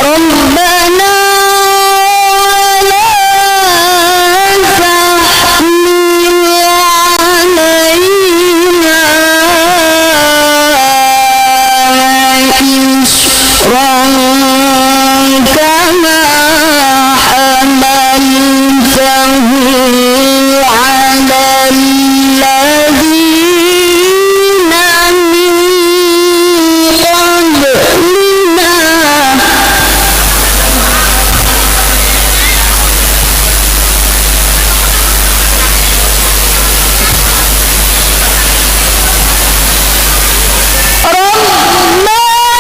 ربنا لا تحمل علينا إصرا كما حملته على الذين من قبلنا ربنا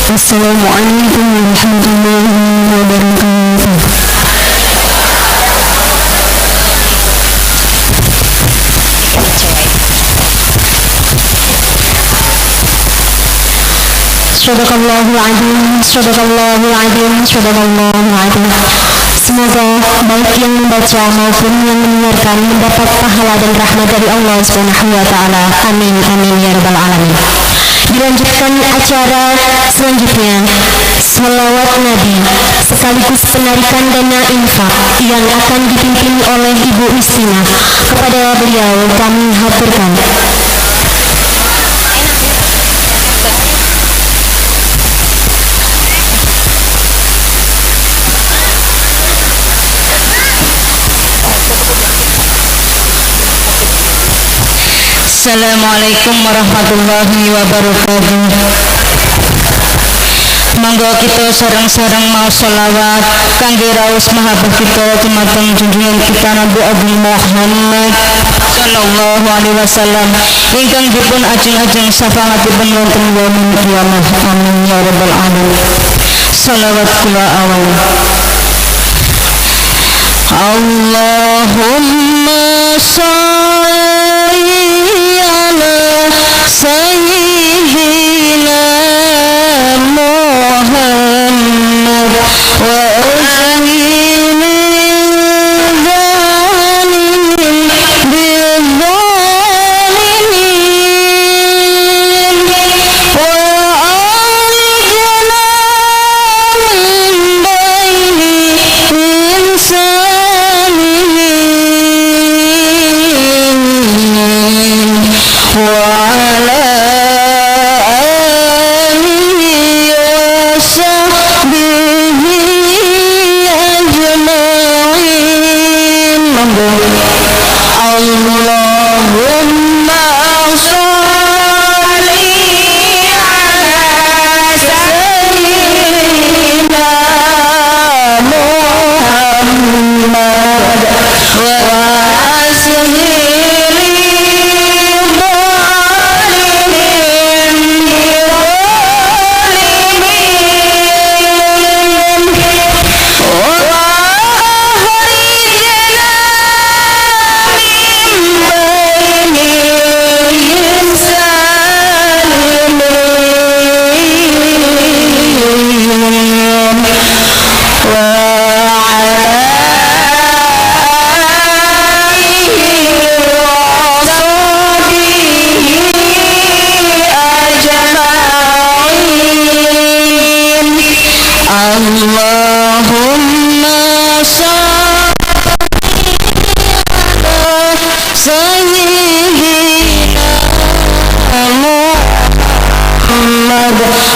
Assalamualaikum warahmatullahi wabarakatuh. Sadaqallahul azim, sadaqallahul azim, sadaqallahul azim. Semoga baik yang membaca maupun yang mendengarkan mendapat pahala dan rahmat dari Allah Subhanahu wa taala. Amin amin ya rabbal alamin. Dilanjutkan acara selanjutnya, salawat Nabi sekaligus penarikan dana infak yang akan dipimpin oleh Ibu Istina. Kepada beliau kami haturkan. Assalamualaikum warahmatullahi wabarakatuh. Mangga kita sareng-sareng mau sholawat kangge raos mahabbah kita dumateng junjungan kita Nabi Agung Muhammad sallallahu alaihi wasallam ingkang dipun ajeng-ajeng syafaatipun wonten yaumul qiyamah. Amin ya rabbal alamin. Shalawat kula awal. Allahumma sholli ala sayyidina Muhammad wa azhil zalimin bizzalimin wa alijna min bayni insanihin wa ala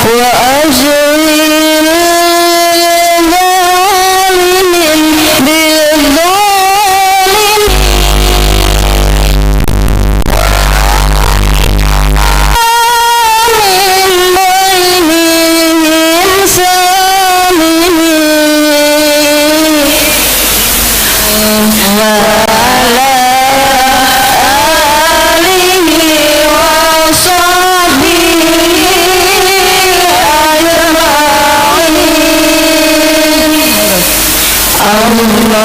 وأجري الظالمين بالظالمين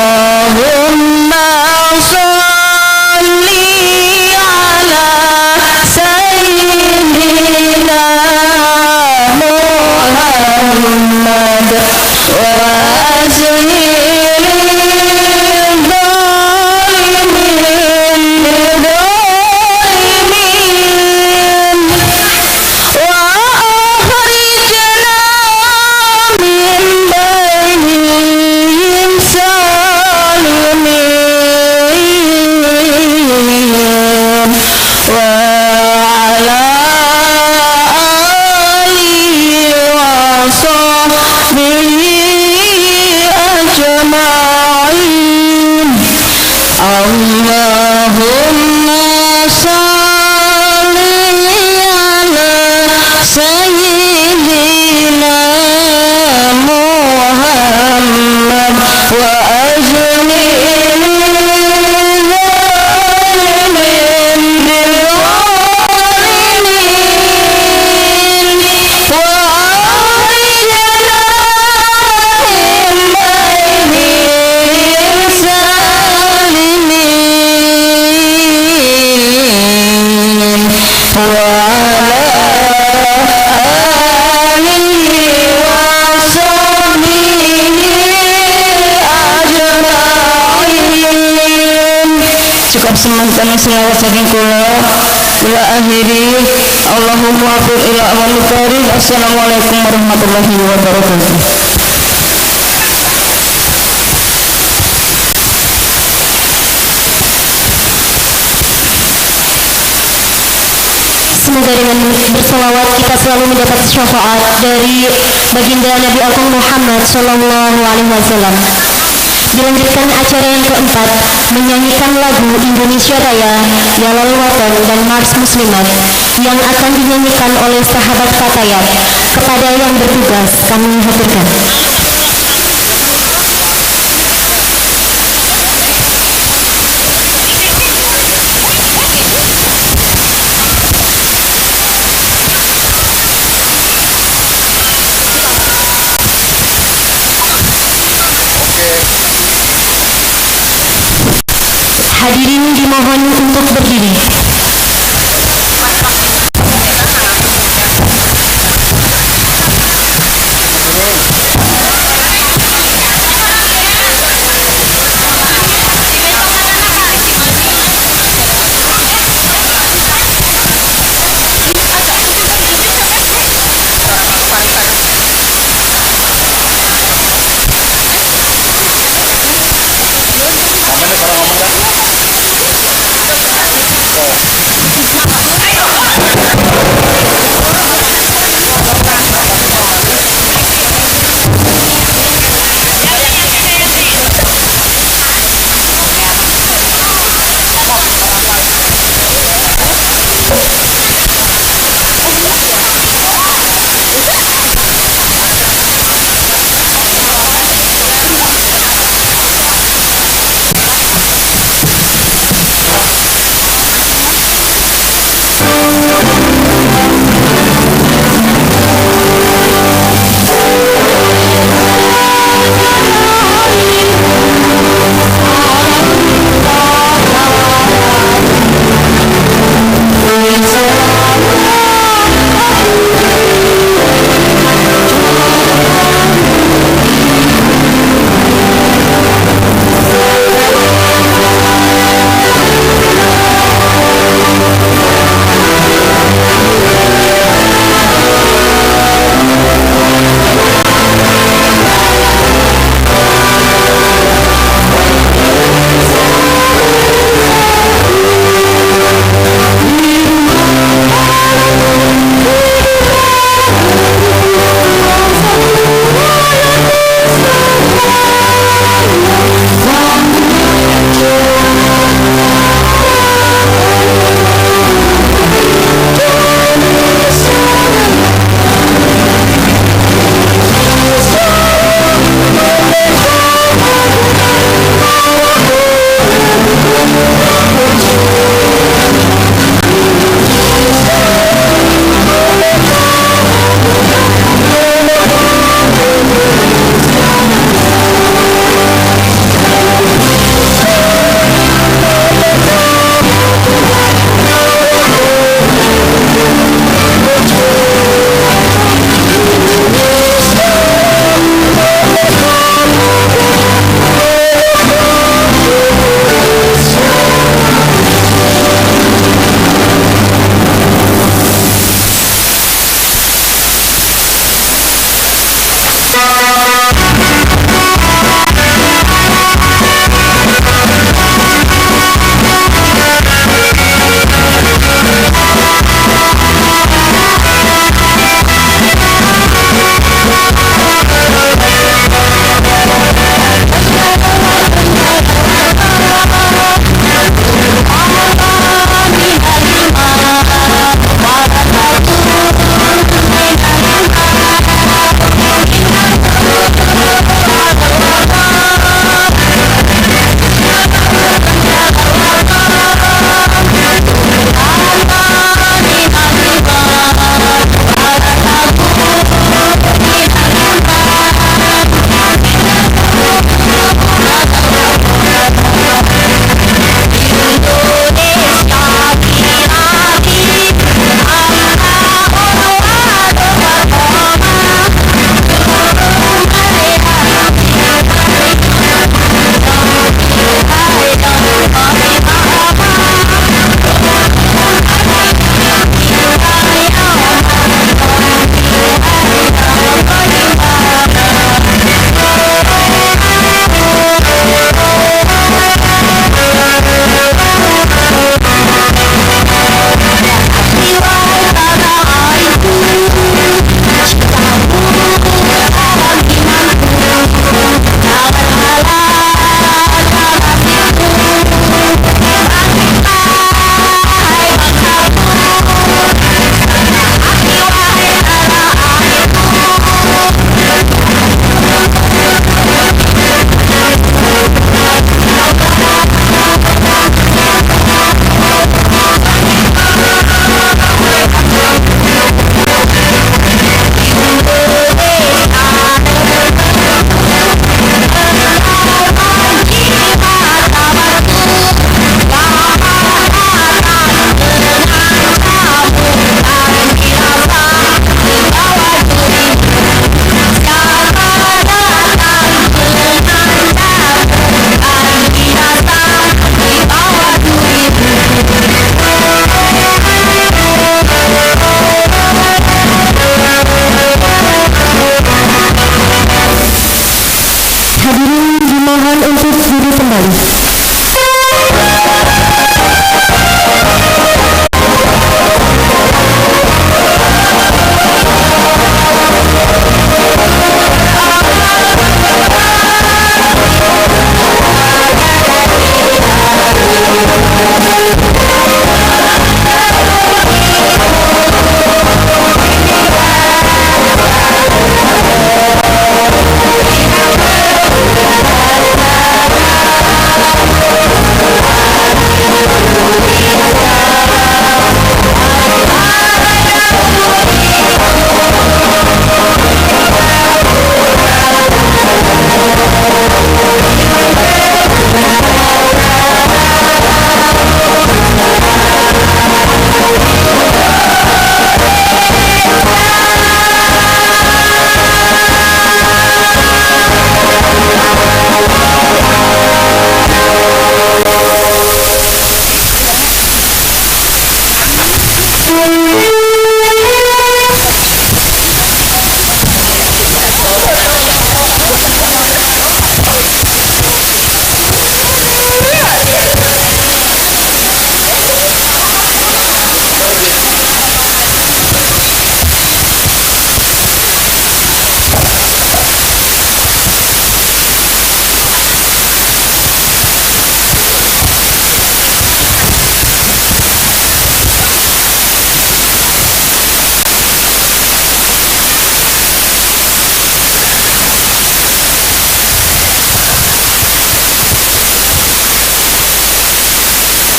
اللهم صل على سيدنا محمد وأزل الظالمين بالظالمين وأخرجنا من بينهم سالمين وعلى آله وصحبه أجمعين اللهم صل على سيدنا محمد وأجل الظالمين بالظالمين وأخرجنا من بينهم سالمين وعلى آله وصحبه أجمعين. Cukup semantan selawat saking kula akhiri. Allahumma afiq ila amal karim. Assalamualaikum warahmatullahi wabarakatuh. Semoga dengan berselawat kita selalu mendapat syafaat dari baginda Nabi Agung Muhammad Sallallahu Alaihi Wasallam. Dilanjutkan acara yang keempat, menyanyikan lagu Indonesia Raya, Yalal Watan dan Mars Muslimat yang akan dinyanyikan oleh sahabat Fatayat. Kepada yang bertugas kami haturkan. Hadirin dimohon untuk berdiri.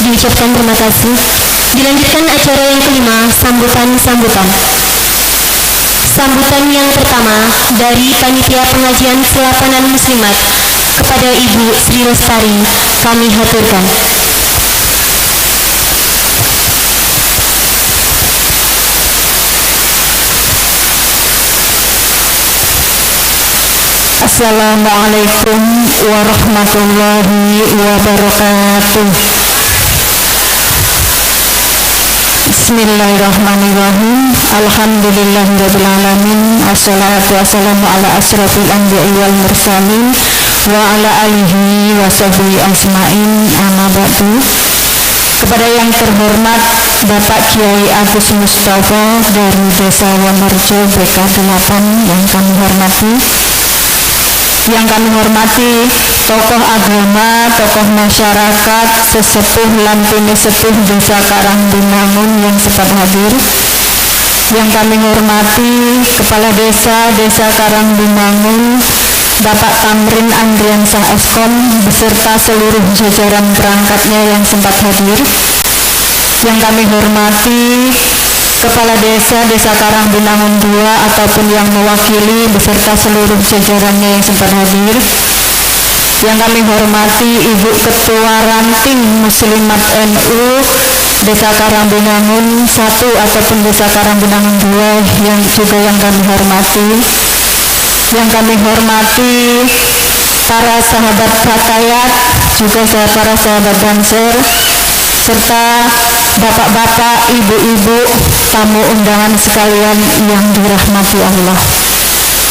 diucapkan terima kasih. Dilanjutkan acara yang kelima, sambutan-sambutan. Sambutan yang pertama dari Panitia Pengajian Selapanan Muslimat kepada Ibu Sri Lestari kami haturkan. Assalamualaikum warahmatullahi wabarakatuh. Bismillahirrahmanirrahim. Alhamdulillahirabbil alamin. Assalatu wassalamu ala asrofil anbiya'i wal mursalin wa ala alihi wa sahbihi ajmain. Amma ba'du. Kepada yang terhormat Bapak Kiai Agus Mustafa dari Desa Wonorejo BK8 yang kami hormati, tokoh agama, tokoh masyarakat, sesepuh lan sepuh Desa Karangbinangun yang sempat hadir. Yang kami hormati Kepala Desa Karangbinangun, Bapak Tamrin Andriansah Eskom beserta seluruh jajaran perangkatnya yang sempat hadir. Yang kami hormati Kepala Desa Karangbinangun II ataupun yang mewakili beserta seluruh jajarannya yang sempat hadir. Yang kami hormati Ibu Ketua Ranting Muslimat NU Desa Karangbinangun I ataupun Desa Karangbinangun II yang kami hormati. Yang kami hormati para sahabat Pratayat, juga para sahabat Banser, serta bapak-bapak, ibu-ibu, tamu undangan sekalian yang dirahmati Allah.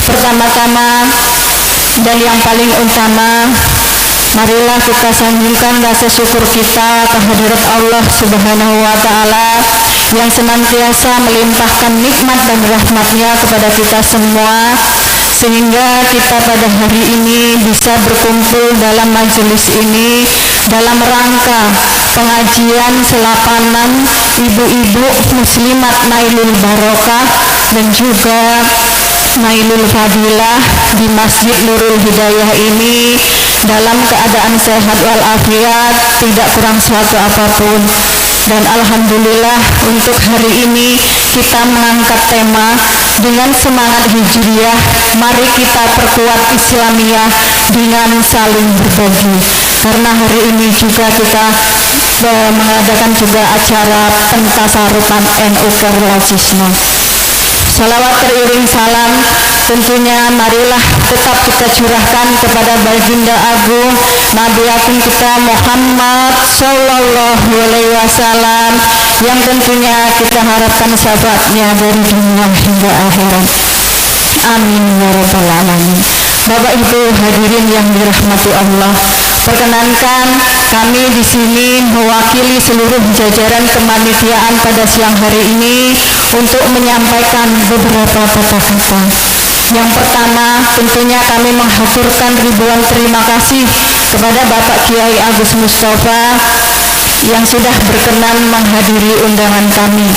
Pertama-tama dan yang paling utama, marilah kita sanjungkan rasa syukur kita kehadirat Allah Subhanahu wa Ta'ala yang senantiasa melimpahkan nikmat dan rahmatnya kepada kita semua, sehingga kita pada hari ini bisa berkumpul dalam majelis ini dalam rangka pengajian selapanan ibu-ibu muslimat Nailul Barokah dan juga Nailul Fadilah di Masjid Nurul Hidayah ini dalam keadaan sehat walafiat, tidak kurang suatu apapun. Dan alhamdulillah untuk hari ini kita mengangkat tema dengan semangat hijriah, mari kita perkuat Islamiyah dengan saling berbagi. Karena hari ini juga kita mengadakan juga acara pentasarupan NU Kerlajisno. Salawat teriring salam tentunya marilah tetap kita curahkan kepada baginda agung Nabi agung kita Muhammad Sallallahu Alaihi Wasallam yang tentunya kita harapkan syafaatnya dari dunia hingga akhirat. Amin ya rabbal alamin. Bapak Ibu hadirin yang dirahmati Allah, perkenankan kami di sini mewakili seluruh jajaran kepanitiaan pada siang hari ini untuk menyampaikan beberapa kata-kata. Yang pertama, tentunya kami menghaturkan ribuan terima kasih kepada Bapak Kiai Agus Mustafa yang sudah berkenan menghadiri undangan kami.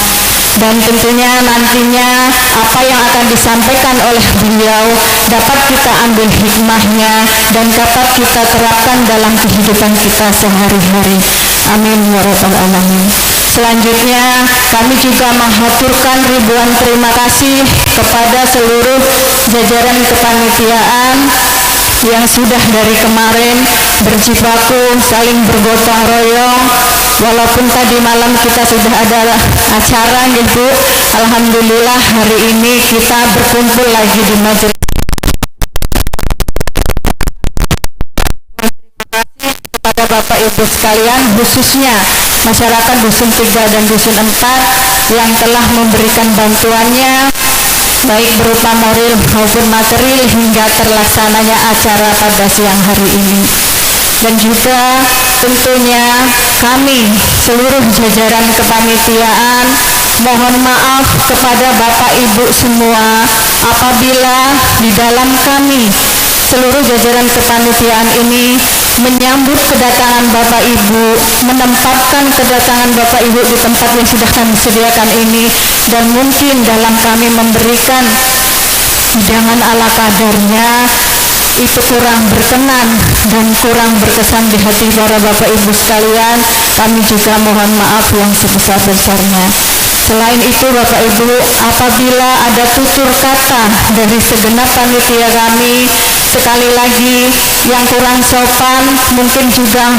Dan tentunya nantinya apa yang akan disampaikan oleh beliau dapat kita ambil hikmahnya dan dapat kita terapkan dalam kehidupan kita sehari-hari. Amin ya rabbal alamin. Selanjutnya kami juga menghaturkan ribuan terima kasih kepada seluruh jajaran kepanitiaan yang sudah dari kemarin berjibaku saling bergotong royong. Walaupun tadi malam kita sudah ada acara gitu, alhamdulillah hari ini kita berkumpul lagi di majelis. Terima kasih kepada Bapak Ibu sekalian, khususnya masyarakat Dusun 3 dan Dusun 4 yang telah memberikan bantuannya baik berupa moral maupun material hingga terlaksananya acara pada siang hari ini. Dan juga tentunya kami seluruh jajaran kepanitiaan mohon maaf kepada Bapak Ibu semua apabila di dalam kami seluruh jajaran kepanitiaan ini menyambut kedatangan Bapak Ibu, menempatkan kedatangan Bapak Ibu di tempat yang sudah kami sediakan ini, dan mungkin dalam kami memberikan hidangan ala kadarnya itu kurang berkenan dan kurang berkesan di hati para Bapak Ibu sekalian, kami juga mohon maaf yang sebesar-besarnya. Selain itu Bapak Ibu, apabila ada tutur kata dari segenap panitia kami sekali lagi yang kurang sopan, mungkin juga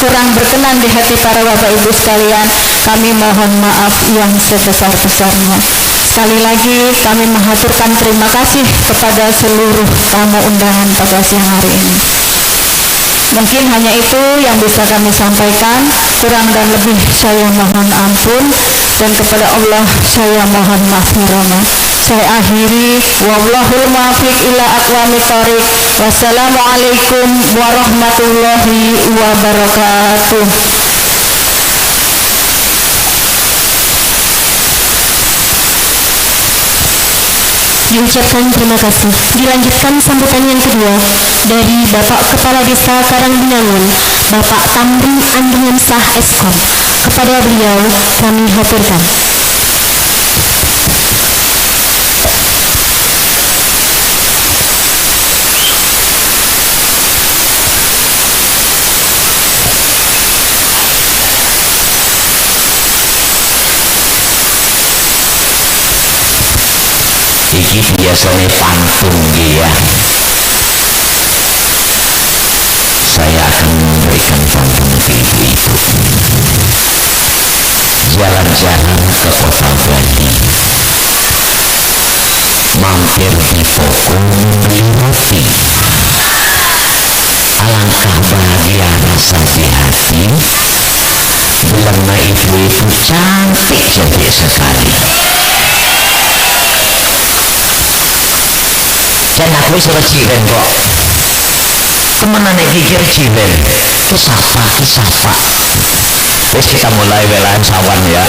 kurang berkenan di hati para Bapak Ibu sekalian, kami mohon maaf yang sebesar-besarnya. Sekali lagi kami mengaturkan terima kasih kepada seluruh tamu undangan pada siang hari ini. Mungkin hanya itu yang bisa kami sampaikan, kurang dan lebih saya mohon ampun, dan kepada Allah saya mohon maghfirah. Saya akhiri, wallahul muwaffiq ila aqwamit thoriq. Wassalamualaikum warahmatullahi wabarakatuh. Diucapkan terima kasih. Dilanjutkan sambutan yang kedua dari Bapak Kepala Desa Karangbinangun, Bapak Tamrin Andungan Sah Eskom. Kepada beliau kami haturkan. Iki biasanya pantun ya. Saya akan memberikan pantun ke ibu-ibu. Jalan-jalan ke kota Bali, mampir di toko membeli roti. Alangkah bahagia rasa di hati bila ibu-ibu cantik cantik sekali. Dan aku sudah cilen kok. Kemana nek gigir cilen? Kisapa. Terus kita mulai welaan sawan ya.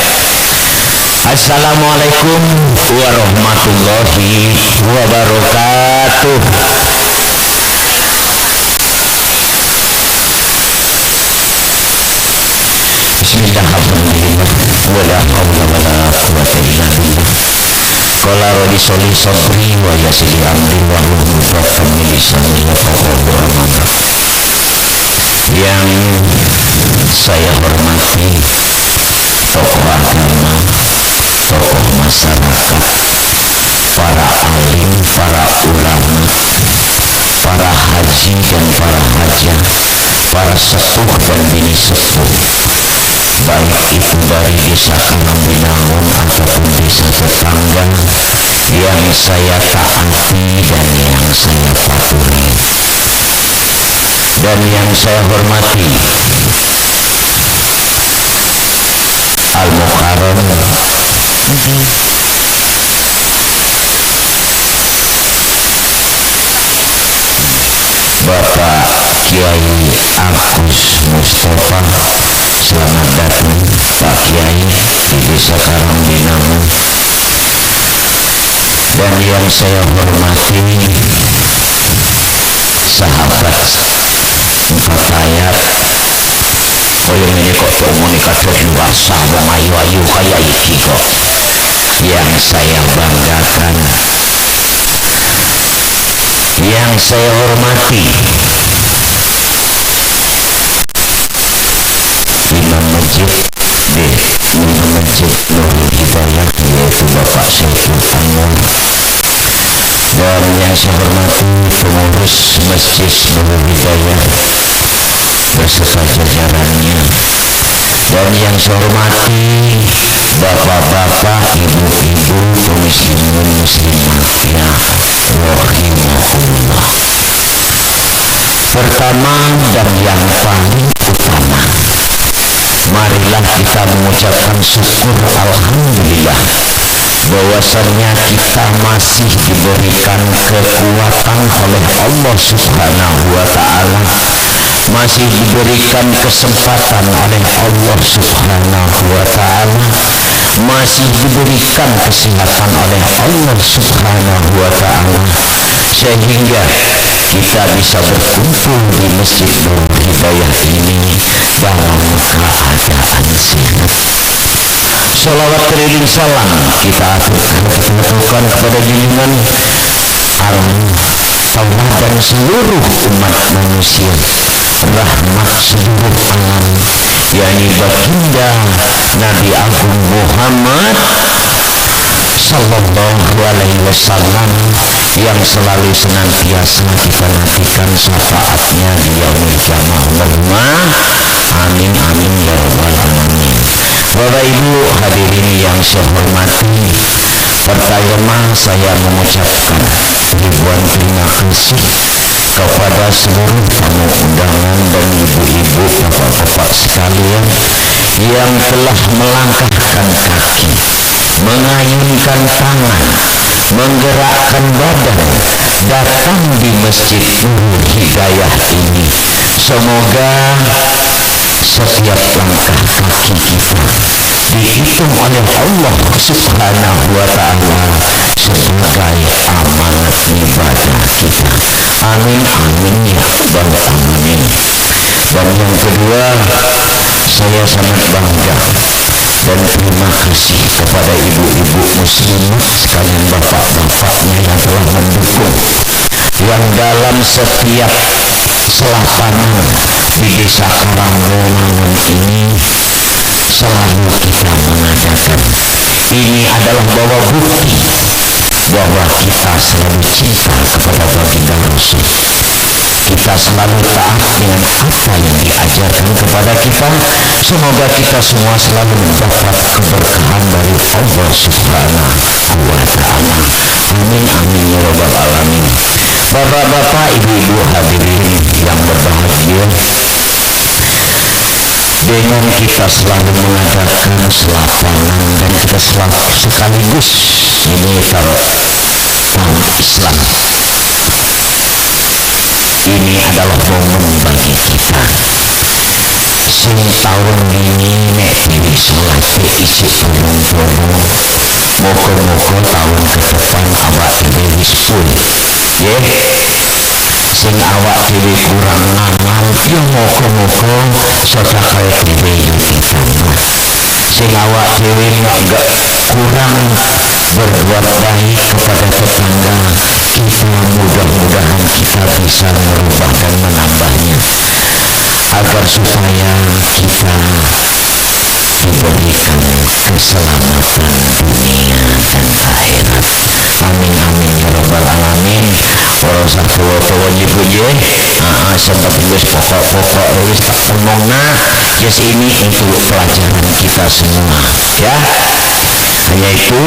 Assalamualaikum warahmatullahi wabarakatuh. Bismillahirrahmanirrahim. Wala haula wala quwwata illa billah. Qala rabbi sholli sabri wa yassir amri wa hlul 'uqdatam min lisani yafqahu qawli. Yang saya hormati tokoh agama, tokoh masyarakat, para alim, para ulama, para haji dan para hajah, para sepuh dan bini sepuh, baik itu dari desa Karangbinangun ataupun desa tetangga yang saya taati dan yang saya patuhi, dan yang saya hormati Al-Mukarram Bapak Kiai Agus Mustafa. Selamat datang Pak Kiai di desa Karangbinangun. Dan yang saya hormati sahabat empat ayat. Oh ini kok komunikasi luar sah wong ayu-ayu kayak iki kok. Yang saya banggakan, yang saya hormati Imam Masjid Nurul Hidayah, yaitu Bapak Saiful Anwar, dan yang saya hormati pengurus Masjid Nurul Hidayah beserta jajarannya, dan yang saya hormati bapak-bapak, ibu-ibu, kaum muslimin muslimat ya rahimahullah. Pertama dan yang paling utama, marilah kita mengucapkan syukur alhamdulillah bahwasannya kita masih diberikan kekuatan oleh Allah Subhanahu wa ta'ala, masih diberikan kesempatan oleh Allah Subhanahu wa ta'ala, masih diberikan kesehatan oleh Allah Subhanahu wa ta'ala, sehingga kita bisa berkumpul di Masjid Nurul Hidayah ini dalam keadaan sehat. Salawat keliling salam kita aturkan kepada junjungan alam tauladan seluruh umat manusia, rahmat seluruh alam, yakni baginda Nabi Agung Muhammad Sallallahu Alaihi Wasallam, yang selalu senantiasa kita nantikan syafaatnya di yaumil kiamah. Allahumma amin amin ya rabbal alamin. Bapak Ibu hadirin yang saya hormati, pertama saya mengucapkan ribuan terima kasih kepada seluruh tamu undangan dan ibu-ibu, bapak-bapak sekalian yang telah melangkahkan kaki, mengayunkan tangan, menggerakkan badan, datang di Masjid Nurul Hidayah ini. Semoga setiap langkah kaki kita dihitung oleh Allah Subhanahu wa ta'ala sebagai amanat ibadah kita. Amin amin ya rabbal alamin. Dan yang kedua, saya sangat bangga dan terima kasih kepada ibu-ibu muslimah sekalian, bapak-bapaknya yang telah mendukung, yang dalam setiap selapanan di desa Karangmonangan ini selalu kita mengadakan. Ini adalah bahwa bukti bahwa kita selalu cinta kepada baginda Rasul. Kita selalu taat dengan apa yang diajarkan kepada kita. Semoga kita semua selalu mendapat keberkahan dari Allah Subhanahu wa ta'ala. Amin amin ya rabbal alamin. Bapak-bapak, ibu-ibu hadirin yang berbahagia, dengan kita selalu mengadakan selapanan dan kita selalu sekaligus ini tahun Islam, ini adalah momen bagi kita sing tahun ini nek dewi sholat isi tolong-tolong, moga-moga tahun ke depan awak dewi sepuluh ya, sing awak dewi kurang ngamal ya moga-moga sedekah dewi yang ditambah, sing awak dewi enggak kurang berbuat baik kepada tetangga kita, mudah-mudahan kita bisa merubah dan menambahnya agar supaya kita diberikan keselamatan dunia dan akhirat. Amin amin ya rabbal alamin. Orang satu wajib je sebab wis pokok-pokok wis tak temongna just ini untuk pelajaran kita semua ya. Hanya itu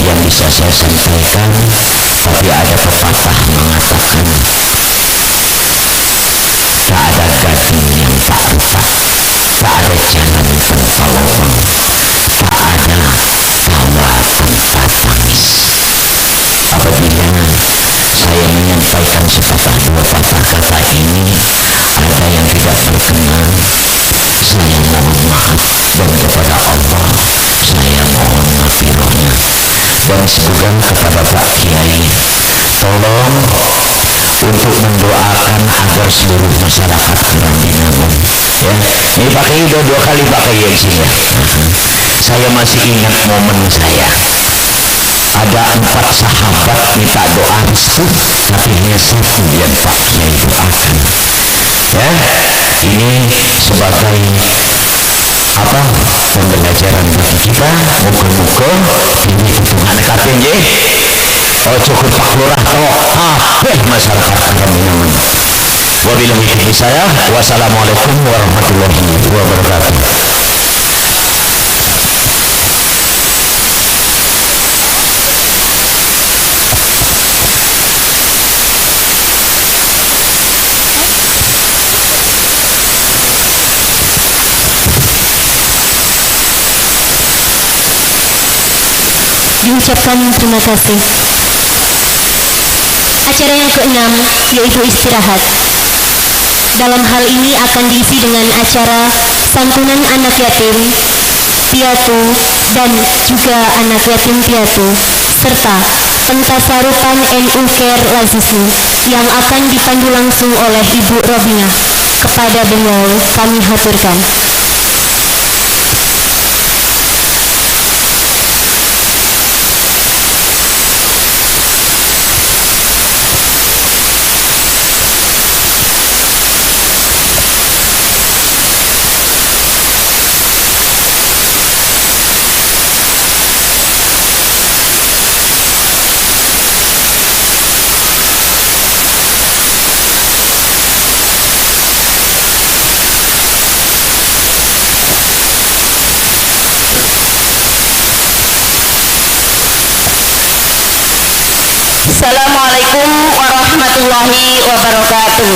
yang bisa saya sampaikan. Tapi ada pepatah mengatakan tak ada gading yang tak retak, tak ada jalan tanpa lubang, tak ada tawa tanpa tangis. Apabila saya menyampaikan sepatah dua patah kata ini ada yang tidak berkenan, saya mohon maaf, dan kepada Allah saya mohon maghfirahnya. Dan semoga kepada Pak Kiai tolong untuk mendoakan agar seluruh masyarakat Karangmonangan ya. Ini Pak Kiai udah 2 kali Pak Kiai di sini ya. Saya masih ingat momen saya ada 4 sahabat minta doa restu, tapi hanya 1 yang Pak Kiai doakan ya. Ini sebagai apa pembelajaran bagi kita. Moga-moga ini hitungan kabeh nggih cukup Pak Lurah tok kabeh masyarakat Karangmonangan. Wabillahi taufiq saya. Wassalamualaikum warahmatullahi wabarakatuh. Diucapkan terima kasih. Acara yang ke-6 yaitu istirahat. Dalam hal ini akan diisi dengan acara santunan anak yatim piatu dan juga anak yatim piatu serta pentasarupan NU Care Lazisnu yang akan dipandu langsung oleh Ibu Robina. Kepada beliau kami haturkan. Assalamualaikum warahmatullahi wabarakatuh.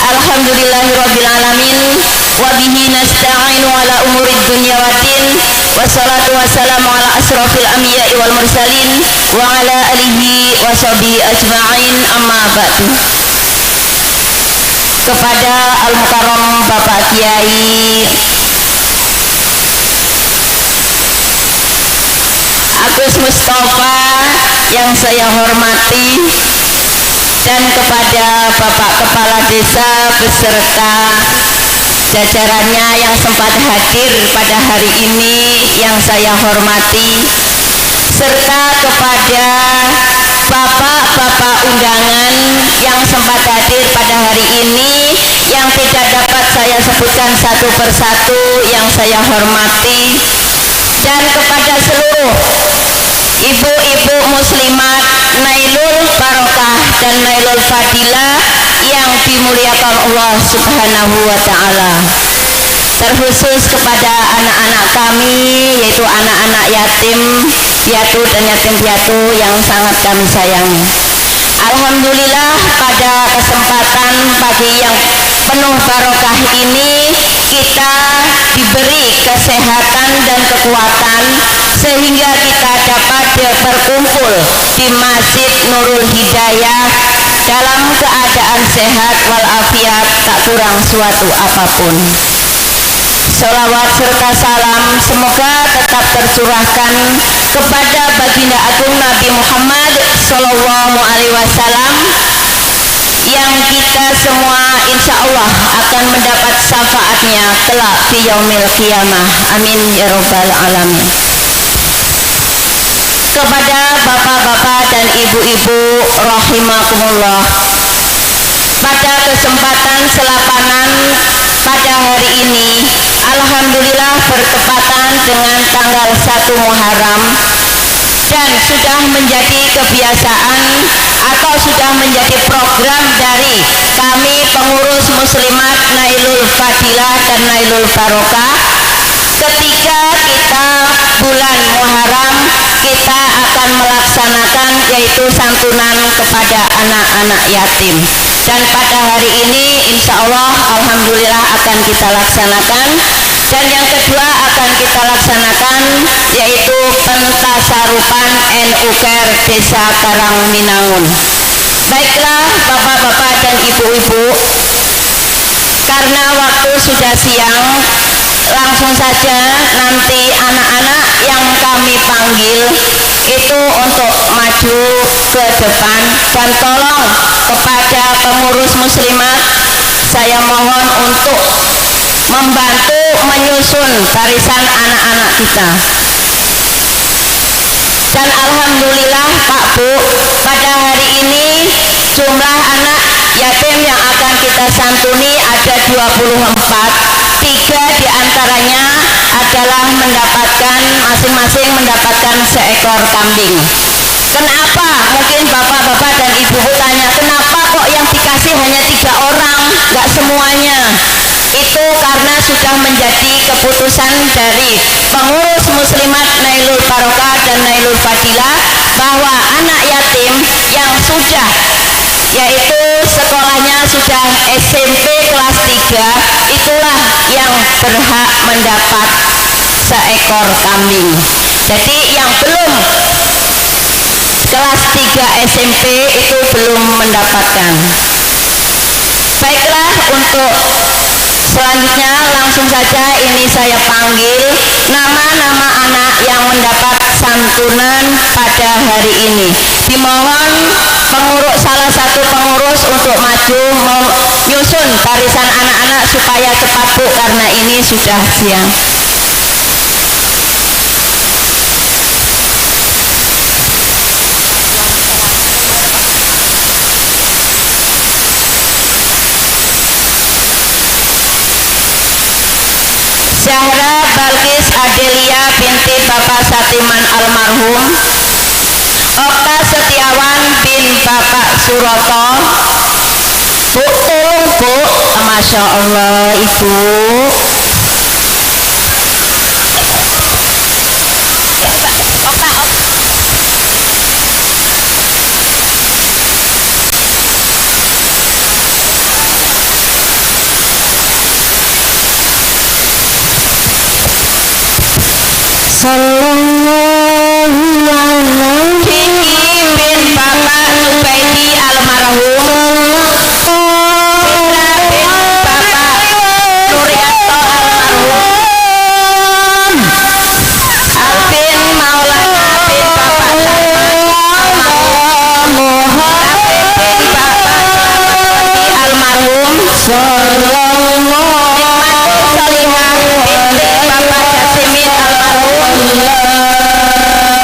Alhamdulillahirabbil alamin wa bihi nasta'inu ala umurid dunya waddin wassalatu wassalamu ala asrofil anbiya'i wal mursalin wa ala alihi wa sahbihi ajma'in amma ba'du. Kepada Al-Mukarram Bapak Kiai Agus Mustafa yang saya hormati, dan kepada Bapak Kepala Desa beserta jajarannya yang sempat hadir pada hari ini yang saya hormati, serta kepada bapak-bapak undangan yang sempat hadir pada hari ini yang tidak dapat saya sebutkan satu persatu yang saya hormati, dan kepada seluruh ibu-ibu muslimat Nailul Barokah dan Nailul Fadilah yang dimuliakan Allah Subhanahu wa ta'ala, terkhusus kepada anak-anak kami, yaitu anak-anak yatim piatu dan yatim piatu yang sangat kami sayangi. Alhamdulillah, pada kesempatan pagi yang penuh barokah ini kita diberi kesehatan dan kekuatan sehingga kita dapat berkumpul di Masjid Nurul Hidayah dalam keadaan sehat walafiat, tak kurang suatu apapun. Sholawat serta salam semoga tetap tercurahkan kepada baginda agung Nabi Muhammad Sallallahu Alaihi Wasallam yang kita semua insya Allah akan mendapat syafaatnya kelak di yaumil qiyamah. Amin ya rabbal alamin. Kepada bapak-bapak dan ibu-ibu rahimakumullah, pada kesempatan selapanan pada hari ini alhamdulillah bertepatan dengan tanggal 1 Muharram, dan sudah menjadi kebiasaan atau sudah menjadi program dari kami pengurus muslimat Nailul Fadilah dan Nailul Barokah. Ketika kita bulan Muharram, kita akan melaksanakan yaitu santunan kepada anak-anak yatim, dan pada hari ini insya Allah alhamdulillah akan kita laksanakan. Dan yang kedua akan kita laksanakan yaitu pentasarupan NU-KER Desa Karangminangun. Baiklah bapak-bapak dan ibu-ibu, karena waktu sudah siang, langsung saja nanti anak-anak yang kami panggil itu untuk maju ke depan, dan tolong kepada pengurus muslimat saya mohon untuk membantu menyusun barisan anak-anak kita. Dan alhamdulillah Pak Bu, pada hari ini jumlah anak yatim yang akan kita santuni ada 24. 3 diantaranya adalah mendapatkan masing-masing mendapatkan seekor kambing. Kenapa? Mungkin bapak-bapak dan ibu-ibu tanya, kenapa kok yang dikasih hanya 3 orang, nggak semuanya? Itu karena sudah menjadi keputusan dari pengurus muslimat Nailul Barokah dan Nailul Fadilah bahwa anak yatim yang sudah yaitu sekolahnya sudah SMP kelas 3 itulah yang berhak mendapat seekor kambing. Jadi yang belum kelas 3 SMP itu belum mendapatkan. Baiklah, untuk selanjutnya langsung saja ini saya panggil nama-nama anak yang mendapat santunan pada hari ini. Dimohon salah satu pengurus untuk maju menyusun barisan anak-anak supaya cepat Bu, karena ini sudah siang. Zahra Balkis Adelia binti Bapak Satiman almarhum, Okta Setiawan bin Bapak Suroto. Bu, tolong Bu, Masya Allah Ibu. sallallahu alaihi bin Bapak Subaidi almarhum, Sitra bin Bapak Nuryanto almarhum, Alvin Maulana bin Bapak Salman almarhum, Bapak Jasimin almarhum,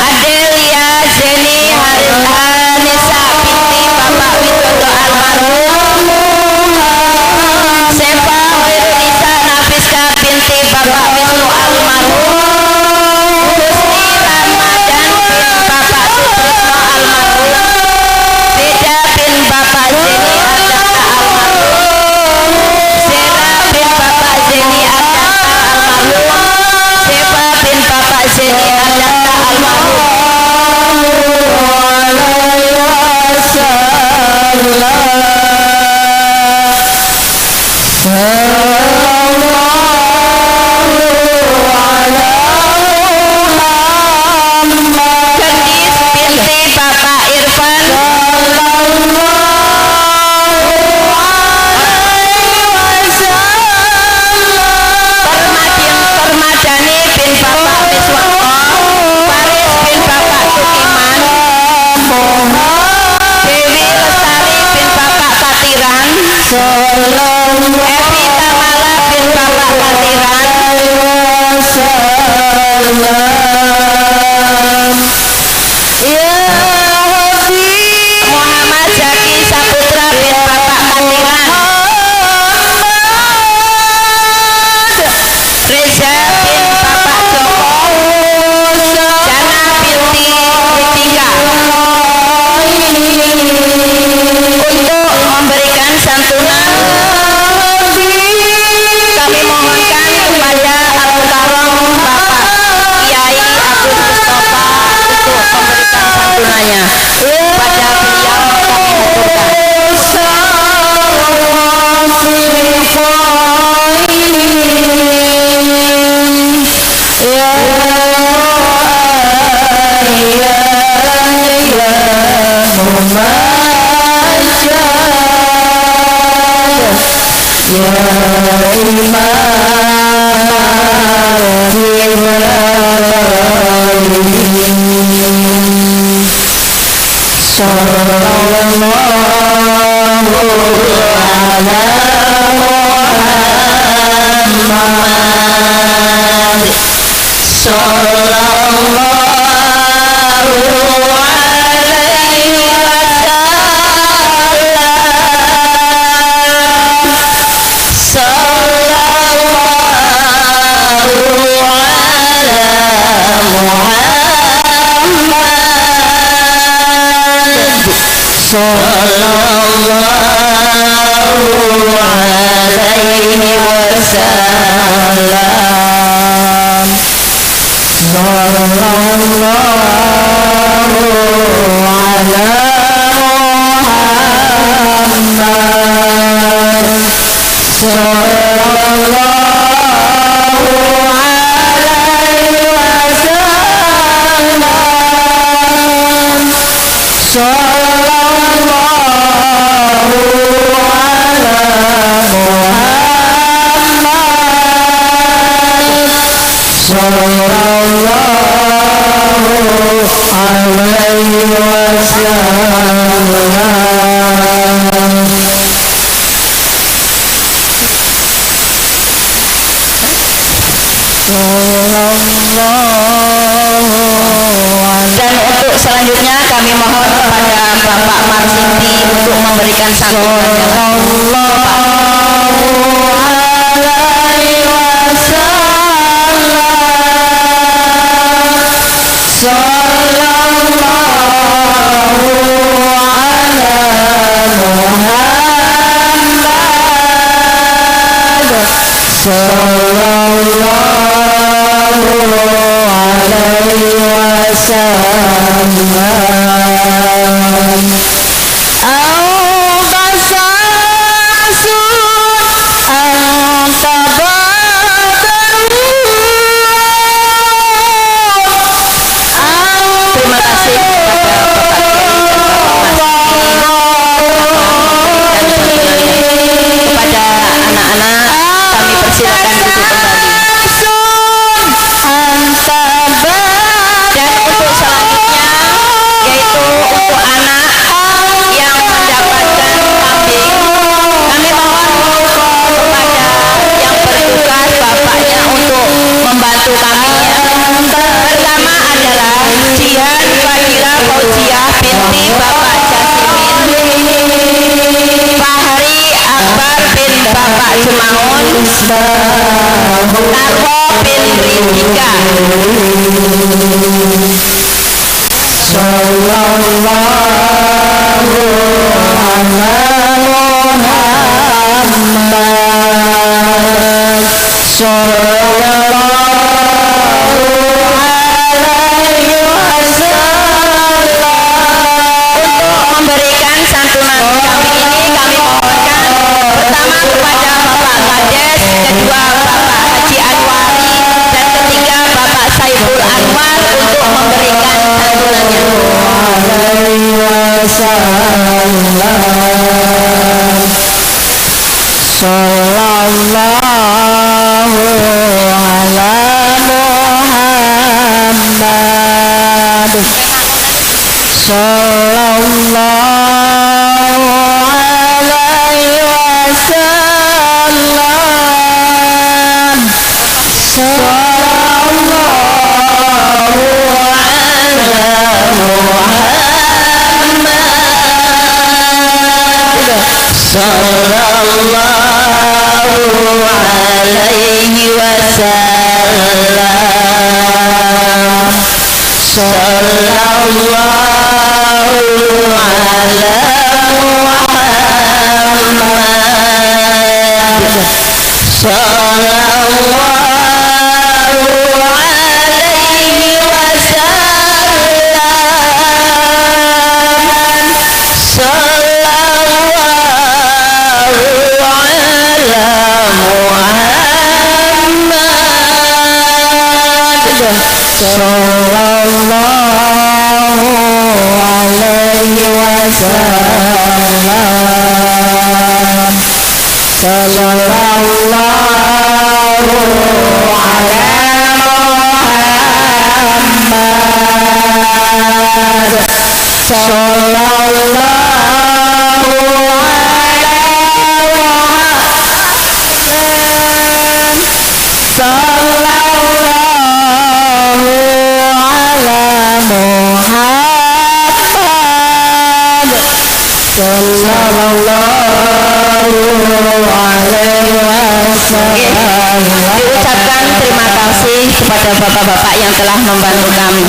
Adelia Zeni Hanisa binti Bapak Widodo almarhum, Sefa Hoirunisa Nafiska binti Bapak Wisnu almarhum, Husni Ramadan bin Bapak Sutrisno almarhum, Beda bin Bapak Zeni Adanta almarhum, Zera bin Bapak Zeni Adanta almarhum, Sefa bin Bapak Zeni Adanta Gendis binti Bapak Irfan, Permadani bin Bapak Miswanto, Faris bin Bapak Tukiman, Dewi Lestari bin Bapak Katiran, Evi Tamala bin Bapak Katiran, Muhammad Zaki Saputra bin Bapak Katiran, Reza bin Bapak Joko, Jana binti Witika. Untuk memberikan santunan, kami mohonkan kepada Al-Mukarram Bapak Kiai Agus Mustafa untuk memberikan santunannya. Pada beliau kami Dan untuk selanjutnya kami mohon kepada Bapak Marsindi untuk memberikan santunan. Ya. Memberikan santunan kami ini kami mohonkan pertama kepada Bapak Kades, kedua Bapak Haji Anwari, dan ketiga Bapak Saiful Anwar untuk memberikan santunannya. Diucapkan terima kasih kepada bapak-bapak yang telah membantu kami.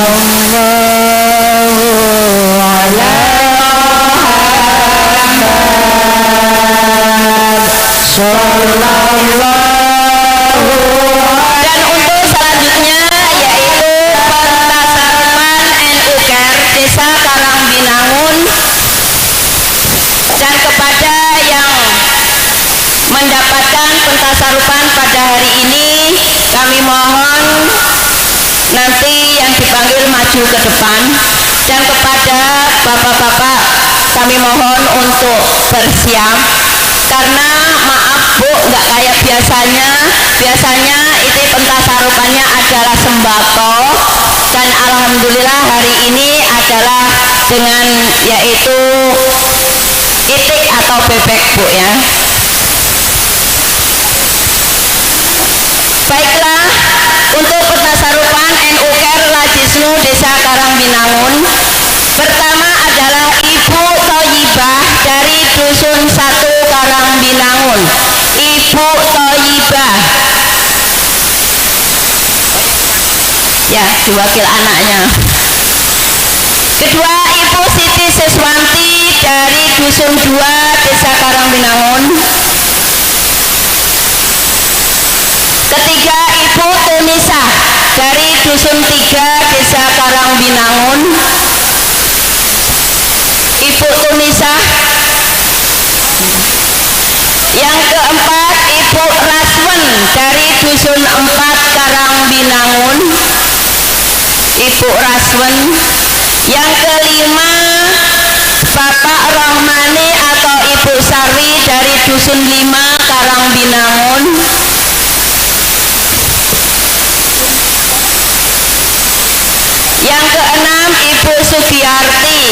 Dan untuk selanjutnya yaitu Pentasarupan NU Care Desa Karangbinangun, dan kepada yang mendapatkan pentasarupan pada hari ini kami mohon nanti yang dipanggil maju ke depan, dan kepada bapak-bapak kami mohon untuk bersiap karena maaf Bu, nggak kayak biasanya itu pentasarupannya adalah sembako, dan alhamdulillah hari ini adalah dengan yaitu itik atau bebek Bu ya. Baiklah, untuk pentasarupan NU Care Lajisnu Desa Karangbinangun, pertama adalah Ibu Thoyibah dari Dusun 1 Karangbinangun. Ibu Thoyibah, ya diwakil anaknya. Kedua, Ibu Siti Siswanti dari Dusun 2 Desa Karangbinangun. Ketiga, Ibu Tunisa dari Dusun 3 Desa Karangbinangun. Ibu Tunisa. Yang keempat, Ibu Raswen dari Dusun 4 Karangbinangun. Ibu Raswen. Yang kelima, Bapak Rohmani atau Ibu Sarwi dari Dusun 5 Karangbinangun. Yang keenam, Ibu Sugiyarti,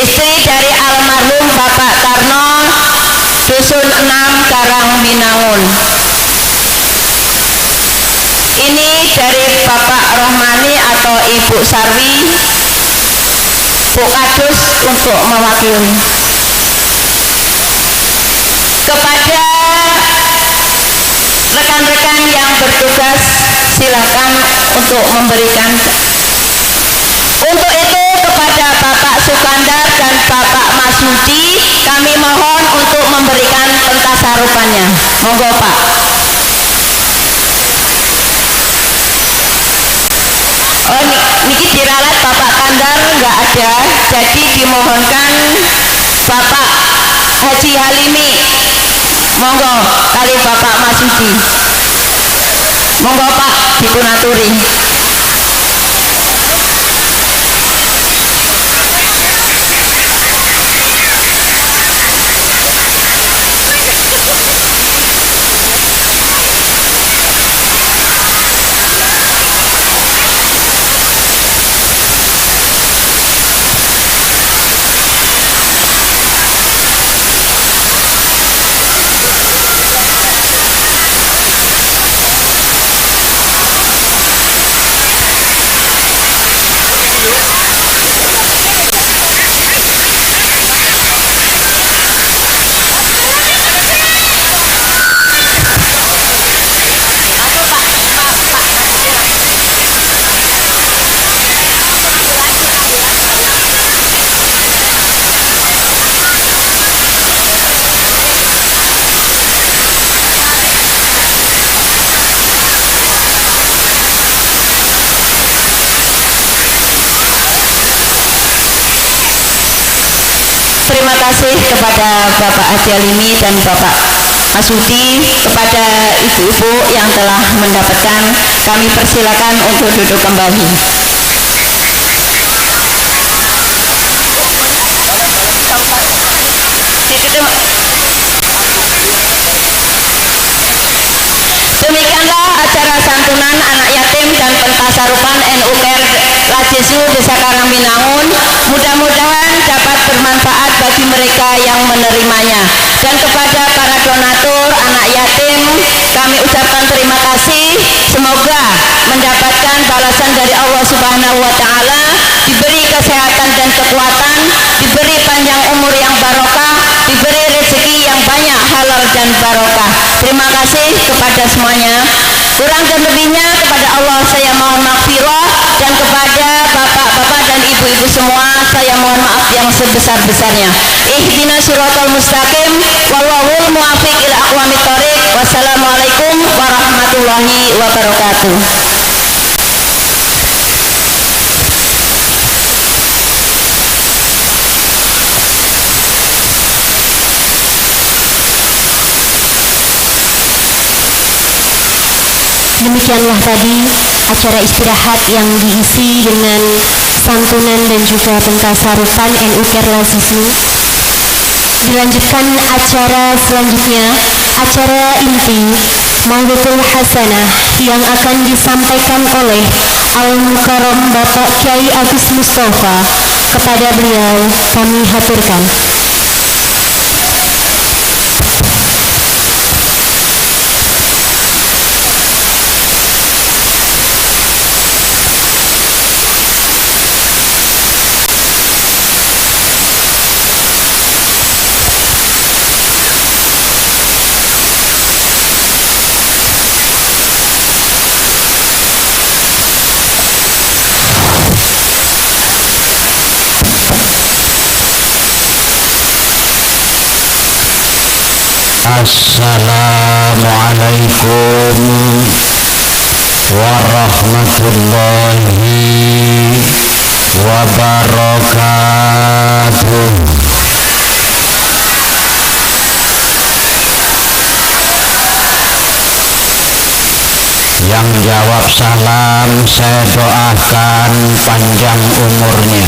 istri dari almarhum Bapak Tarno, Dusun 6 Karangbinangun. Ini dari Bapak Rohmani atau Ibu Sarwi, Bu Kadus untuk mewakili. Kepada rekan-rekan yang bertugas silakan untuk memberikan. Untuk itu kepada Bapak Sukandar dan Bapak Masudi kami mohon untuk memberikan pentasarufannya. Monggo Pak. Oh niki diralat Bapak Kandar nggak ada, jadi dimohonkan Bapak Haji Halimi. Monggo kali Bapak Masudi. Monggo Pak dipunaturi. Terima kasih kepada Bapak Haji Halimi dan Bapak Masudi, kepada ibu-ibu yang telah mendapatkan, kami persilakan untuk duduk kembali. Demikianlah acara santunan anak yatim dan pentasarupan NU Care Lajesu Desa Karangpinangun. Mudah-mudahan dapat bermanfaat bagi mereka yang menerimanya. Dan kepada para donatur anak yatim kami ucapkan terima kasih. Semoga mendapatkan balasan dari Allah Subhanahu wa Ta'ala, diberi kesehatan dan kekuatan, diberi panjang umur yang barokah, diberi rezeki yang banyak halal dan barokah. Terima kasih kepada semuanya. Kurang dan lebihnya kepada Allah saya mohon maghfirah, dan kepada bapak-bapak dan ibu-ibu semua saya mohon maaf yang sebesar-besarnya. Ihdinas siratal mustaqim wallahul muwaffiq ila aqwamit thoriq. Wassalamualaikum warahmatullahi wabarakatuh. Demikianlah tadi acara istirahat yang diisi dengan santunan dan juga pentasarufan NU Care Lajesu. Dilanjutkan acara selanjutnya, acara inti Maulidatul Hasanah yang akan disampaikan oleh Al-Mukarram Bapak Kiai Agus Mustafa. Kepada beliau kami haturkan. Assalamualaikum warahmatullahi wabarakatuh. Yang jawab salam saya doakan panjang umurnya,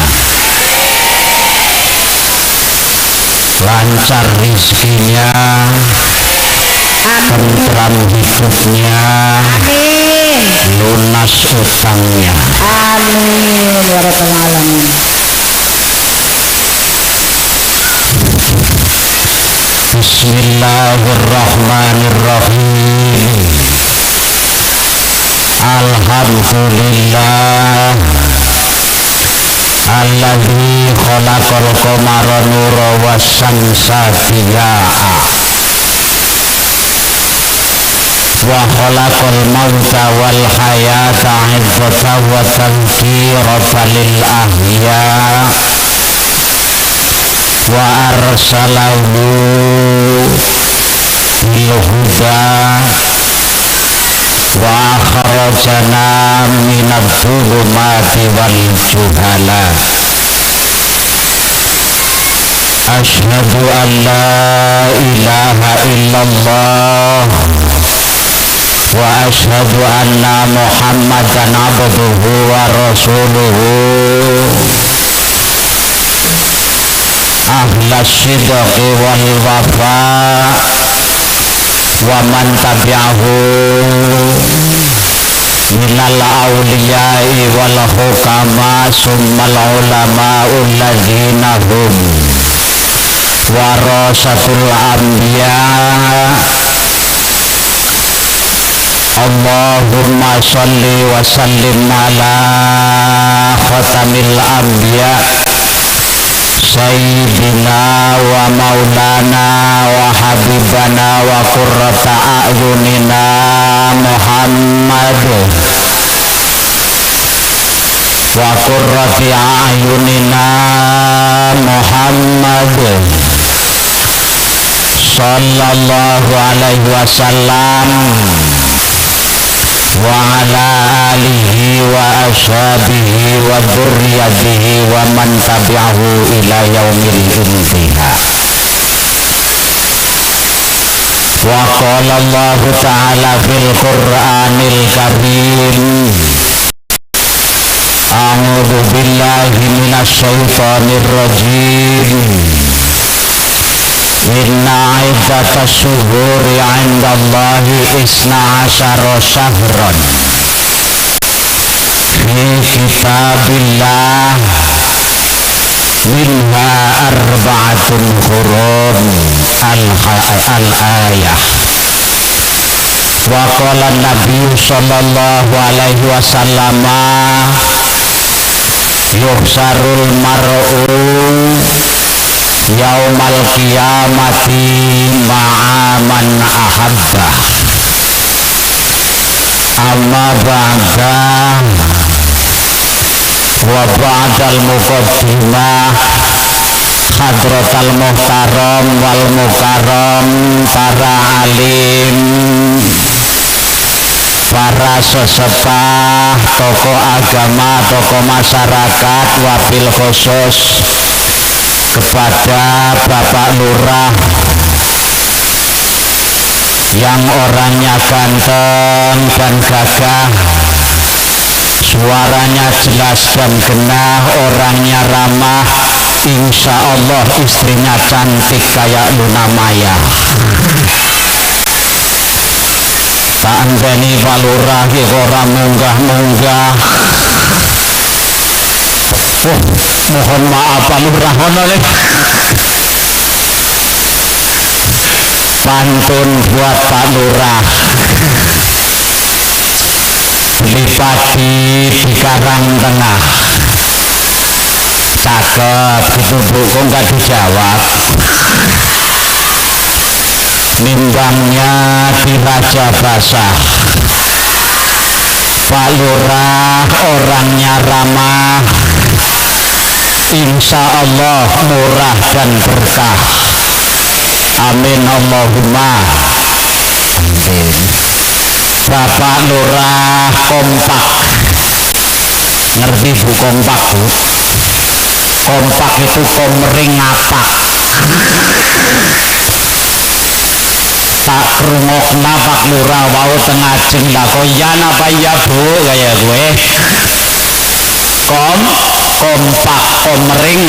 lancar rizkinya, tentram hidupnya, Amin. lunas utangnya. Amin ya rabbal alamin. Bismillahirrahmanirrahim. Alhamdulillah alladzi khalaqal qamara nura wasyamsa diyaa wa khalaqal mauta wal hayata 'izzatan wa tadhkiratan lil ahya wa arsalahu bil huda wa akhrajana minadh dhulumati wal juhala. Asyhadu an la ilaha illallah wa asyhadu anna Muhammadan abduhu wa rasuluhu ahlas sidqi wal wafa wa man tabi'ahu minal awliyai wal hukama summal ulama'ul ladzina hum warasatul anbiya. Allahumma sholli wa sallim ala khatamil anbiya sayyidina wa maulana wa habibana wa qurrata a'yunina Muhammad wa qurrati a'yunina Muhammad sallallahu alaihi wasallam wa ala alihi wa ashabihi wa dzurriyyatihi wa man tabi'ahu ila yaumil intiha. Wa qala Allah ta'ala fil Qur'anil Karim a'udzu billahi minasy syaithanir rajim. Inna iddatas syuhuri 'indallahi isna asyara syahran fi kitabillah minha arba'atun hurum al-ayah. Wa qala Nabi sallallahu alaihi wasallam yuhsarul mar'u yaumal qiyamati ma'aman ahabbah amma ba'da wa ba'dal muqaddimah hadratal muhtaram wal mukarram para alim para sesepah tokoh agama tokoh masyarakat wabil khusus kepada Bapak Lurah yang orangnya ganteng dan gagah, suaranya jelas dan genah, orangnya ramah, insya Allah istrinya cantik kayak Luna Maya. Tak anteni Pak Lurah orang munggah-munggah. Oh, mohon maaf Pak Lurah, pantun buat Pak Lurah. Beli padi di Karang Tengah, cakep gitu Bu, kok nggak dijawab. Nimbangnya di Raja Basah. Pak Lurah orangnya ramah, insya Allah murah dan berkah. Amin Allahumma amin. Bapak Lurah kompak, ngerti Bu kompak Bu? Kompak itu komering ngapak. Tak krungokna Pak Lurah wau tengajeng lah koyan apa ya Bu kaya gue kompak komering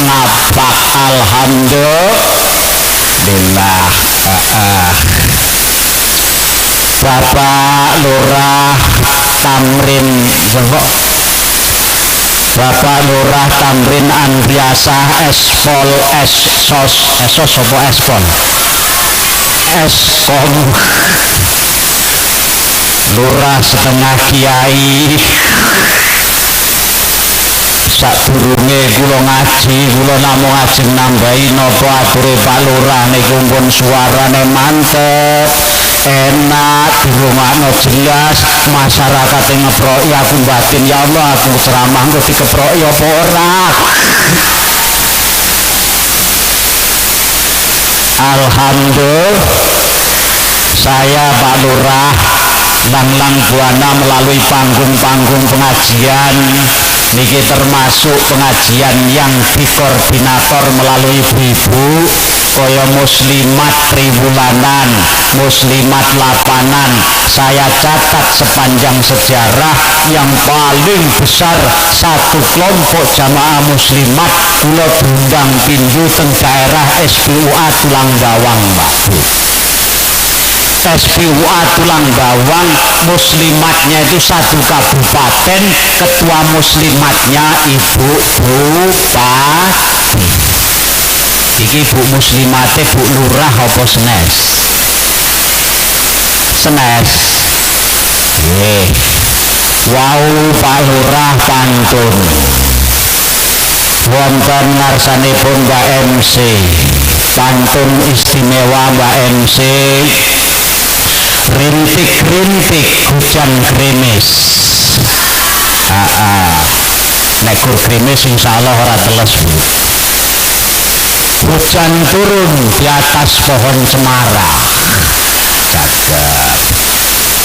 ngapak alhamdulillah. Bapak Lurah Tamrin Bapak Lurah Tamrin Andriasah Espol Esos apa Espol Eskom Lurah setengah kiai. Sadurunge kula ngaji, kula namung ajeng nambahi napa ature Pak Lurah niku pun suarane mantep, enak dirungokno jelas masyarakat yang ngeproki aku batin ya Allah aku ceramah kok dikeproki apa ora. Alhamdulillah saya Pak Lurah Langlang Buana melalui panggung-panggung pengajian niki termasuk pengajian yang dikoordinator melalui ibu-ibu kaya muslimat triwulanan, muslimat lapanan. Saya catat sepanjang sejarah yang paling besar satu kelompok jamaah muslimat kula diundang pindu teng daerah SPUA Tulang Bawang Mbak Bu. SPUA Tulang Bawang muslimatnya itu satu kabupaten, ketua muslimatnya Ibu Bupati. Iki Bu muslimate Bu Lurah apa senes? Senes. Wow Pak Lurah pantun. Wonten ngarsanipun Mbak MC. Pantun istimewa Mbak MC. Rintik-rintik hujan gerimis. Nek kur gerimis insyaallah ora teles Bu. Hujan turun di atas pohon cemara. Cakep.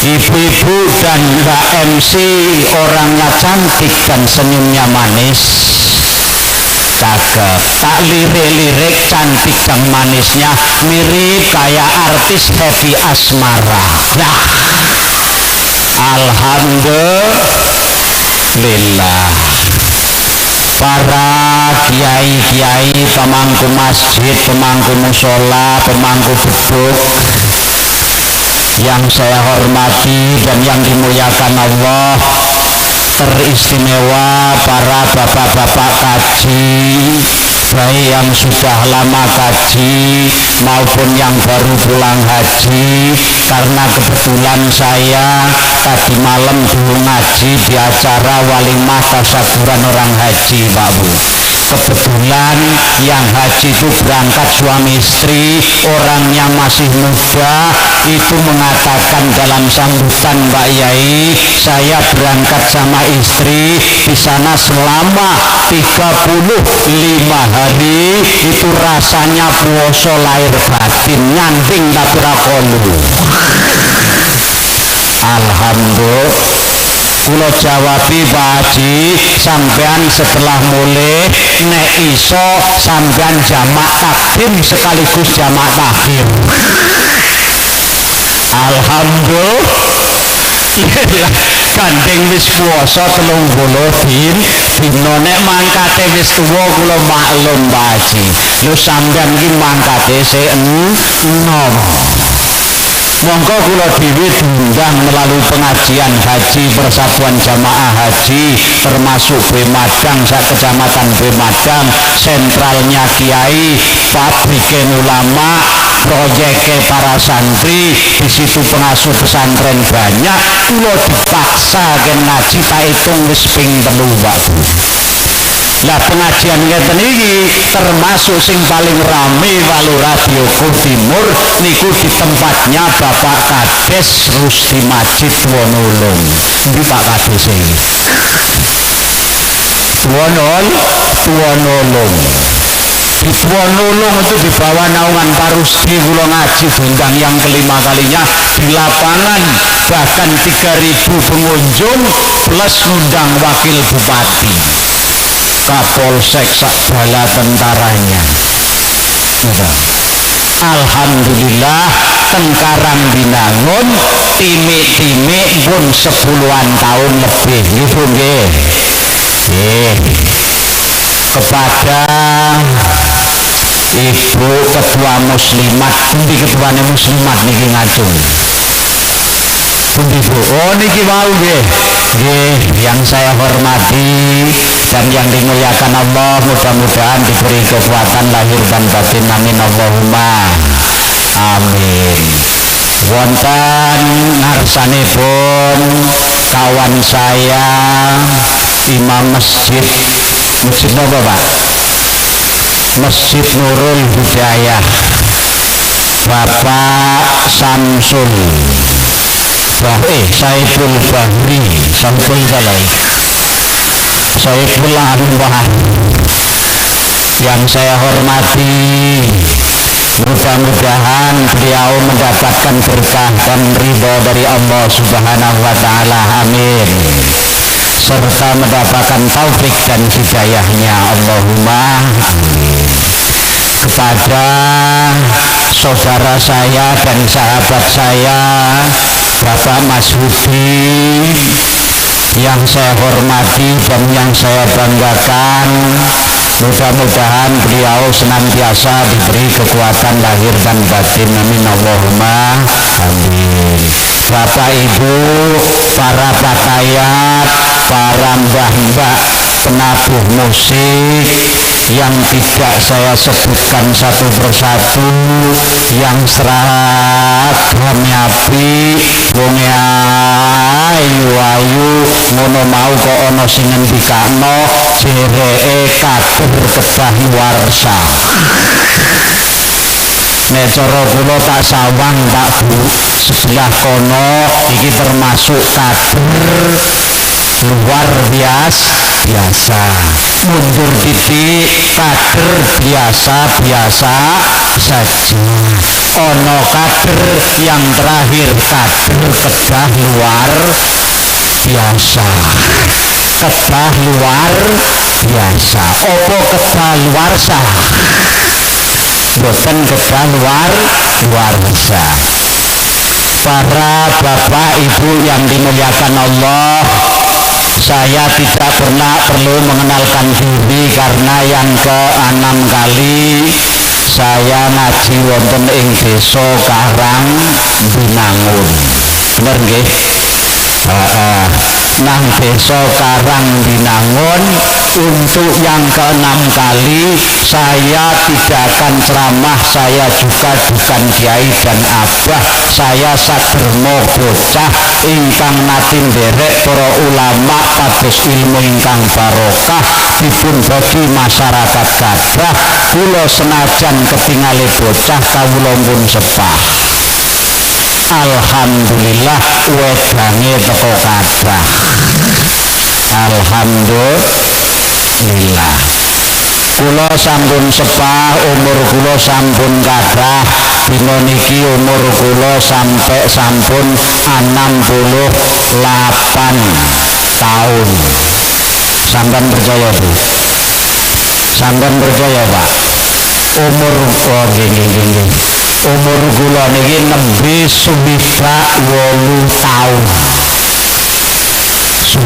Ibu-ibu dan Mbak MC orangnya cantik dan senyumnya manis. Cakep. Tak lirik-lirik cantik dan manisnya mirip kayak artis Happy Asmara. Nah, alhamdulillah. Para kiai-kiai, pemangku masjid, pemangku musola, pemangku beduk yang saya hormati dan yang dimuliakan Allah, teristimewa para bapak-bapak kaji, baik yang sudah lama kaji maupun yang baru pulang haji, karena kebetulan saya tadi malam dulu ngaji di acara walimah tasyakuran orang haji Pak Bu. Kebetulan yang haji itu berangkat suami istri, orangnya masih muda, itu mengatakan dalam sambutan Mbak Yai, saya berangkat sama istri di sana selama 35 hari, itu rasanya puasa lahir batin nyanding tapura kolu. Alhamdulillah. Kulo jawabi Pak Haji, sampean setelah mulai nek iso sampean jamak takdim sekaligus jamak takhir. Alhamdulillah. Gandeng wis puasa 30 dina nek mangkate wis tuwa kula maklum Pak Haji. Lho sampean iki mangkate sik enom. Monggo kula dhewe diundang melalui pengajian haji Persatuan Jamaah Haji termasuk Bemadang sak kecamatan Bemadang, sentralnya kiai, pabriken ulama, proyeknya para santri, di situ pengasuh pesantren banyak. Kula dipaksa ke ngaji tak hitung wis ping 3 Pak Bu. Lah pengajian ngeten iki termasuk sing paling rame walau Radio Timur niku di tempatnya Bapak Kades Rusdi Majid Tuwonulung. Ndi Pak Kades iki? Tuwonulung. Di Tuwonulung itu di bawah naungan Pak Rusdi kula ngaji diundang yang kelima kalinya di lapangan, bahkan 3.000 pengunjung plus ngundang wakil bupati, Kapolsek sak bala tentaranya. Alhamdulillah tengkarang binangun timik-timik pun 10-an tahun lebih gitu nggih. Kepada Ibu Ketua Muslimat, pundi ketuane Muslimat niki ngajeng. Pundi Bu? Oh niki wau nggih. Nggih, yang saya hormati dan yang dimuliakan Allah, mudah-mudahan diberi kekuatan lahir dan batin, amin Allahumma amin. Wonten ngarsanipun kawan saya imam masjid napa Pak? Masjid Nurul Hidayah Bapak Samsul Saiful Bahri Saiful Anwar yang saya hormati, mudah-mudahan beliau mendapatkan berkah dan ridho dari Allah Subhanahu wa Ta'ala, amin, serta mendapatkan taufik dan hidayahnya, Allahumma amin. Kepada saudara saya dan sahabat saya Bapak Mas Hudi yang saya hormati dan yang saya banggakan, mudah-mudahan beliau senantiasa diberi kekuatan lahir dan batin, amin, Allahumma amin. Bapak Ibu, para patayat, para mbah-mbah penabuh musik yang tidak saya sebutkan satu persatu, yang seragam nyapi wong ayu-ayu ngono mau kok ana sing ngendikano jereke kader kedah warsa. Nek cara kula tak sawang Pak Bu, sebelah kono iki termasuk kader luar biasa, mundur titik kader biasa saja, ono kader yang terakhir kader kedah luar biasa. Kedah luar biasa, opo kedah luar sah, boten kedah luar biasa. Para bapak ibu yang dimuliakan Allah, saya tidak pernah perlu mengenalkan diri karena yang ke-6 kali saya ngaji wonten ing desa Karang Binangun. Bener nggih? Nang desa Karang Binangun. Untuk yang ke-6 kali saya tidak akan ceramah, saya juga bukan kiai dan abah, saya sadermo bocah ingkang natin derek para ulama pados ilmu ingkang barokah dipun bagi masyarakat gadah. Kula senajan ketingale bocah kawula pun sepah, alhamdulillah wedange teko kathah, alhamdulillah. Kula sampun sepah, umur kula sampun kathah, dina niki umur kula sampai sampun 68 tahun. Sampeyan percaya Bu? Sampeyan percaya Pak? Umur nggih. Umur kula niki nembe 28 tahun. 28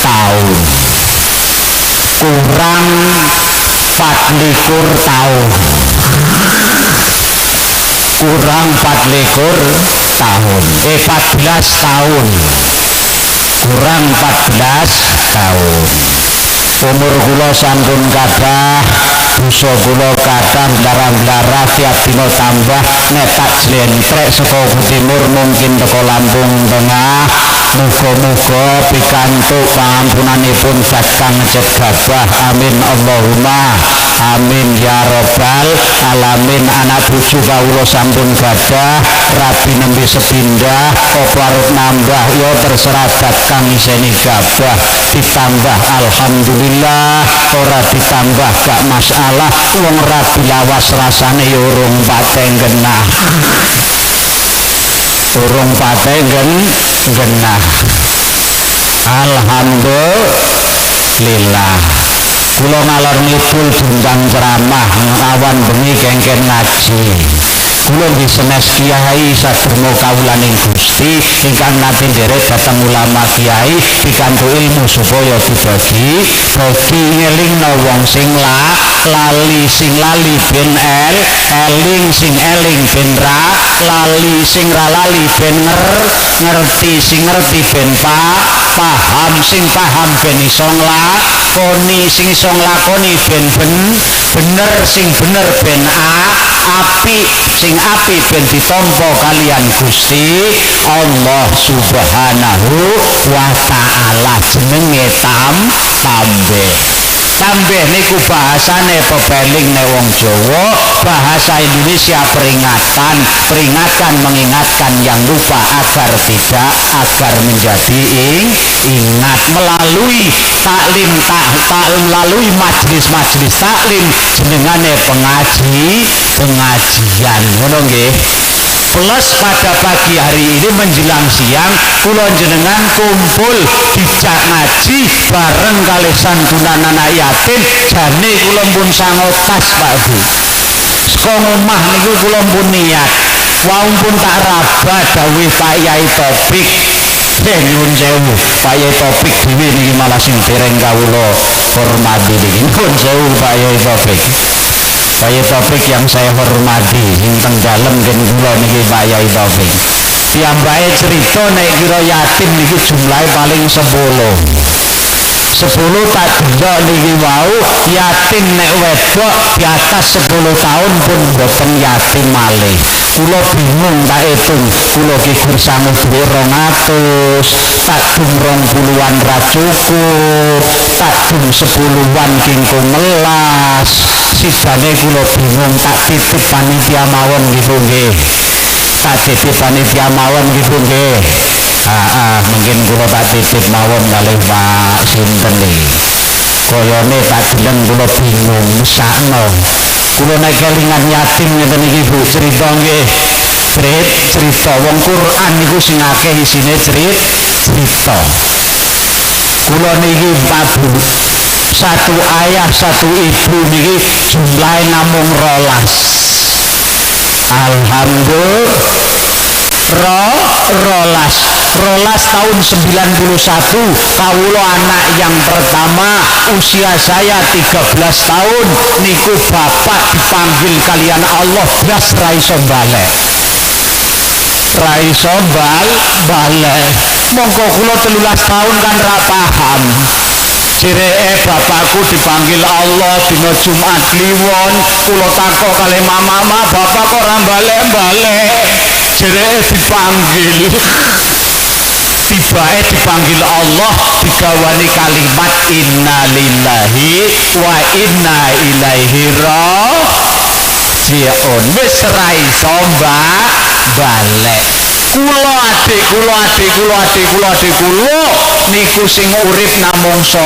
tahun. Kurang 24 tahun. Kurang 24 tahun. 14 tahun. Kurang 14 tahun. Umur kula sampun kathah, dosa kula kathah blara-blara tiap dina tambah, nek tak jlentrek saka timur mungkin teko Lampung Tengah. Muga-muga pikantuk pampunanipun zat kang ngecet gabah, amin, Allahumma amin ya robbal alamin. Anak bojo kawula sampun gadah, rabi nembe sepindah, apa arep nambah ya terserah zat kang iseni gabah. Ditambah alhamdulillah, ora ditambah gak masalah, wong rabi lawas rasane ya urung pateng genah. Urung pateng genah. Alhamdulillah. Kula ngalor ngidul diundang ceramah, awan bengi kengken ngaji. Kula nggih senes kiai sadermo kawulaning Gusti ingkang nate nderek dhateng ulama kiai pikantuk ilmu supaya dibagi ngelingno wong sing lali, sing lali ben eling, sing eling ben lali, sing ra lali ben ngerti, sing ngerti ben paham, sing paham ben iso nglakoni, sing iso nglakoni ben bener, sing bener ben apik, sing apik ben ditampa kalian Gusti Allah Subhanahu wa Ta'ala. Jenenge tambeh. tambah niku bahasane pepeling ne wong Jawa, bahasa Indonesia peringatan mengingatkan yang lupa agar menjadi ingat melalui melalui majelis taklim jenengane pengajian ngono nggih. Plus pada pagi hari ini menjelang siang kula jenengan kumpul dijak ngaji bareng kalih santunan anak yatim jane kula pun sangotas Pak Bu. Saka omah niku kula pun niat wau pun tak raba dawuh Pak Yai Topik. Nyuwun sewu Pak Yai Topik dhewe niki malah sing dereng kawula hormati niki. Nyuwun sewu Pak Yai Topik. Pak Yai Topik yang saya hormati sing teng dalem gen kula niki Pak Yai Topik. Piyambake cerita nek kira yatim niki jumlahe paling 10 tak delok niki wau yatim nek wedok di atas 10 tahun pun boten yatim malih. Kula bingung tak hitung, kula ki kursangu dhuwit 200, tak dung 20-an ra cukup, tak dung 10-an kingko melas. Sidane kula bingung tak titip panitia mawon gitu nggih. Tak titip panitia mawon gitu nggih. Mungkin kula tak titip mawon kalih Pak sinten niki. Koyone tak deleng kula bingung sakno. Kula nek kelingan yatim ngeten iki Bu cerita nggih. Cerita wong Quran niku sing akeh isine cerita. Kula niki Pak Bu satu ayah satu ibu niki jumlahe namung 12. Alhamdulillah. Rolas tahun 91 kawula anak yang pertama usia saya 13 tahun niku bapak dipanggil kalian Allah blas raiso balik mongko kula 13 tahun kan ra paham. Cireke bapakku dipanggil Allah dina Jumat Kliwon, kula takok kali mama bapak kok ora balik-balik. Cireke dipanggil. Tibae dipanggil Allah digawani kalimat innalillahi wa inna ilaihi raji'un. Wis ra iso balik. Kula adik kula niku sing urip namung 9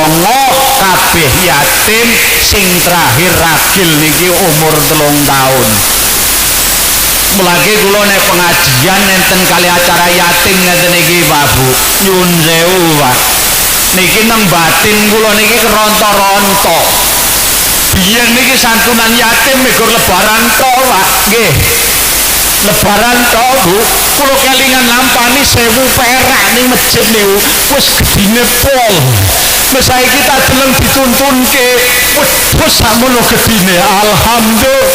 kabeh yatim, sing terakhir ragil niki umur 3 tahun. Mulane kula nek pengajian nenten kali acara yatim ngeten iki Pak Bu. Nyuwun sewu Pak. Niki nang batin kula niki keronto-ronto. Biyen niki santunan yatim megur lebaran tok Pak. Nggih. Lebaran tok Bu, kula kelingan lampani 1000 perak ning masjid niku wis gedine pol. Wis saiki tak deleng dituntunke wis sakmono gedine. Alhamdulillah.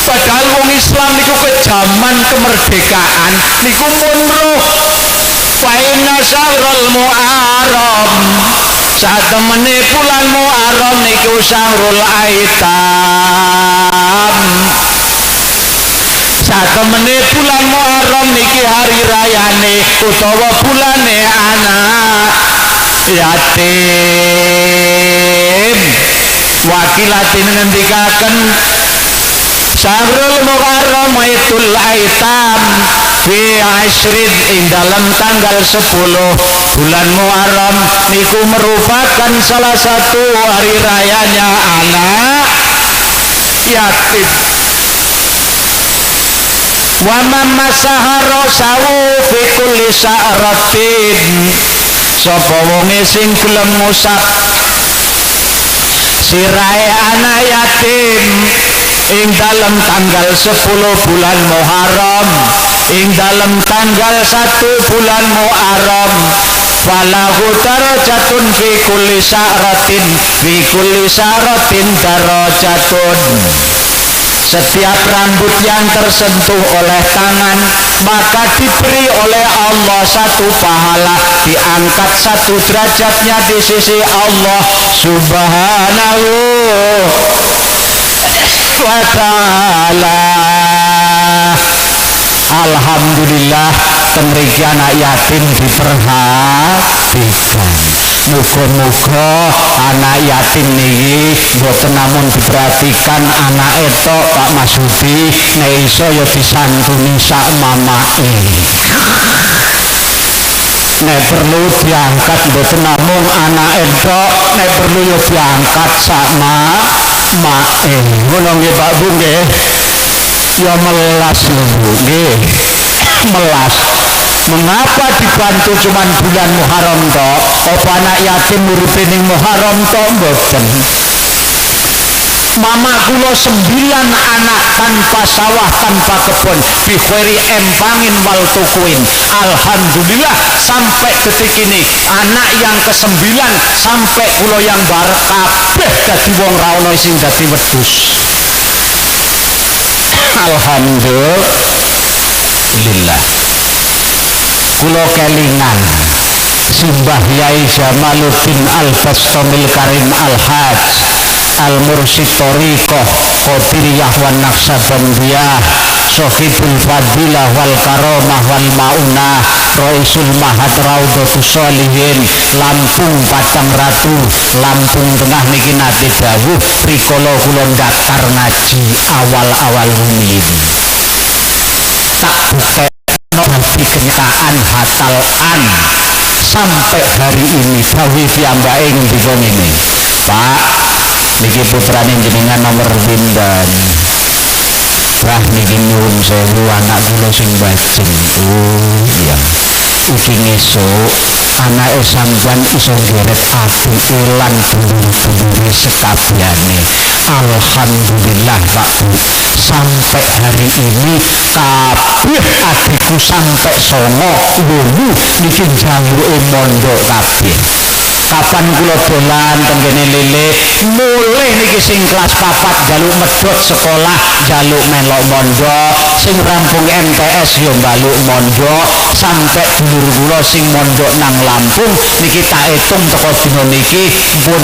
Padahal wong Islam niku ke zaman kemerdekaan niku munruh. Fa inna syahrul muharram, saat temene bulan Muharram niku syahrul aitam. Saat temene bulan Muharram niki hari rayane utawa bulane anak yatim. Wakilatin ngendikaken Syahrul Muharram Aitul Aitam fi ashrin ing dalam tanggal 10 bulan Muharram niku merupakan salah satu hari rayanya anak yatim. Wa mamma sahara sawu fi kulli sa'ratin, sapa wonge sing gelem ngusap sirahe anak yatim ing dalam tanggal 10 bulan Muharram, ing dalam tanggal 1 bulan Muharram, falahu darajatun fi kulli sa'ratin darajatun. Setiap rambut yang tersentuh oleh tangan maka diberi oleh Allah satu pahala, diangkat satu derajatnya di sisi Allah Subhanahu wa ta'ala. Alhamdulillah, mriki anak yatim diperhatikan. Muga-muga anak yatim niki boten namung diperhatikan anak etok Pak Masudi, nek iso ya disantuni sak mamake. Nek perlu diangkat boten namung anak etok, nek perlu ya diangkat sak mae. Ngono nggih Pak Bu nggih. Ya melas lho Bu nggih. Melas. Mengapa dibantu cuman bulan Muharram tok? Apa anak yatim uripe ning Muharram tok mboten? Mama kula 9 anak tanpa sawah tanpa kebun bikhiri empangin wal tukuin. Alhamdulillah sampai detik ini anak yang ke-9 sampai kula yang barek kabeh dadi wong ra ono sing dadi wedhus. Alhamdulillah. Kula kelingan Simbah Yai Jamaluddin Al-Bastomil Karim Al-Hajj Al-Mursyid Thariqah Qadiriyah wan Naqsabandiyah Sohibul Fadilah wal Karomah wal Maunah Raisul Mahad Raudhatus Sholihin Lampung Padang Ratu Lampung Tengah niki nate dawuh rikala kula daftar ngaji awal-awal rumiyin tak bukti nanti kenyataan hatalan sampai hari ini dawuh piyambake ngendika ngene Pak niki putrane jenengan nomor pinten wah niki nyuwun sewu anak kula sing bajing oh iya iki ngesuk anake sampeyan iso ngeret aduke lan dulur-dulure sekabehane alhamdulillah Pak Bu sampai hari ini kabeh adikku sampai 9 niki njaluke mondok kabeh. Kapan kula dolan tenggene lele mulai niki sing kelas 4 jaluk medhot sekolah jaluk melok mondok sing rampung MTS yo mbaluk mondok sampai dulur kula sing mondok nang Lampung niki tak hitung teko dina niki pun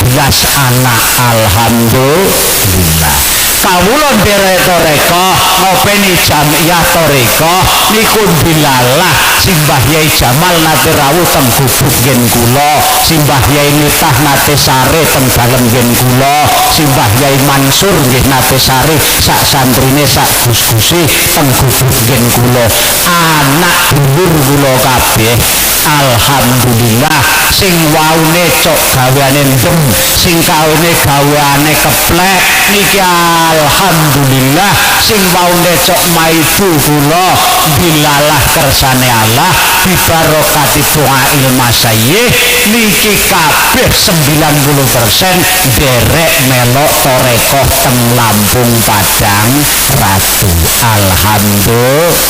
14 anak alhamdulillah. Kawula nderek toreko ngopeni jamiah toreko niku bilalah Simbah Yai Jamal nate rawuh teng gubuk ngen kula Simbah Yai Nitah nate sare teng dalem ngen kula Simbah Yai Mansur nggih nate sare sak santrine sak gus-guse teng gubuk ngen kula anak dulur kula kabeh alhamdulillah sing waune cok gaweane ndem sing kawene gaweane keplek niki alhamdulillah sing waune cok maidu kula bilalah kersane Allah bibarokati doail masayyih niki kabeh 90% derek melok torekoh teng Lampung Padang Ratu alhamdulillah.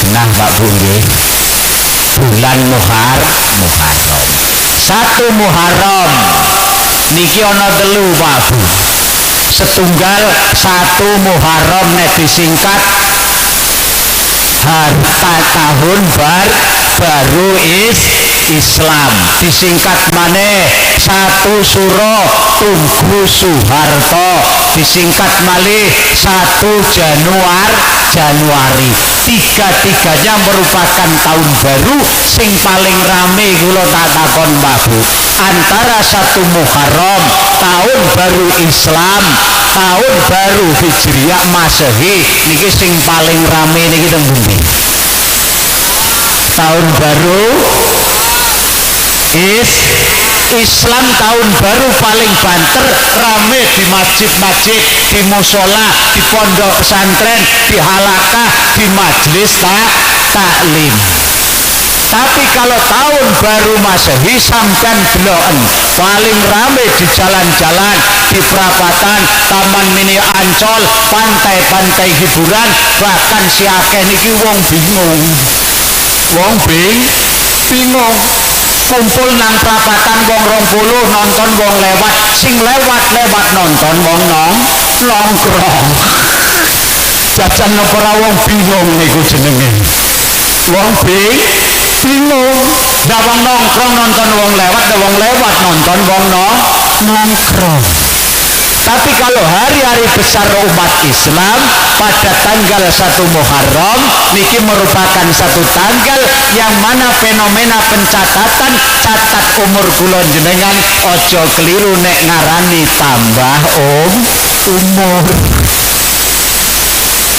Nah Pak Bu nggih bulan Muharram 1 Muharram niki ana 3 Pak Bu setunggal 1 Muharram nek disingkat harta tahun baru Islam disingkat maneh 1 Suro Tugu Soeharto disingkat malih 1 Januari tiga-tiganya merupakan tahun baru sing paling rame kula tak takon Mbah Bu antara 1 Muharram tahun baru Islam tahun baru Hijriah Masehi niki sing paling rame niki teng pundi tahun baru Islam tahun baru paling banter rame di masjid-masjid di musola di pondok pesantren di halakah di majelis taklim. Tapi kalau tahun baru Masehi sampean deloken paling rame di jalan-jalan di perapatan Taman Mini Ancol pantai-pantai hiburan bahkan si akeh niki wong bingung kumpul nang perapatan wong 20 nonton wong lewat sing lewat nonton wong nongkrong jajan ora wong bingung niku jenenge wong bingung dah wong nongkrong nonton wong lewat dah wong lewat nonton wong nongkrong Tapi kalau hari-hari besar umat Islam pada tanggal 1 Muharram niki merupakan satu tanggal yang mana fenomena pencatatan catat umur kula jenengan ojo keliru nek ngarani tambah umur.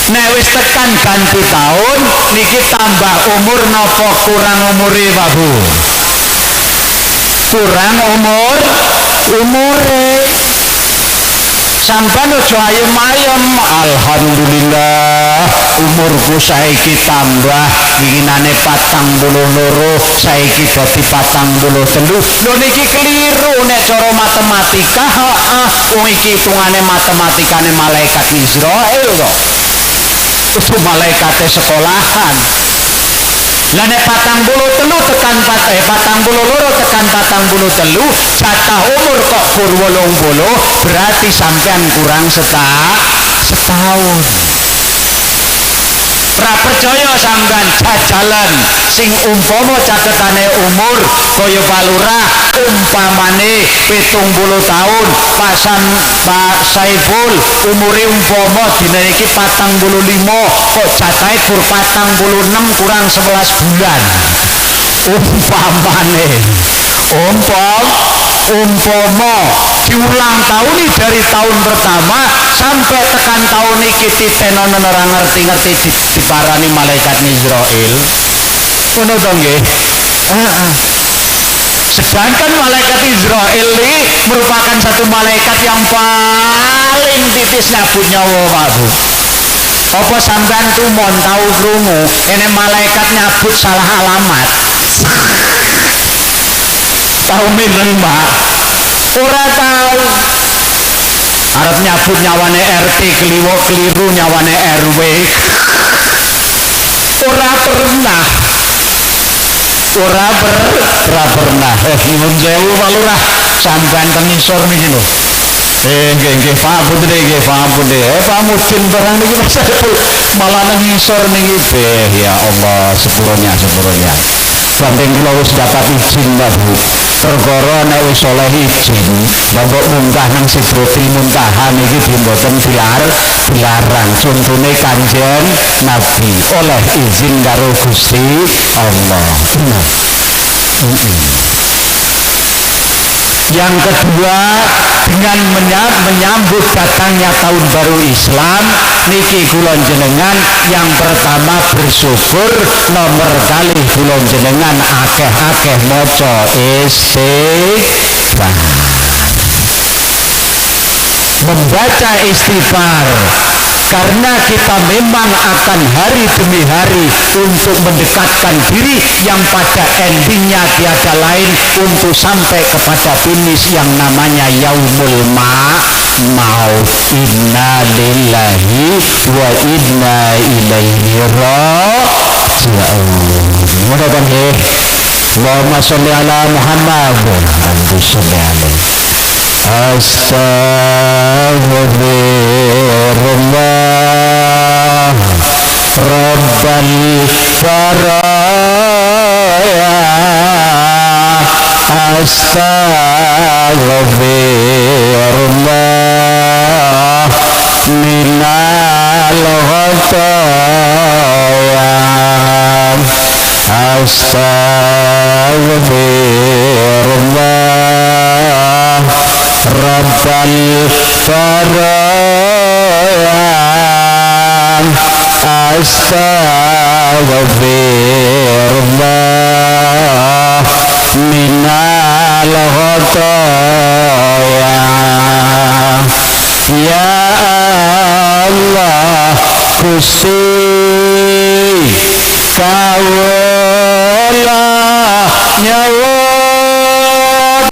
Nek wis tekan ganti tahun niki tambah umur napa kurang umure Pak Bu? Kurang umure. Sampai ojo ayem-ayem, alhamdulillah umurku saiki tambah inginane 42 saiki dadi 43. Lho niki keliru nek cara matematika. Wong iki hitungane matematikane malaikat Israel kok. Itu malaikate sekolahan. Lah nek 43 tekan 42 tekan 43 jatah umur kok kur 80 berarti sampean kurang setahun. Pra percaya sampean jajalan sing umpama catetane umur kaya Pak Lurah umpamane 70 tahun Pak Saiful umure umpama dina iki 45 kok jatahe kur 46 kurang 11 bulan umpamane umpama diulang tahun dari tahun pertama sampai tekan tahun iki titenon ora ngerti-ngerti diparani malaikat Israel. Ngono to nggih? Sedangkan malaikat Israel ini merupakan satu malaikat yang paling titis nyabut nyawa Pak Bu. Apa sampean tumon tahu krungu ini malaikat nyabut salah alamat. Tahu minten Pak? Ora tahu. Arep nyabut nyawane RT keliru nyawane RW. Ora pernah. Nyuwun sewu Pak Lurah sampean teng isor niki lho. Nggih Pak Putri nggih Pak Putri. Pak Mudin barang niki malah nang isor niki ya Allah sepuronya. Samping kula wis dapat izin Pak Bu. Perkara nek wis oleh izin, mbok munggah nang Sidratul Muntaha niki mboten dilarang. Contone Kanjeng Nabi oleh izin karo Gusti Allah. Yang kedua, dengan menyambut datangnya tahun baru Islam niki kula jenengan yang pertama bersyukur, nomor kali kula jenengan akeh-akeh maca istighfar. Membaca istighfar karena kita memang akan hari demi hari untuk mendekatkan diri yang pada endingnya tiada lain untuk sampai kepada finish yang namanya yaumul maut. Inna lillahi wa inna ilaihi raji'un. Mudah-mudahan Allahumma sholli ala Muhammad wa sholli alaihi. Astaghfirullah Rabbal Baraya. Astaghfirullah minal khataya. Astaghfirullah Rabbal Baraya. Astaghfirullah minal khataya. Ya Allah Gusti kawula nyuwun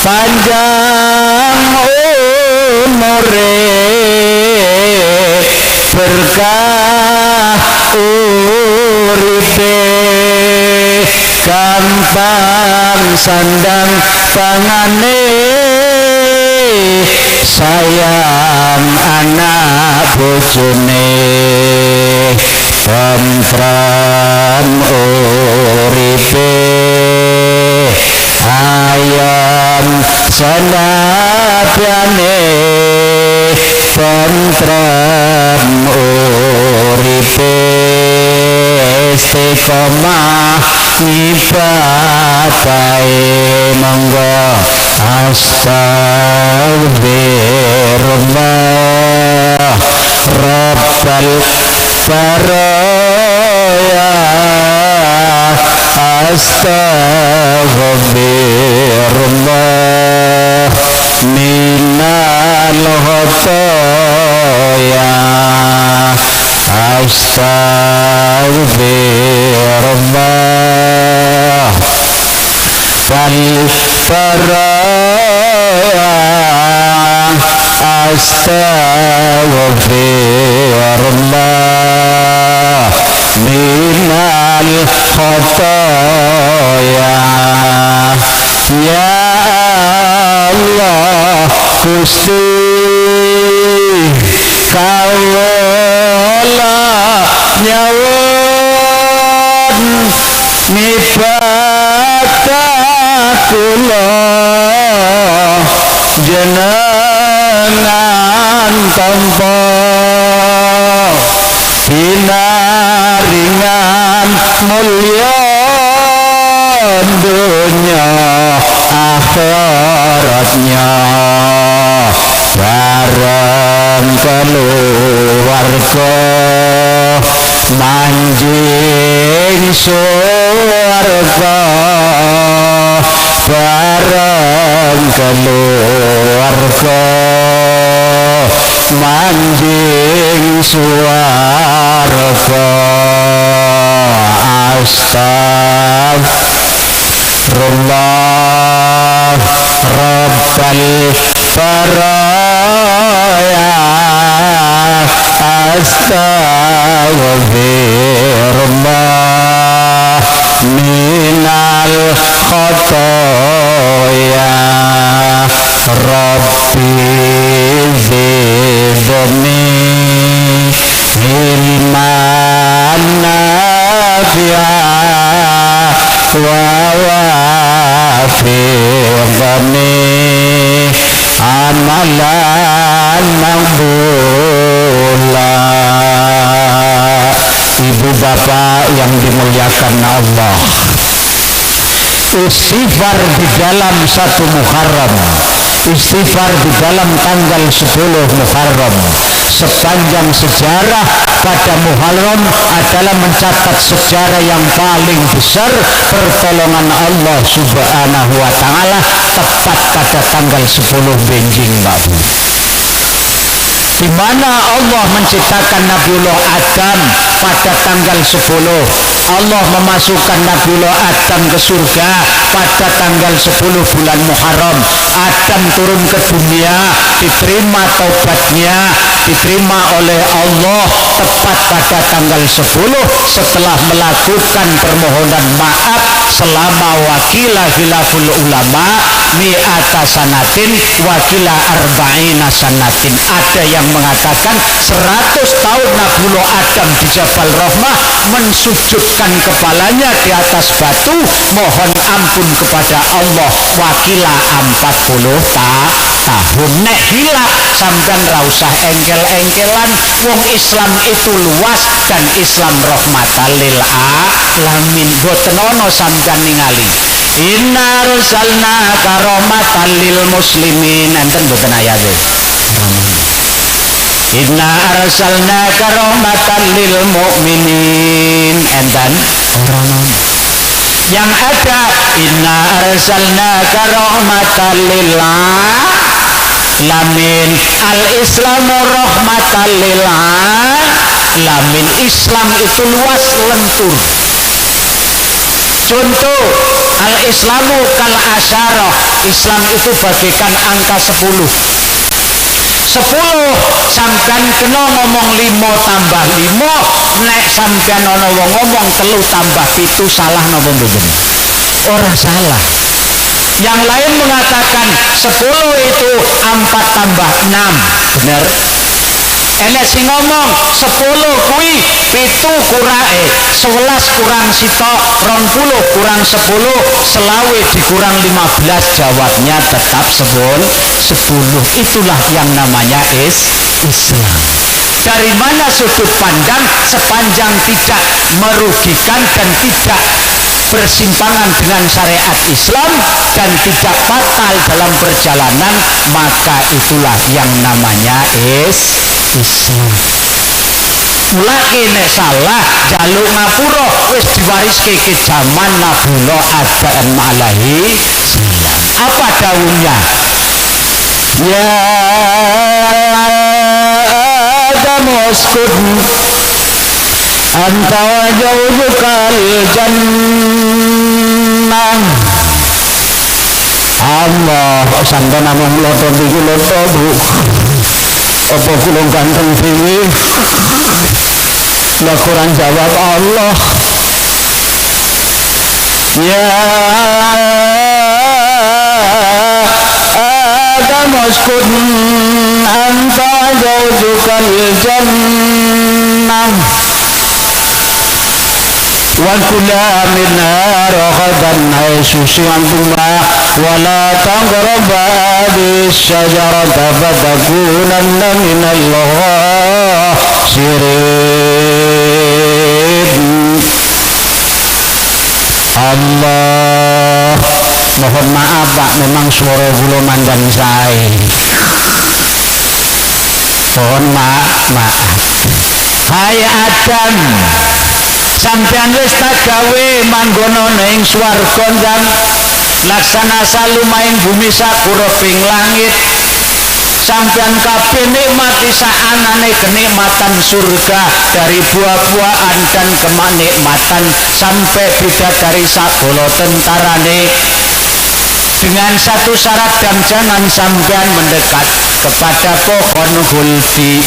panjang umure berkah uripe gampang sandang tangane sayang anak bojone tentram uripe ayam senadane istiqomah ngibadahe monggo astagfirullah rabbal baraya astagfirullah minal khotoya astagfirullah wal baraya astagfirullah minal khotoya ya Allah Gusti kawula nyawon ngibadah kula jenengan tanpa binaringan mulya dunya akhiratnya bareng keluarga manjing surga bareng keluarga manjing surga astagfirullah rabbal baraya astagfirullah minal khotoya rabbi zidni ilman nafi'an wa wafiqni amalan maqbula. Ibu bapak yang dimuliakan Allah, istighfar di dalam 1 Muharram, istighfar di dalam tanggal 10 Muharram, sepanjang sejarah pada Muharram adalah mencatat sejarah yang paling besar pertolongan Allah Subhanahu wa Ta'ala tepat pada tanggal 10 Benjing, Mbak Bu, di mana Allah menciptakan Nabiullah Adam pada tanggal 10. Allah memasukkan Nabiullah Adam ke surga pada tanggal 10 bulan Muharram. Adam turun ke dunia, diterima taubatnya, diterima oleh Allah tepat pada tanggal 10 setelah melakukan permohonan maaf selama wakila khilaful ulama mi'ata sanatin wakila arba'ina sanatin. Ada yang mengatakan 100 tahun Nabiullah Adam di Jabal Rahmah mensujudkan kepalanya di atas batu mohon ampun kepada Allah, wakila 40 tahun. Nek hila sampean ra usah engkel-engkelan, wong Islam itu luas dan Islam rahmatan lil alamin. Boten ono sampean ningali inna arsalna karomatan lil muslimin, enten boten ayate inna arsalna karomatan lil mu'minin, enten orang yang ada inna arsalna karomatan lil alamin. Al islamu rahmatan lil alamin. Islam itu luas lentur. Contoh, al islamu kal asyarah, Islam itu bagaikan angka 10. 10 sampean kena ngomong 5 tambah 5, nek sampean ana wong ngomong 3 tambah 7 salah napa mboten? Ora salah. Yang lain mengatakan 10 itu 4 tambah 6, benar? Enek sing ngomong 10 kuwi 7 kurang 11 kurang sitok 20 kurang 10 selawe dikurang 15, jawabnya tetap 10. Itulah yang namanya Islam. Dari mana sudut pandang sepanjang tidak merugikan dan tidak bersimpangan dengan syariat Islam dan tidak fatal dalam perjalanan, maka itulah yang namanya Islam. Mula kene salah jaluk ngapura wis diwariske ke zaman Nabiullah Adam alaihi salam. Apa daunnya? Ya Adam uskun anta wa zawjukal jannah. Allah sampeyan namung loto iki loto Bu. Apa kula ganteng dhewe? Lah Quran jawab Allah. Ya Adam uskun anta zawjukal jannah wa kula minha ragadan haythu syi'tuma wa la taqrabu bis-syajarata fatakunanna minal khasirin. Allah, mohon maaf Pak, memang suara kula mandan sae. Mohon maaf. Hai Adam, sampean wis tak gawe manggono ning swarga kan, laksana salumaing bumi sakureping langit. Sampean kabeh nikmati saanane kenikmatan surga, dari buah-buahan dan kenikmatan sampai bidadari sagala tentarane. Dengan satu syarat, dan jangan sampean mendekat kepada pohon huldi.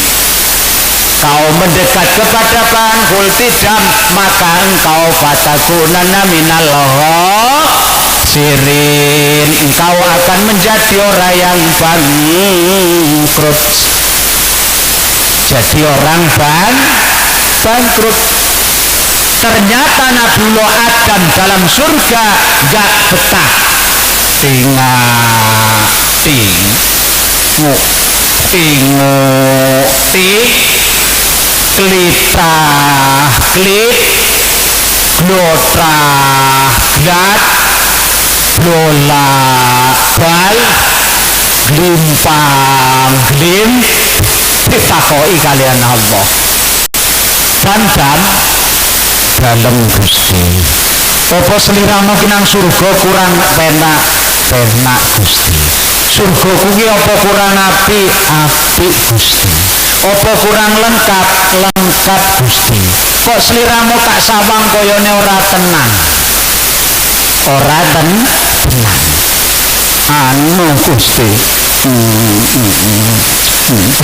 Kau mendekat kepada pohon huldi dan maka engkau fatakunanna minal khasirin, engkau akan menjadi orang yang bangkrut. Jadi orang bangkrut. Ternyata Nabiullah Adam dalam surga gak betah. Ditakoi kalian Allah. Dan dalam Gusti. Apa seliramu kinang surga kurang penak Gusti. Surga kuwi apa kurang apik Gusti. Apa kurang lengkap Gusti. Kok seliramu tak sawang koyone ora tenang. Ora tenang. Anu Gusti.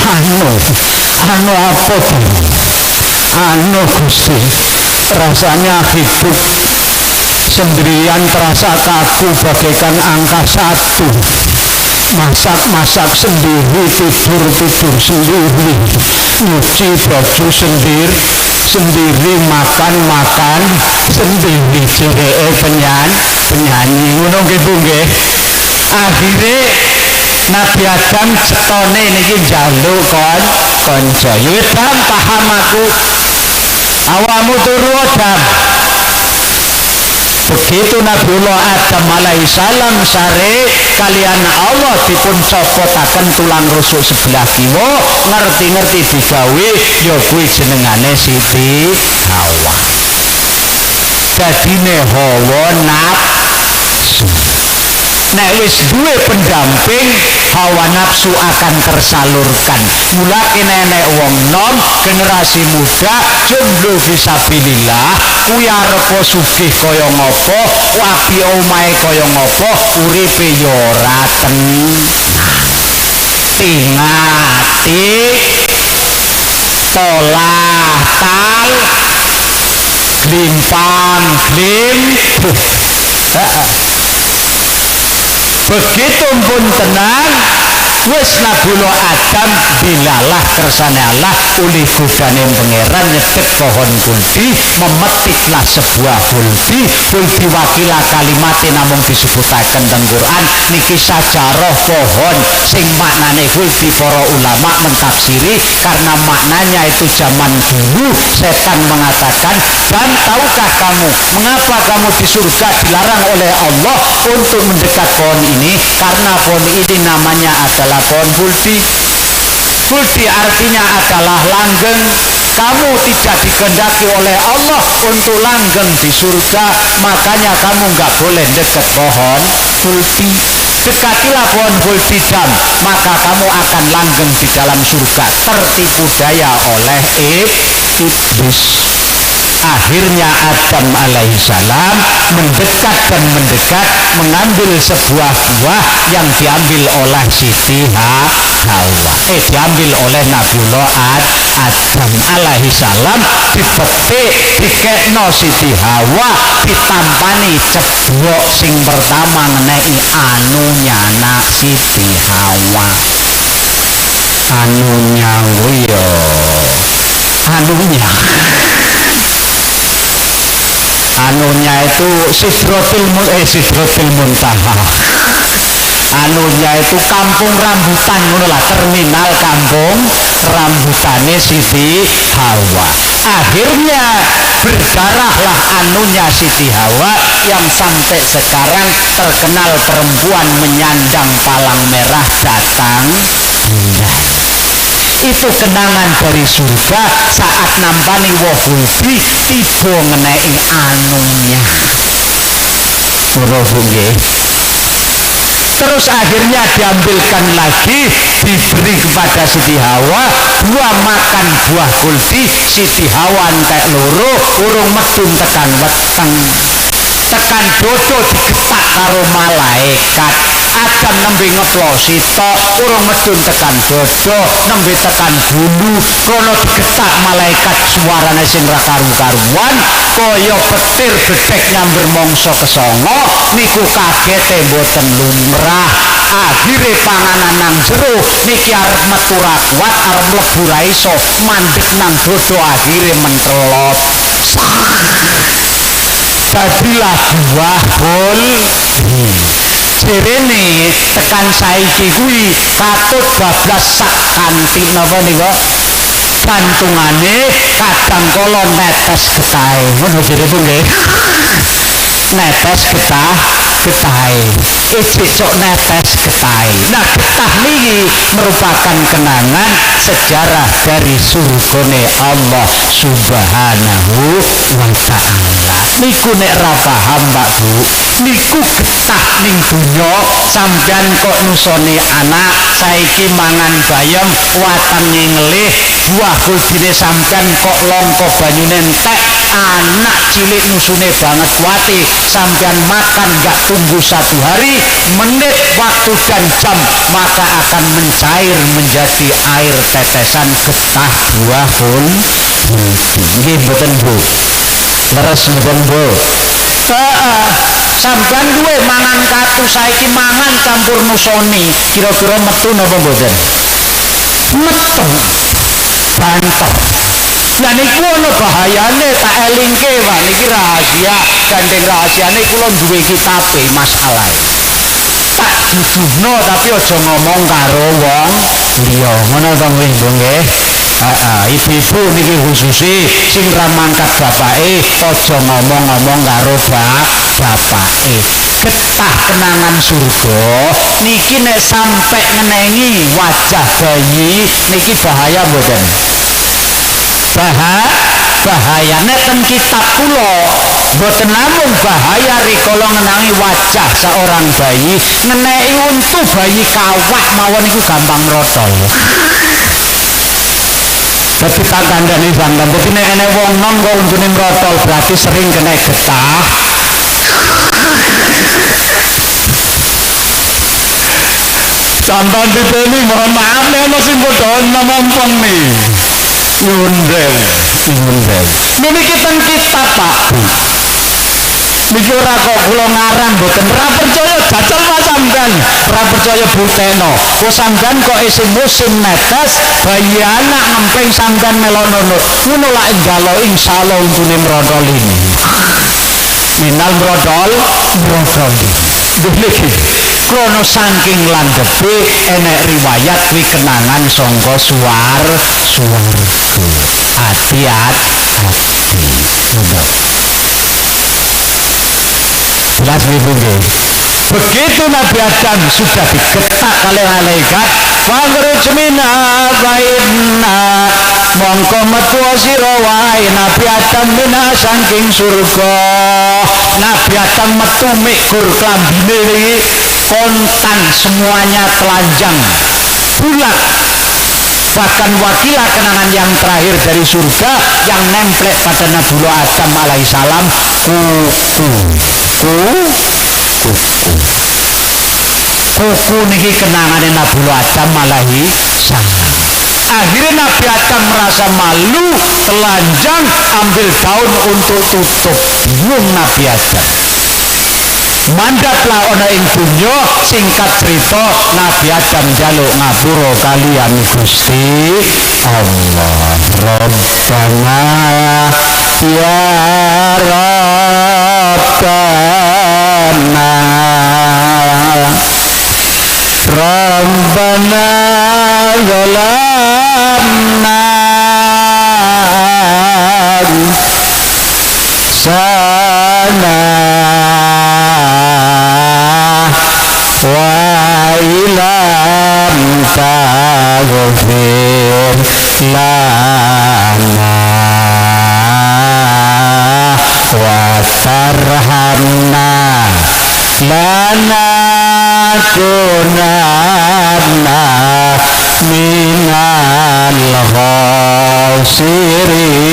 Anu apa tuh? Anu Gusti, rasanya hidup sendirian terasa kaku bagaikan angka 1. Masak sendiri, tidur sendiri, nyuci baju sendiri, makan sendiri, jereke penyanyi ngono nggih Bu nggih. Akhire Nabi Adam cetone niki njaluk kanca. Ya Adam, paham aku. Awakmu turu Adam. Begitu Nabiullah Adam alaihissalam sare kalian Allah dipun copotaken tulang rusuk sebelah kiwa, ngerti-ngerti digawe ya kuwi jenengane Siti Hawa. Dadine hawa nafsu. Nek wis duwe pendamping, hawa nafsu akan tersalurkan. Mula nenek wong nom, generasi muda, jomblo fisabilillah, kuwi arep sugih kaya ngopo, wapi omahe kaya ngopo, uripe ya ora tenang. Tingati tolah tal glimpang glim. Begitu pun tenang, wis Nabiyullah Adam dilalah kersane Allah oleh godane pangeran nyedek pohon kuldi, memetiklah sebuah kuldi wakila kalimatnya namung disebutaken teng Quran niki sajarah pohon sing maknane kuldi. Para ulama mentafsiri karena maknanya itu zaman dulu setan mengatakan, dan tahukah kamu mengapa kamu di surga dilarang oleh Allah untuk mendekat pohon ini? Karena pohon ini namanya adalah pohon kuldi. Kuldi artinya adalah langgeng. Kamu tidak dikehendaki oleh Allah untuk langgeng di surga, makanya kamu nggak boleh dekat pohon kuldi. Dekatilah pohon kuldi dam, maka kamu akan langgeng di dalam surga. Tertipu daya oleh iblis. Akhirnya Adam alaihissalam mendekat dan mendekat, mengambil sebuah buah yang diambil oleh Siti Hawa. Diambil oleh Nabiyullah Adam alaihissalam, dipetik, dikekno Siti Hawa, ditampani ceblok sing pertama ngenei anunya anak Siti Hawa. Anunya yo, anunya itu Sidratul Muntaha. Anunya itu kampung rambutan, terminal kampung rambutane Siti Hawa. Akhirnya berdarahlah anunya Siti Hawa yang sampai sekarang terkenal perempuan menyandang palang merah datang bulan. Itu kenangan dari surga saat nampani woh kuldi tiba ngenei anunya. Terus akhirnya diambilkan lagi, diberi kepada Siti Hawa, buah makan buah kuldi. Siti Hawa entek loro, urung medun tekan weteng. Tekan dodo digetak karo malaikat. Adam nembe ngeplosi tok, urung medun tekan dodo, nembe tekan gulu, kono digetak malaikat suarane sing ra karu-karuan, kaya petir gedhek nyamber mangsa kesongo, niku kagete mboten lumrah. Akhire panganan nang jero niki arep metu ra kuat, arep mlebu ra iso, mandek nang dodo akhire mentelot. Jadilah buah kuldi. Jerene tekan saiki kuwi katut bablas sak kanthi napa nika kantungane kadang kala netes getahe. Ngono jere Bu nggih. Netes getahe. Ijik cok netes getahe. Nah, getah niki merupakan kenangan sejarah dari surgane Allah Subhanahu wa ta'ala. Niku nek ra paham Pak Bu, niku getah ning donya sampean kok nusone anak saiki mangan bayam watane ngelih, buah kuldine sampean kok longko banyune entek, anak cilik nusune banget kuati, sampean makan gak tunggu 1 hari, menit, waktu dan jam, maka akan mencair menjadi air tetesan getah buah kuldi. Nggih mboten Bu? Leres mboten Bu? Sampean duwe mangan katu saiki mangan campur nusoni, kira-kira metu napa mboten? Metu. Banter. Lah niku ono bahayane, tak elingke Pak, niki rahasia, gandeng rahasiane kula duwe kitabe masalahe. Tak duduhno tapi aja ngomong karo wong liya. Ngono to nggih. Ibu-ibu niki khususi sing ra mangkat bapake aja ngomong-ngomong karo bapake. Getah kenangan surga niki nek sampai ngenengi wajah bayi niki bahaya mboten? Bahaya nek ten kitab kula mboten namung bahaya rikala ngenangi wajah seorang bayi, ngeneki untu bayi kawak mawon iku gampang rotol. Tapi tak kandhani sampeyan, dadi nek enek wong nom kok untune rotol berarti sering kena getah. Sampeyan diteni mohon maaf nek ana sing padha namompong nih. Nyun rew. Niki ten kitab Pak. Niki ora kok kula ngarang mboten ora percaya jajal Mas sampean. Ora percaya buktekno. Kok sampean kok isih musim netes bayi anak ngempeng sampean melonono. Ngono lak enggalo insyaallah untune mrodol ini. Minal mrodol. Niki krono saking landhepe enek riwayat kuwi kenangan sangka swarga. Hati-hati. Jelas begitu Nabi Adam sudah digetak oleh malaikat fangruj mina bainna mongko metu sira wae Nabi Adam mina saking surga. Nabi Adam metu mikur klambine iki kontan semuanya telanjang bulat. Bahkan wakilah kenangan yang terakhir dari surga yang nemplek pada Nabi Adam alaihissalam kuku niki kenangannya Nabi Adam alaihissalam. Akhirnya Nabi Adam merasa malu, telanjang, ambil daun untuk tutup. Bingung Nabi Adam. Mandaplah ana ing dunya, singkat cerita Nabi Adam njaluk ngapura kalian Gusti Allah. Rabbana ya Rabbana Rabbana zalamna sana wa ilam taghfir lana wa tarhamna lanakunanna minal khasirin.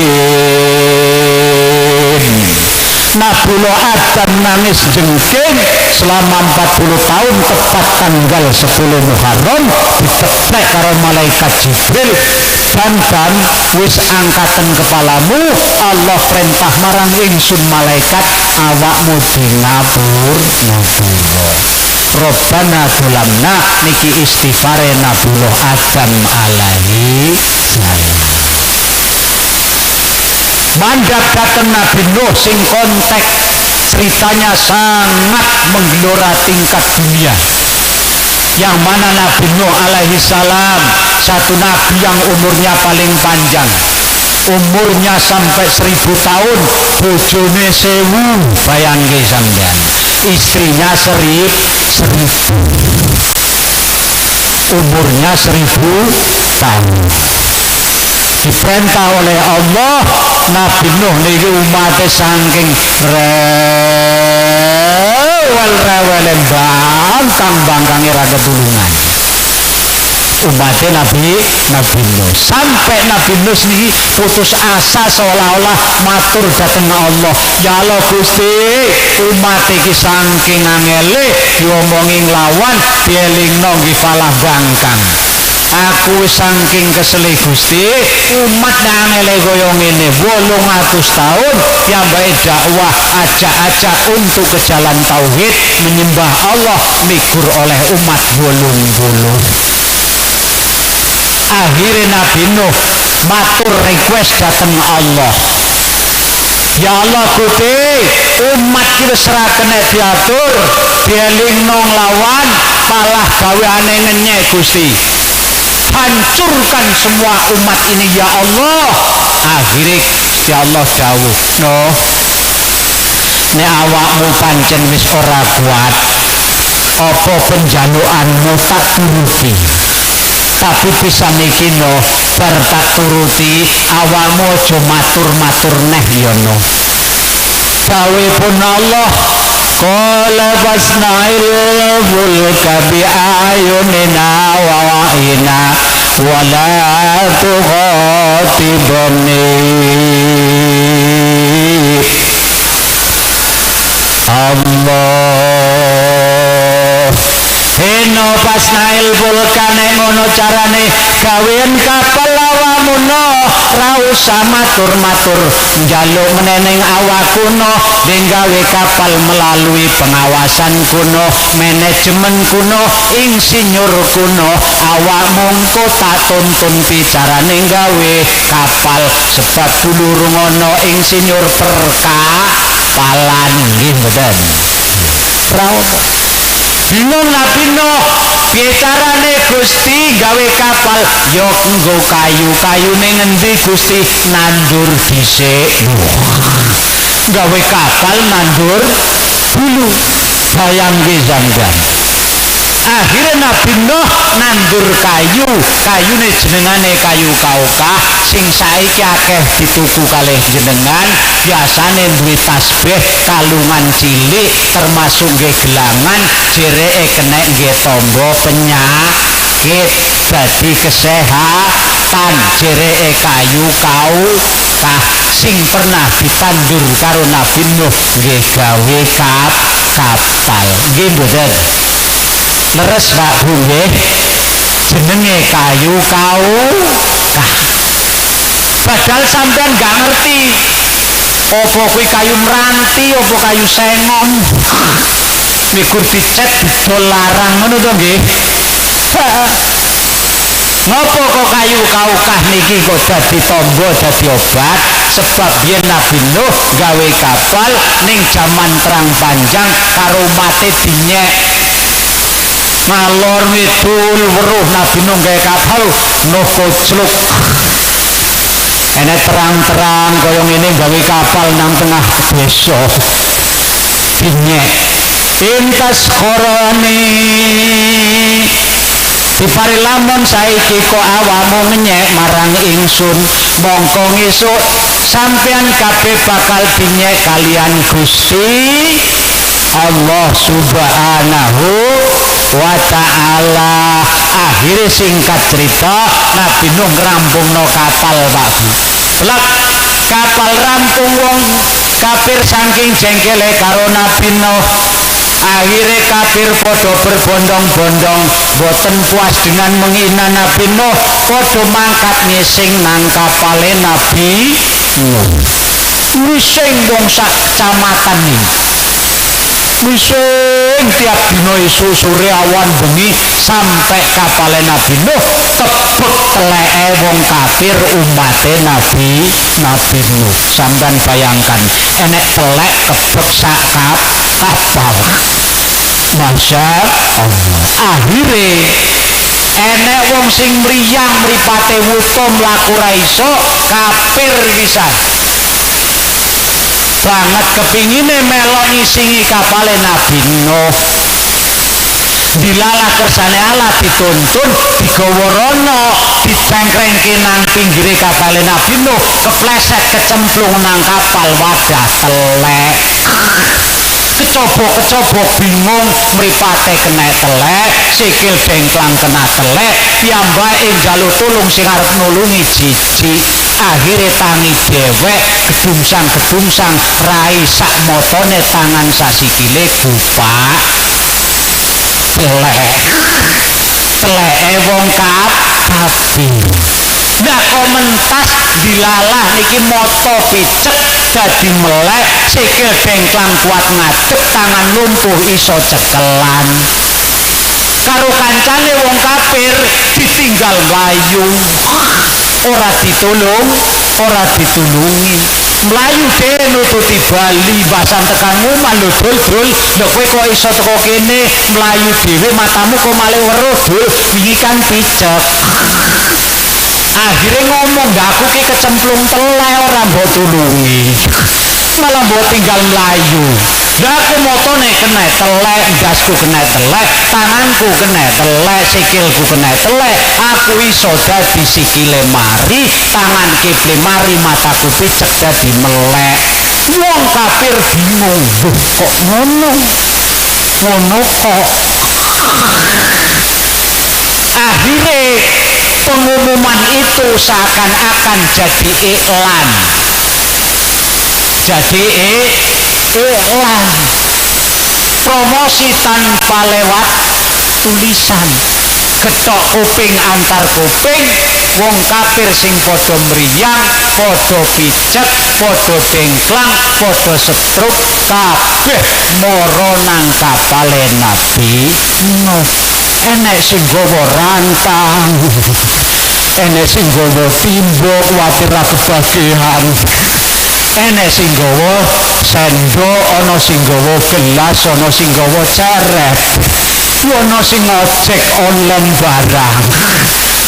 Nabiullah Adam nangis jengking selama 40 tahun tepat tanggal 10 Muharram ditetek karo malaikat Jibril. Dan wis angkatan kepalamu Allah perintah marang ingsun malaikat awakmu di ngapur Nabiullah. Robbana dolamna niki istighfare Nabiullah Adam alaihi salam. Mandap datang Nabi Nuh sing konteks ceritanya sangat menggelora tingkat dunia, yang mana Nabi Nuh alaihi salam satu nabi yang umurnya paling panjang, umurnya sampai 1000 tahun, bojone 1000, bayangke sampean, istrinya 1000, umurnya 1000 tahun. Diperintah oleh Allah Nabi Nuh niki umate saking rewel bangkang-bangkange ra ketulungan. Umatnya Nabi Nuh sampai Nabi Nuh niki putus asa seolah-olah matur dateng Allah, ya Allah Gusti umat iki saking angele diomongi nglawan dielingno nggih falah bangkang. Aku saking kesele Gusti umat angele kaya ngene 800 tahun piyambake dakwah ajak-ajak untuk ke jalan tauhid menyembah Allah migur oleh umat 80. Akhirnya Nabi Nuh matur request dateng Allah, ya Allah Gusti umat kita serah kena diatur dielingno nglawan malah gaweane ngenyek Gusti, hancurkan semua umat ini ya Allah. Akhirnya ya Allah dawuh, no nek awakmu pancen wis ora kuat apa penjalukanmu tak turuti, tapi bisa niki no bar tak turuti awakmu aja matur-matur neh ya no. Dawe pun Allah qala fasnail fulka bi ayunina wa wa'ina wa la tughatibni. Allah heno fasnail fulka nek ngono carane gawean kapal awakmu no ra usah matur-matur njaluk meneneng awak kuno den gawe kapal melalui pengawasan kuno manajemen kuno insinyur kuno awak mongko tak tuntun bicarane gawe kapal sebab dulu rungono insinyur perkapalan nggih mboten bingung napino bicarane Gusti gawe kapal yo nggo kayu-kayune ngendi Gusti nandur dhisik gawe kapal nandur dulu bayang sampeyan akhirnya Nabi Nuh nandur kayune jenengane kayu kaukah sing saiki akeh dituku kalih jenengan biasane duwe tasbih kalungan cilik termasuk nggih gelangan jereke kena nggih tamba penyakit dadi kesehatan jereke kayu kaukah sing pernah ditandur karo Nabi Nuh nggih gawe kapal nggih mboten leres Pak Bu nggih jenenge kayu kaukah padahal sampean gak ngerti apa kuwi kayu meranti apa kayu sengon mikur dicet didol larang ngono to nggih ngopo kok kayu kaukah niki kok dadi tamba dadi obat sebab biyen Nabi Nuh gawe kapal ning jaman terang panjang karo mate dinyek ngalor ngidul weruh Nabi Nuh gawe kapal Nuh kocluk enek terang-terang kaya ngene gawe kapal nang tengah desa dinyek intas korone dipari lamun saiki kok awamu ngenyek marang ingsun mongko ngesuk sampean kabeh bakal dinyek kalian Gusti Allah Subhanahu wa ta'ala. Akhirnya singkat cerita Nabi Nuh ngerampungno kapal Pak Bu blak kapal rampung wong kafir saking jengkele karo Nabi Nuh akhirnya kafir podo berbondong-bondong boten puas dengan menghina Nabi Nuh podo mangkat ngising nang kapale Nabi Nuh ngising wong sak kecamatan nih ngising tiap dino isu sore awan bengi sampai kapale Nabi Nuh tepuk teleke wong kafir umate Nabi Nuh sampean bayangkan enek telek kebek sak kapal Masya Allah akhirnya enek wong sing mriyang mripate wuto mlaku ra iso kafir pisan banget kepingine melok ngisingi kapale Nabi Nuh dilalah kersane Allah dituntun digawa rono dicengkrengke nang pinggire kapale Nabi Nuh kepleset kecemplung nang kapal wadah telek kecobok bingung mripate kena telek sikil dengklang kena telek piyambake njaluk tulung sing arep nulungi jijik akhire tangi dhewek gedungsang rai sak motone tangan sasikile gupak teleke wong kafir nah komentas dilalah niki moto picek dadi melek sikil dengklang kuat ngadeg tangan lumpuh iso cekelan karo kancane wong kafir ditinggal mlayu ora ditulungi mlayu dhewe nututi bali basan tekan omah lho dul lho kowe kok iso teko kene mlayu dhewe matamu kok malih weruh dul iki kan picek akhirnya ngomong gak aku ki kecemplung telek ora mbok tulungi malah mbok tinggal mlayu lah aku motone kena telek dasku kena telek tanganku kena telek sikilku kena telek aku iso dadi sikile mari tangan kipli mari mataku picek dadi melek wong kafir bingung kok ngono kok akhirnya pengumuman itu seakan-akan jadi iklan promosi tanpa lewat tulisan ketok kuping antar kuping wong kafir sing padha mriyang, padha picet, padha dengklang, padha setruk, kabeh mara nang kapale Nabi Nuh. Enek sing gawa rantang, enek sing gawa timbo kuwatir ra kebagian, enek sing gawa sendok, ana sing gawa gelas, ana sing gawa ceret, ana sing ojek online barang.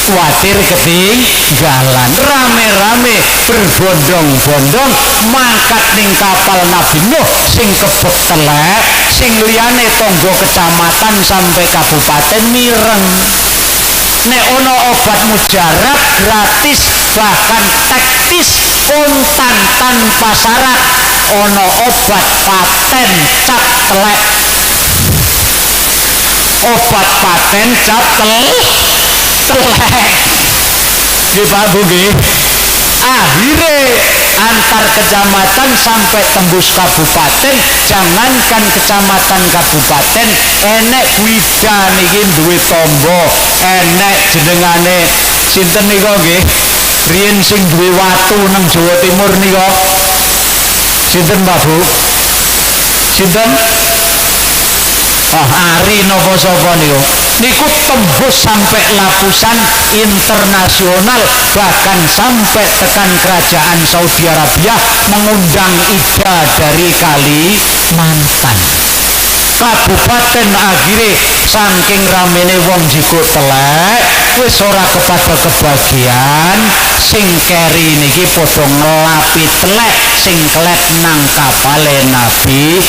Kuwatir ketinggalan, rame-rame berbondong-bondong mangkat ning kapal Nabi Nuh sing kebek telek, sing liyane tangga kecamatan sampai kabupaten mireng. Nek ono obat mujarab gratis bahkan tektis kontan tanpa syarat, ono obat paten cap telek, obat paten cap telek. Nggih Pak Bu nggih. Akhirnya antar kecamatan sampai tembus kabupaten, jangankan kecamatan kabupaten, enek bidan iki duwe tombo, enek jenengane sinten nika nggih, riyen sing duwe watu nang Jawa Timur nika sinten Pak Bu? Sinten? Ari napa sapa niku? Niku tembus sampai lapusan internasional, bahkan sampai tekan kerajaan Saudi Arabia mengundang Ida dari Kalimantan. Kabupaten akhirnya saking ramene wong jiko telek wis ora kepada kebagian, sing keri niki padha nglapi telek sing kelet nang kapale Nabi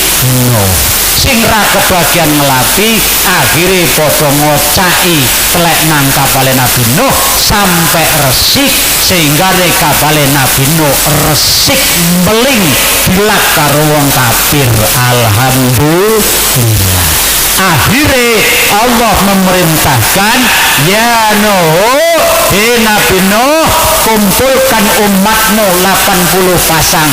Nuh. Sing ra kebagian ngelapi akhirnya padha ngocaki telek nang kapale Nabi Nuh sampai resik, sehingga kapale Nabi Nuh resik meling bilak karo wong kafir. Alhamdulillah. Akhirnya Allah memerintahkan, ya Nuh, Nabi Nuh, kumpulkan umatmu 80 pasang,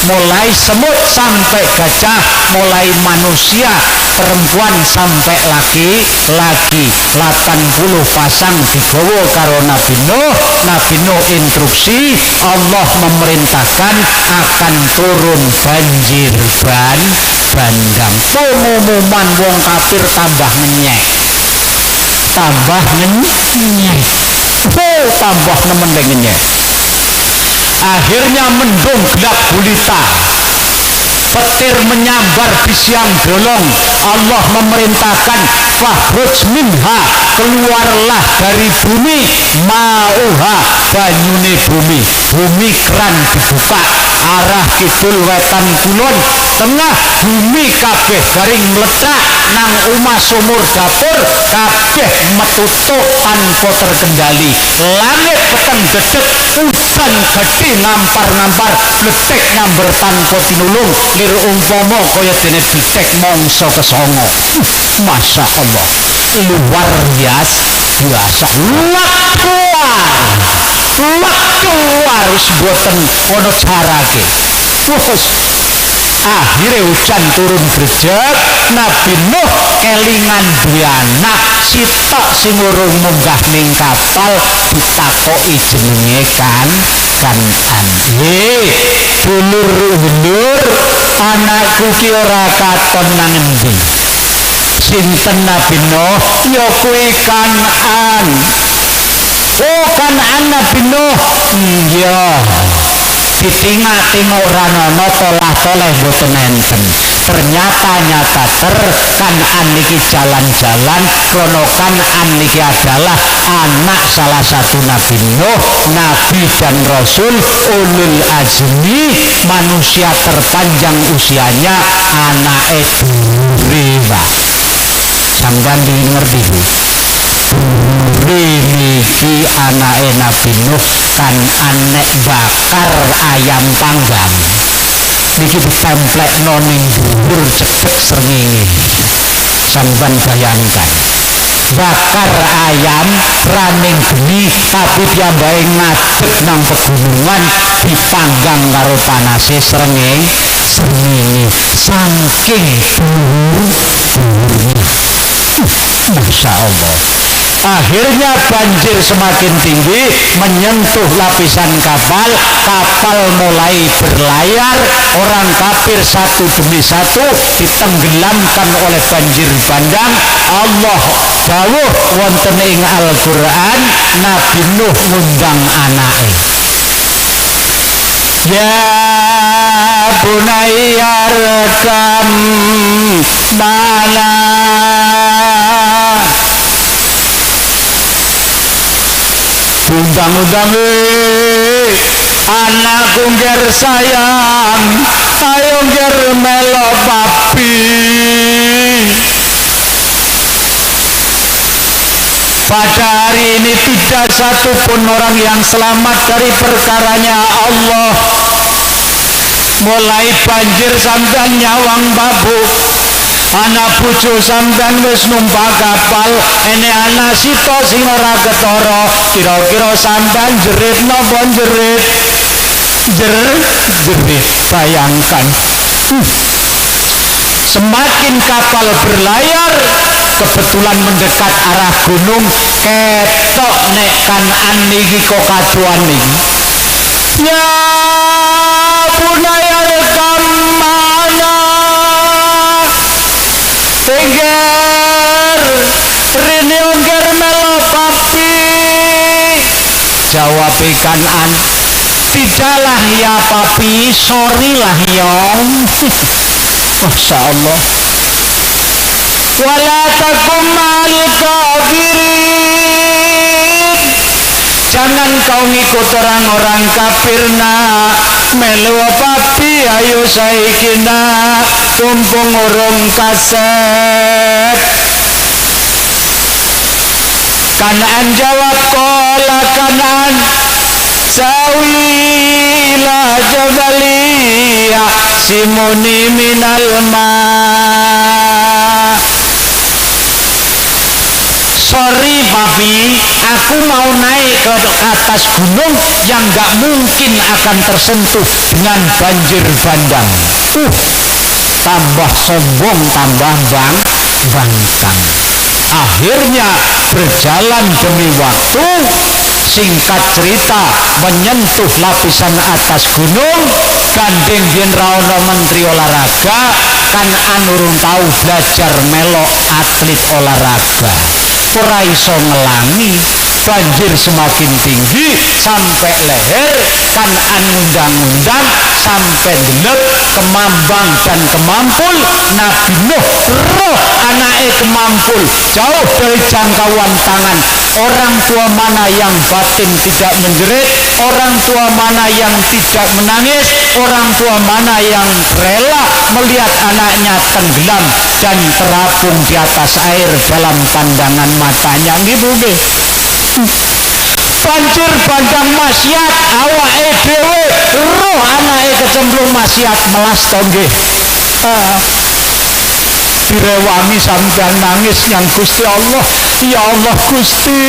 mulai semut sampai gajah, mulai manusia, perempuan sampai laki-laki, 80 pasang digawa karo Nabi Nuh. Nabi Nuh instruksi, Allah memerintahkan akan turun banjir bandang. Pengumuman wong kafir tambah ngenyek, tambah ngenyek, tambah nemen ngenyek. Akhirnya mendung gelap gulita, petir menyambar di siang bolong. Allah memerintahkan, fakhruj minha, keluarlah dari bumi, mauha, banyune bumi. Bumi keran dibuka, arah kidul wetan kulon tengah, bumi kabeh garing meledak nang omah sumur dapur kabeh metutuk tanpa terkendali. Langit peteng gedeg, udan gede ngampar-ngampar, bletek nyamber tanpa tinulung, lir umpama kaya dene bitek mangsa kesongo. Masya Allah, luar biasa, luar wis boten ana carake. Akhirnya hujan turun grejek, Nabi Nuh kelingan duwe anak sitok sing urung munggah ning kapal, ditakoki jenenge Kan'an. Dulur anakku ki ora katon nang endi? Sinten Nabi Nuh? Ya kuwi Kan'an. Oh Kan'an Nabi Nuh. Iya. Ditingak-tingok ranono tolah-toleh boten enten. Ternyata Kan'an niki jalan-jalan, krono Kan'an niki adalah anak salah satu Nabi Nuh, Nabi dan Rasul ulul azmi, manusia terpanjang usianya, anake dure. Sampeyan ngerti Bu? Niki anake Nabi Nuh Kan'an nek bakar ayam panggang niki ditemplekno ning dhuwur cedhek srengenge. Sampeyan bayangkan, bakar ayam raning geni tapi piyambake ngadeg nang pegunungan dipanggang karo panase srengenge saking dhuwurnya. Masya Allah. Akhirnya banjir semakin tinggi menyentuh lapisan kapal. Kapal mulai berlayar. Orang kafir satu demi satu ditenggelamkan oleh banjir bandang. Allah dawuh wonten ing Al-Qur'an, Nabi Nuh ngundang anake. Ya bunayya rekam mana undang-undang anakku nger sayang, ayo nger melo papi. Pada hari ini tidak satu pun orang yang selamat dari perkaranya Allah. Mulai banjir sampean nyawang babu, anak bojo sampean wis numpak kapal, ene anak sito sing ora ketara. Kira-kira sampean jerit napa jerit? Jerit. Bayangkan. Semakin kapal berlayar, kebetulan mendekat arah gunung, ketok nek Kan'an niki kok kaduan niki. Ya bunaya rekam mana tengger rini ongger melo papi. Jawab Kan'an, tidaklah ya papi, sorry lah yong. Masya Allah. Wala takum ma'al kafirin, jangan kau ngikut orang-orang kafir nak. Melu papi ayo saikina tumpung urung kaset. Kan'an jawab, kola Kan'an sawila jabaliya simuni minal ma. Sorry papi, aku mau naik ke atas gunung yang gak mungkin akan tersentuh dengan banjir bandang. Tambah sombong, tambah bangkang. Akhirnya berjalan demi waktu, singkat cerita menyentuh lapisan atas gunung. Gandeng yen ra ono menteri olahraga, Kan'an urung tahu belajar melok atlet olahraga. Ora iso ngelangi, banjir semakin tinggi sampai leher. Kan'an undang-undang sampai delep kemambang dan kemampul. Nabi Nuh roh anake kemampul jauh dari jangkauan tangan. Orang tua mana yang batin tidak menjerit, orang tua mana yang tidak menangis, orang tua mana yang rela melihat anaknya tenggelam dan terapung di atas air dalam pandangan matanya. Nggih. Banjir bandang maksiat, awake dhewe roh anake kecemplung maksiat melas to nggih. Direwangi sampean nangis yang Gusti Allah. Ya Allah Gusti,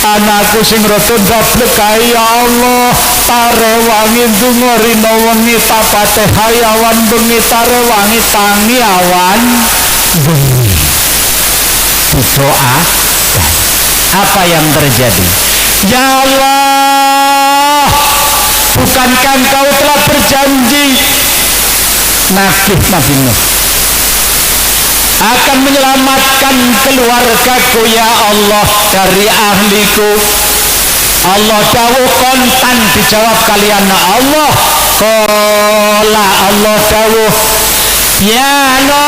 anakku sing rada ndablek kae ya Allah, tarewangi donga rina wengi tapate hayawan bengi tarewangi tangi awan bengi. Berdoa, apa yang terjadi? Ya Allah, bukankah Engkau telah berjanji Nabi Nuh akan menyelamatkan keluargaku ya Allah dari ahliku. Allah dawuh kontan dijawab kalian Allah. Kola Allah dawuh, ya Allah,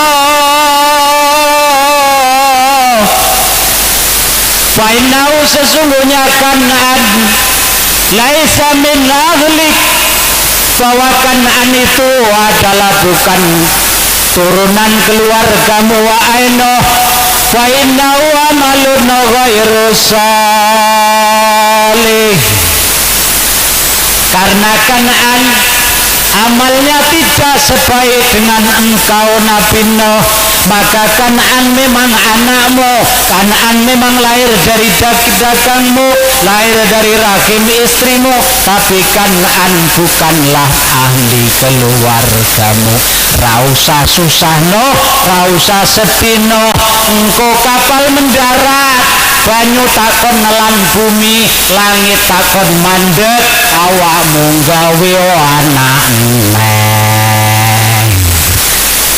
fainau sesungguhnya Kan'an laisa min ahlik, bahwa Kan'an itu adalah bukan turunan keluargamu. Wa aino wa innahu amalun ghairu salih, karena Kan'an amalnya tidak sebaik dengan engkau Nabi Nuh. Maka Kan'an memang anakmu, Kan'an memang lahir dari dagingmu, lahir dari rahim istrimu, tapi Kan'an bukanlah ahli keluargamu. Rausah susah no, rausah sedih no, engkau kapal mendarat banyu takon nelan bumi, langit takon mandek, awakmu gawe anak neng.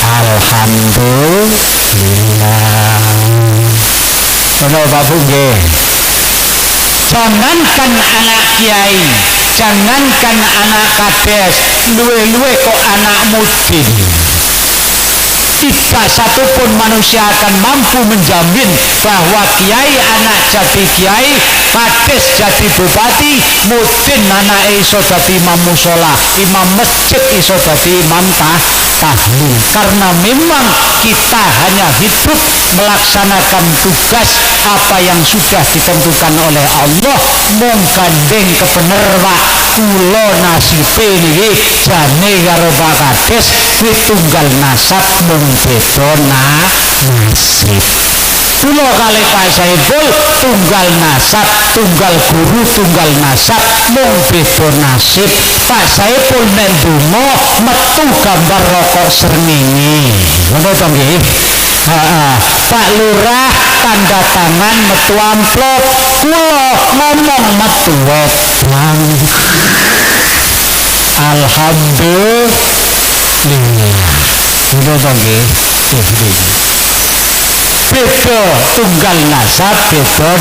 Alhamdulillah. Ono Bapak nggih. Jangankan anak kiai, jangankan anak kades, luwe-luwe kok anak mudin. Tidak satupun manusia akan mampu menjamin bahwa kiai anak jadi kiai, kades jadi bupati, mudin anak iso jadi imam musola, imam masjid iso jadi imam tahlil. Karena memang kita hanya hidup melaksanakan tugas apa yang sudah ditentukan oleh Allah. Mung gandeng kebener Pak, kula nasibe niki jane karo Pak Kades kuwi tunggal nasab mung beda nasib. Kula kali Pak Saiful tunggal nasab, tunggal guru, tunggal nasab, mung beda nasib. Pak Saiful nek donga metu gambar rokok srengenge. Ngono to nggih? Pak Lurah tanda tangan metu amplop, kula ngomong metu wedang. Alhamdulillah. Ngono to nggih? Beda tunggal nasab, beda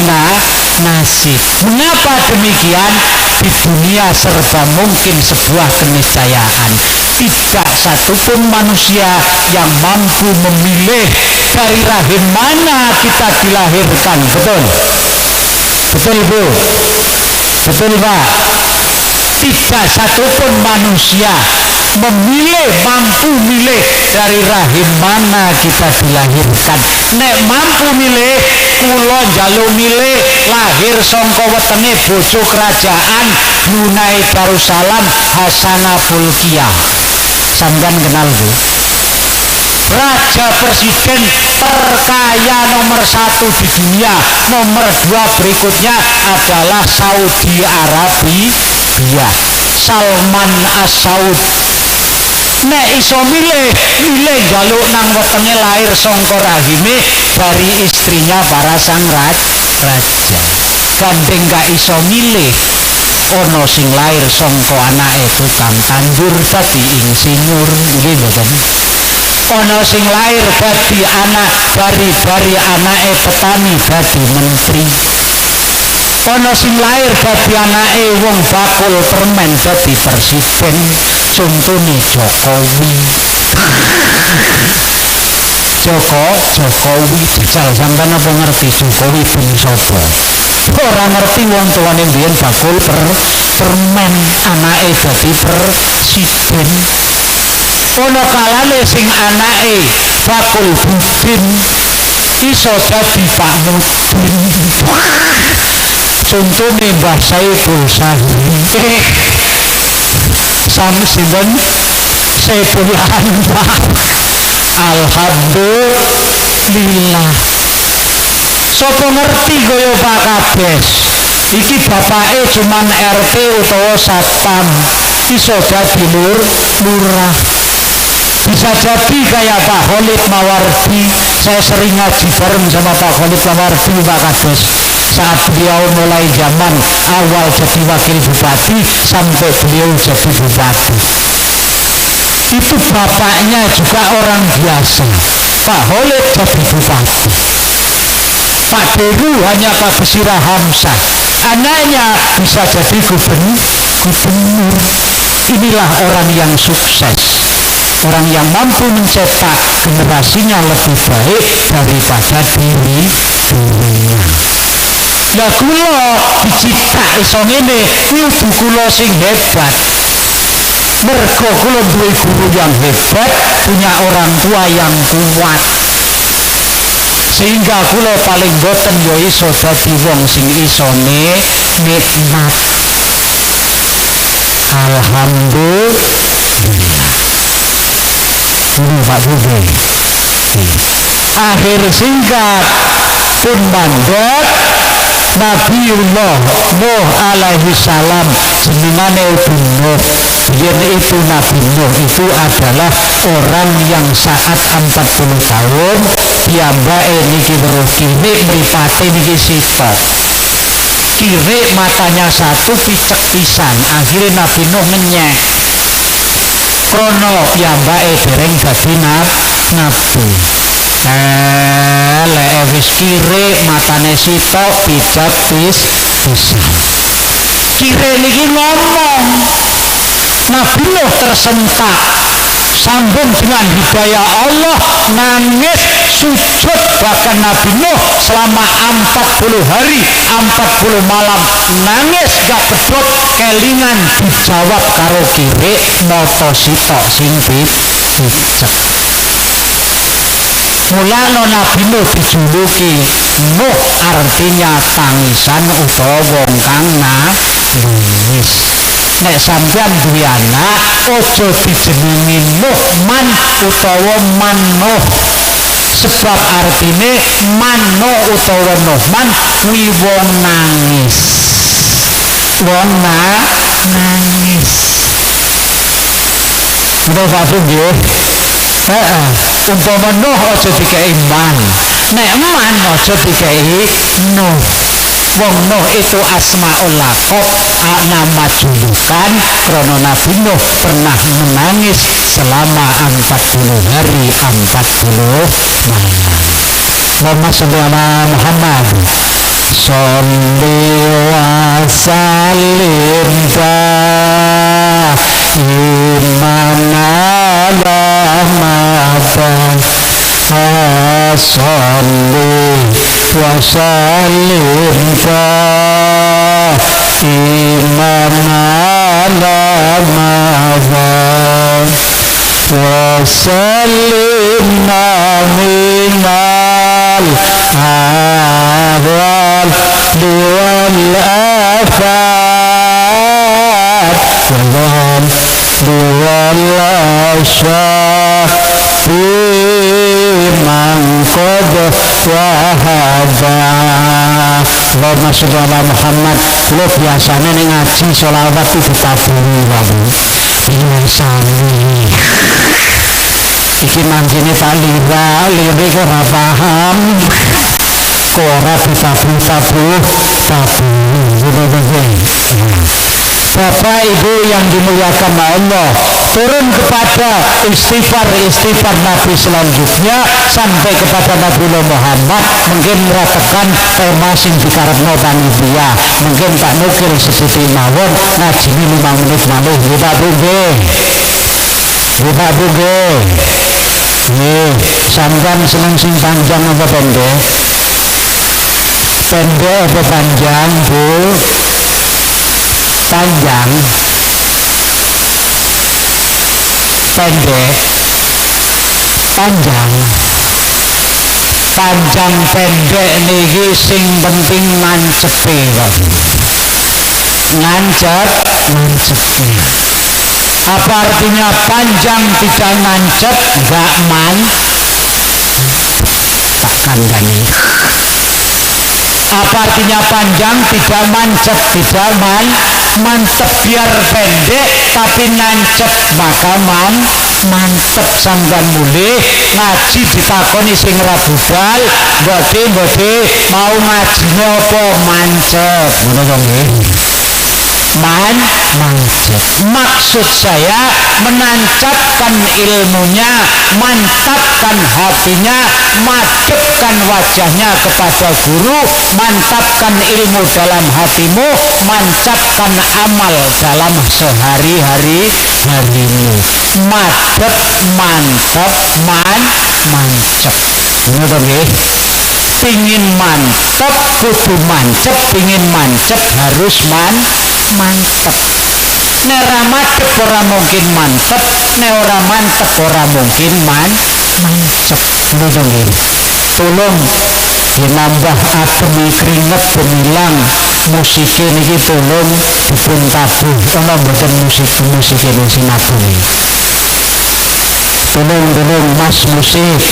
nasib. Mengapa demikian? Di dunia serba mungkin sebuah keniscayaan. Tidak satupun manusia yang mampu memilih dari rahim mana kita dilahirkan. Betul? Betul Bu? Betul Pak? Tidak satupun manusia mampu milih dari rahim mana kita dilahirkan. Nek mampu milih, kula njaluk milih lahir sangka wetenge bojo kerajaan Brunei Darussalam Hasanah Bolkiah. Sampeyan kenal Bu? Raja presiden terkaya nomor 1 di dunia. Nomor 2 berikutnya adalah Saudi Arabia, Salman As-Saud. Nek iso milih jaluk nang wetenge lahir sangka rahime dari istrinya para sang raja. Gandeng gak iso milih, ono sing lahir sangka anake tukang tandur dadi insinyur, nggih mboten. Ono sing lahir dadi anak dari anake petani dadi menteri. Ono sing lahir dadi anake wong bakul permen dadi presiden. Contohnya Jokowi. Jokowi jajal sampean apa ngerti Jokowi bin sapa? Ora ngerti wong tuane mbiyen bakul permen, anake dadi presiden. Ono kalane sing anake bakul budin iso dadi Pak Mudin. Contohnya Mbah Saiful Sahri. Samsinten Saiful Anwar. Alhamdulillah. Sopo ngerti kaya Pak Kades? Iki bapake cuman RT utawa satpam, iso dadi lurah. Bisa jadi kayak Pak Khalid Mawardi. Saya sering ngaji bareng sama Pak Khalid Mawardi Pak Kades. Saat beliau mulai zaman awal jadi wakil bupati sampai beliau jadi bupati. Itu bapaknya juga orang biasa. Pak Khalid jadi bupati. Pak Deru hanya Pak Besira Hamzah. Anaknya bisa jadi gubernur. Inilah orang yang sukses. Orang yang mampu mencetak generasinya lebih baik daripada dirinya. Lah kula diciptak iso ngene, kudu kula sing hebat. Mergo kula duwe guru yang hebat, punya orang tua yang kuat. Sehingga kula paling boten ya iso dadi wong sing iso nikmat. Alhamdulillah. Ini Pak Budi. Akhir singkat pun mandek Nabiullah Nuh alaihi salam jenengane Nuh. Yen itu Nabi Nuh itu adalah orang yang saat 40 tahun piyambake niki weruh kini mripate niki sitok. Kiri matanya satu picek pisan, akhirnya Nabi Nuh ngenyek. Krono piyambake dereng dadi nabi. Lek wis kiri matane sitok picek pisan. Kiri niki ngomong. Nabi Nuh tersentak, sambung dengan hidayah Allah, nangis sujud, bahkan Nabi Nuh selama 40 hari 40 malam nangis gak pedot, kelingan dijawab karo kiri moto sitok sing picek. Mulane Nabi Nuh dijuluki Nuh, artinya tangisan utawa wong kang nangis. Nek sampean duwe anak aja dijenengi Nuh man utawa Manuh, sebab artine Manuh utawa Nuh man kuwi wong nangis. Wong nangis. Bapak nggih. Umpama Nuh aja dikei man, nek man aja dikei Nuh. Wong Nuh itu asmaul laqab, nama julukan, karena Nabi Nuh pernah menangis selama 40 hari 40 malam. Allahumma sholli ala Muhammad. Sholli wa sallim iman ala madan. Sholli wa sallim iman ala madan. Wa sallim minal awal wal afat wal asyaf qad wahaba. Allahumma sholli ala Muhammad. Lo biasane ning ngaji selawat itu ditaburi wae. Biasane iki manjine tak lirik ora paham. Kok ora ditabu-tabu. Bapak Ibu yang dimuliakan Allah, turun kepada istighfar Nabi selanjutnya sampai kepada Nabi Muhammad. Mungkin meratakan tema sing dikarepno panitia, mungkin tak nukil sesiti mawon ngaji 5 menit malih. Bapak Ibu sampean seneng sing panjang apa pendek? Pendek apa panjang, Bu? Panjang, pendek, panjang pendek niki sing penting ngancepe kok. Ngancepe. Apa artinya panjang tidak ngancep, enggak tak kandani. Apa artinya panjang tidak mancep, tidak mantep, biar pendek tapi nancep, maka mantep. Sampean mulih ngaji ditakoni sing ra budal, mbode mau ngajine apa mancep, ngono to nggih. Mancep. Maksud saya menancapkan ilmunya, mantapkan hatinya, madepkan wajahnya kepada guru, mantapkan ilmu dalam hatimu, mantapkan amal dalam sehari-harimu. Madep, mantep, mancep. Ngono to nggih. Pingin mantep kudu mancep, pingin mancep harus mantep. Nek ora mantep ora mungkin mantep, nek ora mantep ora mungkin mancep. Ngono nggih. Tolong dinambah ademi keringet gemilang musike niki tolong dipun tabuh. Ana mboten musike ning sinabung. Tolong Mas musik.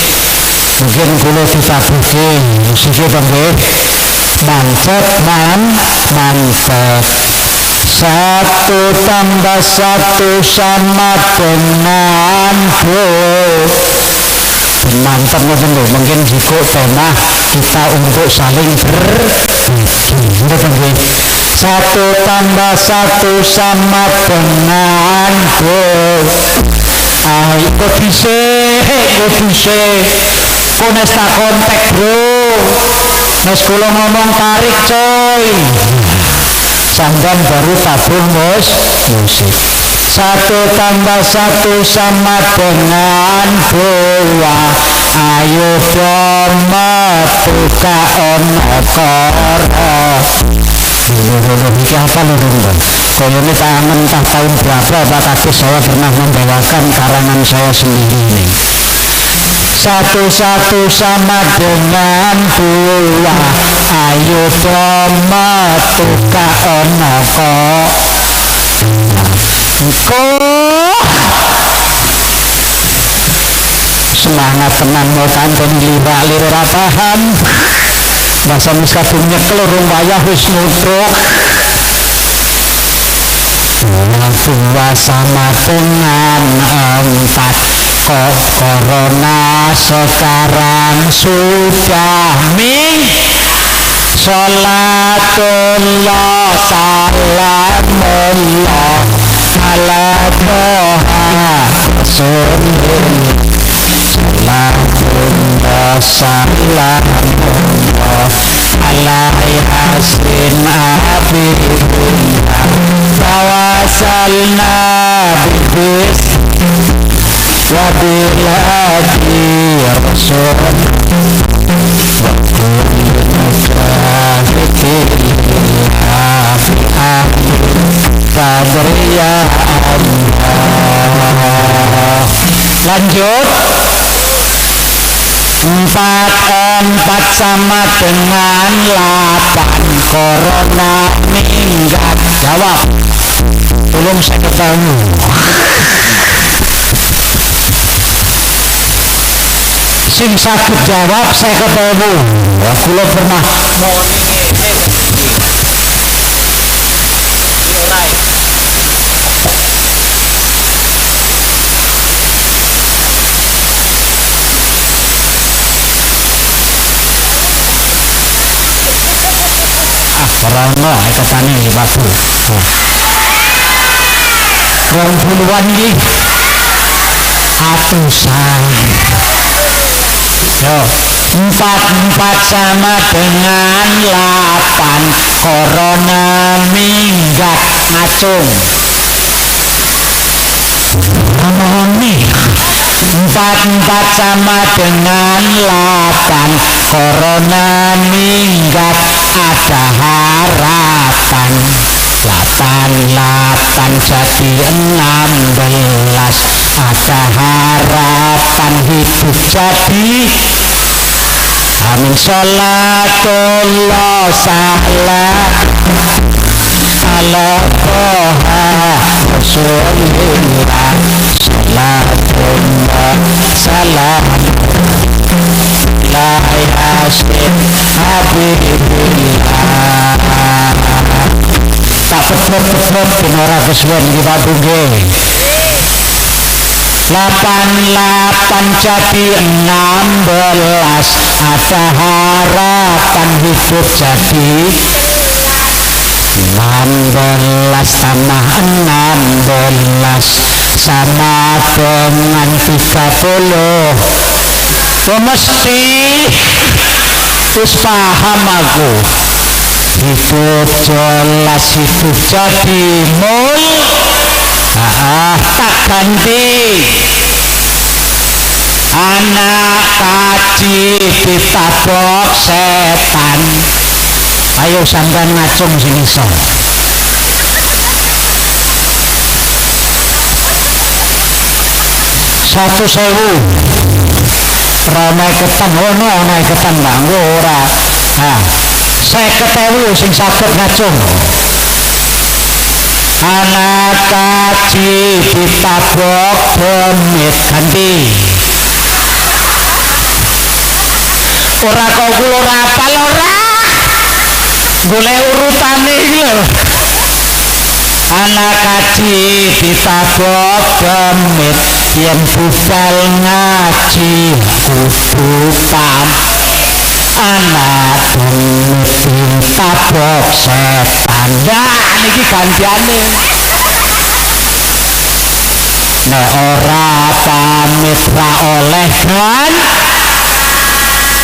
Mungkin kula ditabuhke musike to nggih. Mantep, mantep. 1 tambah 1 sama dengan 2. Mantap mungkin jika tema kita untuk saling berbagi. 1 tambah 1 sama dengan 2. Ikut bisa konesta kontak bro. Nes kula ngomong tarik coy. Sampean baru tabung musik. 1 tambah 1 sama dengan 2. Ayo dong buka ono koro. Iki apa lho Kaya ini tangan entah tahun berapa tapi saya pernah membawakan karangan saya sendiri ini. 1 sama dengan 2. Ayo dong buka ono semangat tenan mau tanpa lirik paham bahasa miskadung nyekel urung wayah wis nutruk. 2 sama dengan 4. Kok corona sekarang sudah Sholatullah salamullah ala toha rasulillah. Sholatullah salamullah ala yasin abibillah. Tawasalna bibis wabiladi rasul wa kulli mujahidillah fi ahli fadriya Allah. Lanjut. 4 sama dengan 8. Corona minggat. Jawab. Belum saya ketemu. Sing sakit jawab saya ketemu. Kula pernah mau Karena ikatane batu. 20-an iki atusan. Yo, 4 sama dengan 8. Corona minggat ngacung. Ngomong 4 sama dengan 8. Corona minggat ada harapan. 8 jadi 16. Ada harapan hidup jadi. Amin. Sholatullah salam ala toha rasulillah. Sholatullah salam la yasin habibillah. Tak petruk-petruk binora kesuwen kita tunggu. 8 jadi 16. Ada harapan hidup jadi 16 tambah 16 sama dengan 30. Mesti wis paham aku. Hidup jelas hidup jadi tak ganti. Anak kaji ditabok setan. Ayo sampean ngacung sing iso. Satu sewu. Ramai ketan ono naik ketan banggo ora. 50.000 sing saged ngacung. Anak kaji ditabok demit ganti. Ora kok kula ora apal ora. Golek urutane iki lho. anak kaji ditabok demit yen budal ngaji kudu anak demit ditabok setan. Nah niki gantiane nek ora pamit ra oleh kan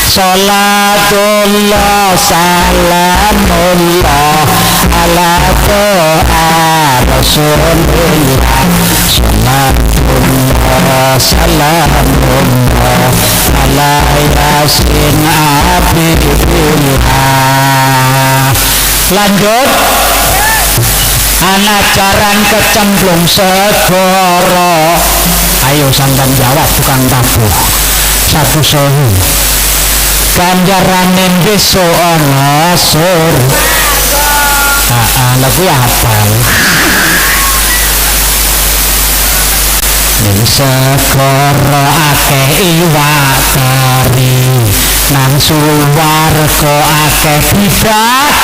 Salatullah salamullah ala Rasulillah. Salatullah salamullah ala Yasin Abibillah. Lanjut anak jaran kecemplung segoro. Ayo sampean jawab tukang tabuh satu sohi ganjaran besok ana sur. Lagu hafal ning segoro akeh iwak teri nang suwarga akeh bidak.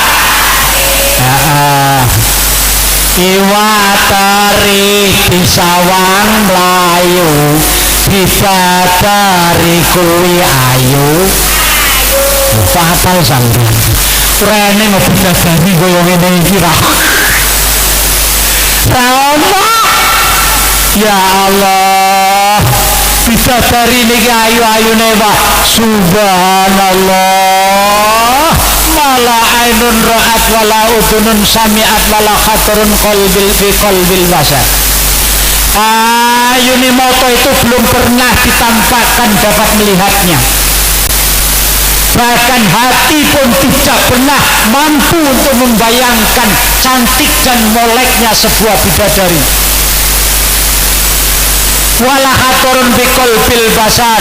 Iwak teri di sawang mlayu bidadari kuwi ayu. Fatal sampeyan rene mau bidadari kaya ngene iki ra ono. Ya Allah bidadari niki ayu-ayune Pak. Subhanallah malah ainun ra'at wala udunun sami'at wala khatarun qalbil fi qalbil basar. Ayuni moto itu belum pernah ditampakkan dapat melihatnya, bahkan hati pun tidak pernah mampu untuk membayangkan cantik dan moleknya sebuah bidadari. Wala khatarun fi qalbil basar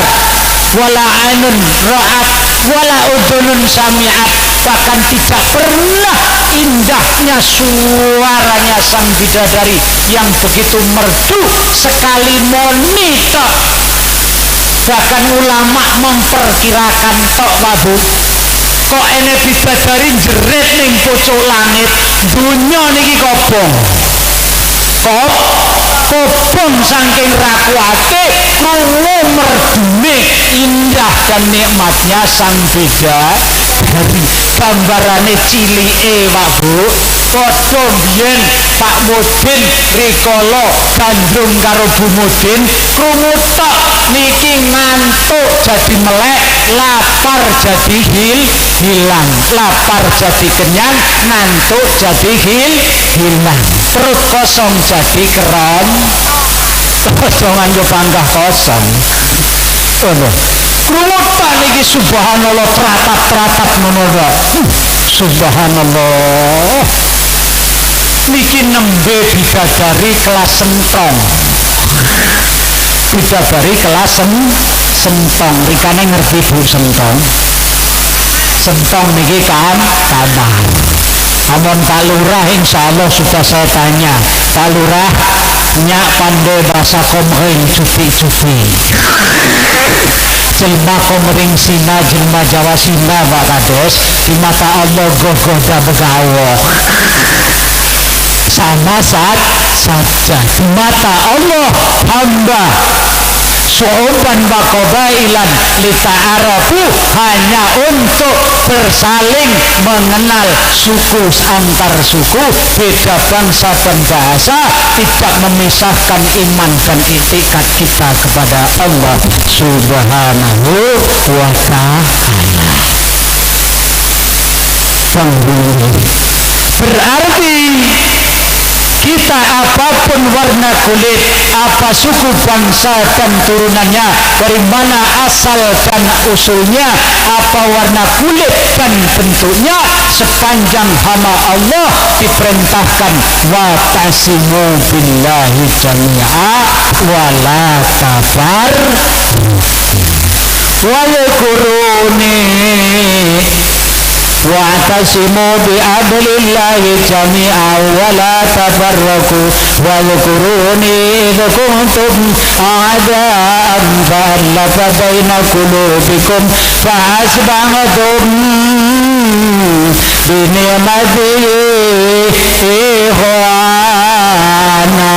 wala ainun ra'at wala udunun sami'at, bahkan tidak pernah indahnya suaranya sang bidadari yang begitu merdu sekali monita. Bahkan ulama memperkirakan tok wabu kok ene bidadari jerit ning pucuk langit dunya niki kobong saking rakuate krungu merdune indah dan nikmatnya sang bidadari. Gambarane cilike Pak Bu padha biyen Pak Mudin rikala gandrung karo Bu Mudin krungu tok niki ngantuk jadi melek, lapar jadi hilang, lapar jadi kenyang, ngantuk jadi hilang, perut kosong jadi kosongan yo panggah kosong. Krungu tok niki subhanallah teratap ngono kok. Subhanallah. Niki nembe bidadari kelas sentong. Bidadari kelas sentong. Rikane ngerti Bu sentong? Sentong niki kan kamar. Amun Pak Lurah insyaallah sudah saya tanya. Pak Lurah nyak pandai bahasa komering cupi-cupi. Jelma komering Sina, jelma Jawa Sina Pak Kades. Di mata Allah gogoda begawo. Sama saja di mata Allah hamba su'uban wa qabailan lita'arafu, hanya untuk bersaling mengenal suku antar suku, beda bangsa dan bahasa, tidak memisahkan iman dan itikat kita kepada Allah Subhanahu wa ta'ala. Berarti kita apapun warna kulit, apa suku bangsa dan turunannya, dari mana asal dan usulnya, apa warna kulit dan bentuknya, sepanjang hama Allah diperintahkan watasimu billahi jami'a wala tafarraqu wa yakuruni wa'tasimu bi'ablillahi jami'an wa la tafarraqu wa dhkuruni idh kuntum a'da'an fa'alafa baina qulubikum fa'asbahtum bi ni'matihi ikhwan. subhana.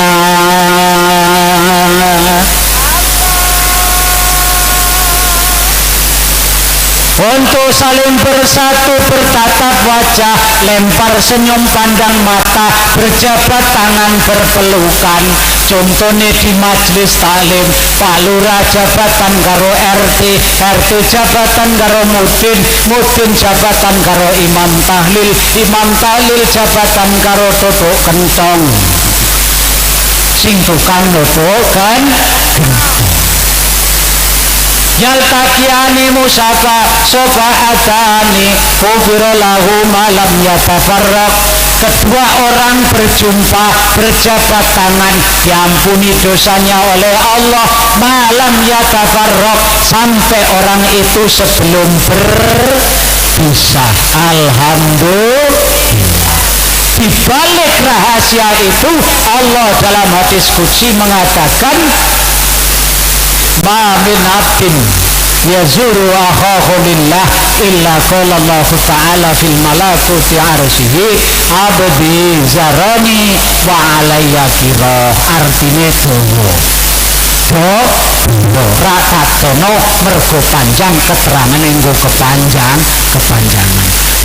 Untuk saling bersatu bertatap wajah, lempar senyum pandang mata, berjabat tangan berpelukan. Contohnya di majelis taklim, Pak Lurah jabatan karo RT, RT jabatan karo Mudin, Mudin jabatan karo Imam Tahlil, Imam Tahlil jabatan karo Toto Kentong. Sing tukang Toto kan yaltaqiani musafa sofaatani kufira lahu malam yatafarraq. Kedua orang berjumpa berjabat tangan diampuni dosanya oleh Allah malam yatafarraq, sampai orang itu sebelum berpisah. Alhamdulillah. Di balik rahasia itu Allah dalam hadis qudsi mengatakan ma min abdin yazuru akhahu lillah illa qala Allah ta'ala fil malakuti arsyihi abdi zarani wa alayya kira. Artinya tunggu rakatono mergo panjang keterangan enggo kepanjangan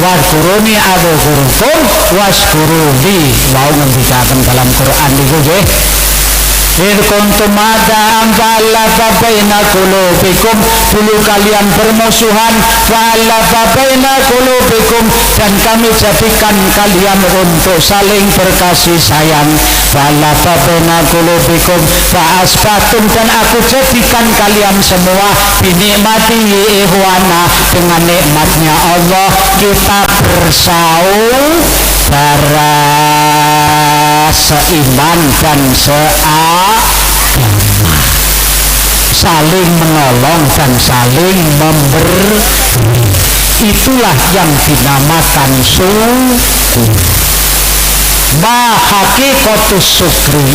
warkuruni adu gurukum waskuruli wau ngendikaken dalam Quran niku nggih in kuntum ada fa'alafa baina qulubikum, dulu kalian bermusuhan, fa'alafa baina qulubikum, dan kami jadikan kalian untuk saling berkasih sayang. Fa'alafa baina qulubikum fa'asbatum, dan aku jadikan kalian semua binikmati ihwana, dengan nikmatnya Allah kita bersaudara seiman dan seagama, saling menolong dan saling memberi. Itulah yang dinamakan syukur. Ma hakikatus syukri,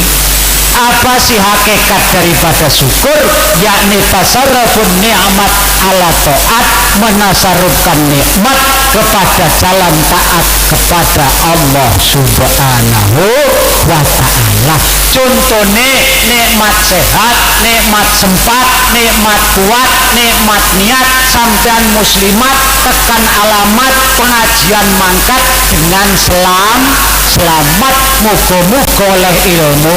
apa sih hakikat daripada syukur? Yakni tasarrufun ni'mat ala ta'at, menasarufkan nikmat kepada jalan taat kepada Allah subhanahu wa ta'ala. Contohnya nikmat sehat, nikmat sempat, nikmat kuat, nikmat niat, sampean muslimat tekan alamat pengajian mangkat dengan selamat, muga-muga oleh ilmu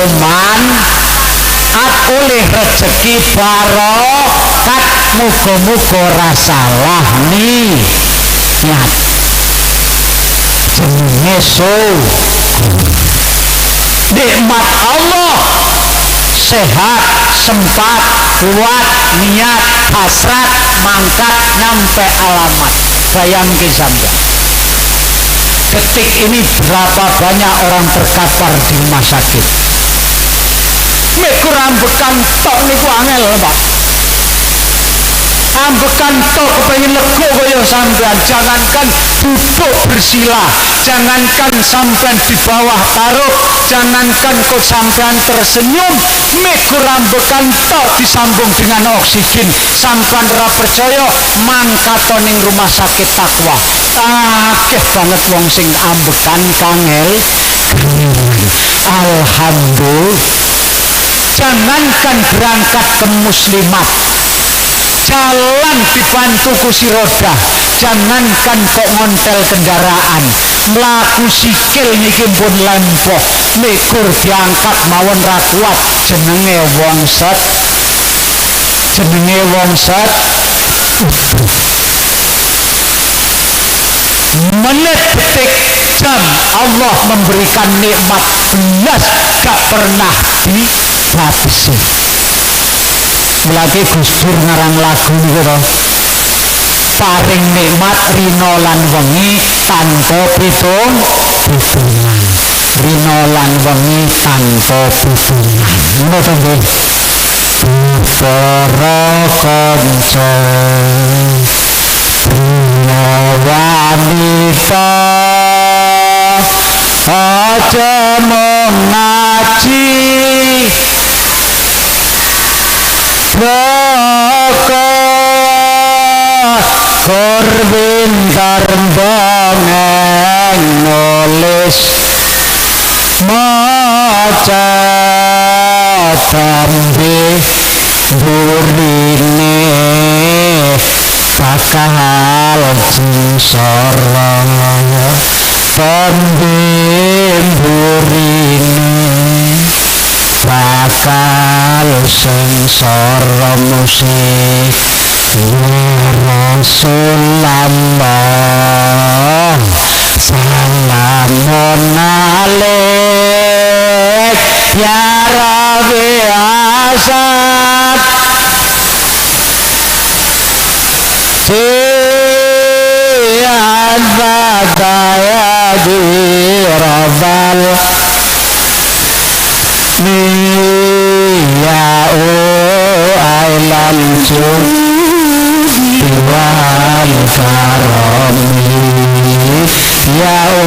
oleh rezeki barokat, muga-muga rasalah niat jenenge nikmat Allah sehat, sempat, kuat, niat, hasrat, mangkat nyampe alamat. Bayangkan sampean detik ini berapa banyak orang terkapar di rumah sakit. Mekur ambekan tok niku angel, Pak. Ambekan tok kepengin lega kaya sampean, jangankan duduk bersila, jangankan sampean di bawah taruh, jangankan kok sampean tersenyum, mekur ambekan tok disambung dengan oksigen, sampean ora percaya mangkato ning rumah sakit takwa. Akeh banget wong sing ambekan kangel. Alhamdulillah. Jangankan berangkat ke muslimat, jalan dibantu kursi roda, jangankan kok ngontel kendaraan, mlaku sikil niki pun lempoh, mikur diangkat mawon ra kuat, jenenge wong set. Menit, detik, jam Allah memberikan nikmat belas gak pernah dihabisi. Mulai Gus Dur ngarang lagu niku, paring nikmat rino lan wengi tanpa pitungan. Rino lan wengi tanpa pitungan. Ngono to nggih. Para kanca wanita aja mengaji bakat korbintar bangeng nulis maca tambe burine bakal jingsara tambe burine bakal sengsara musik ya Rasulullah salamun alaik ya Rabbi asad si'ad bataya di rabal niya'u ailan judi wal karami ya'u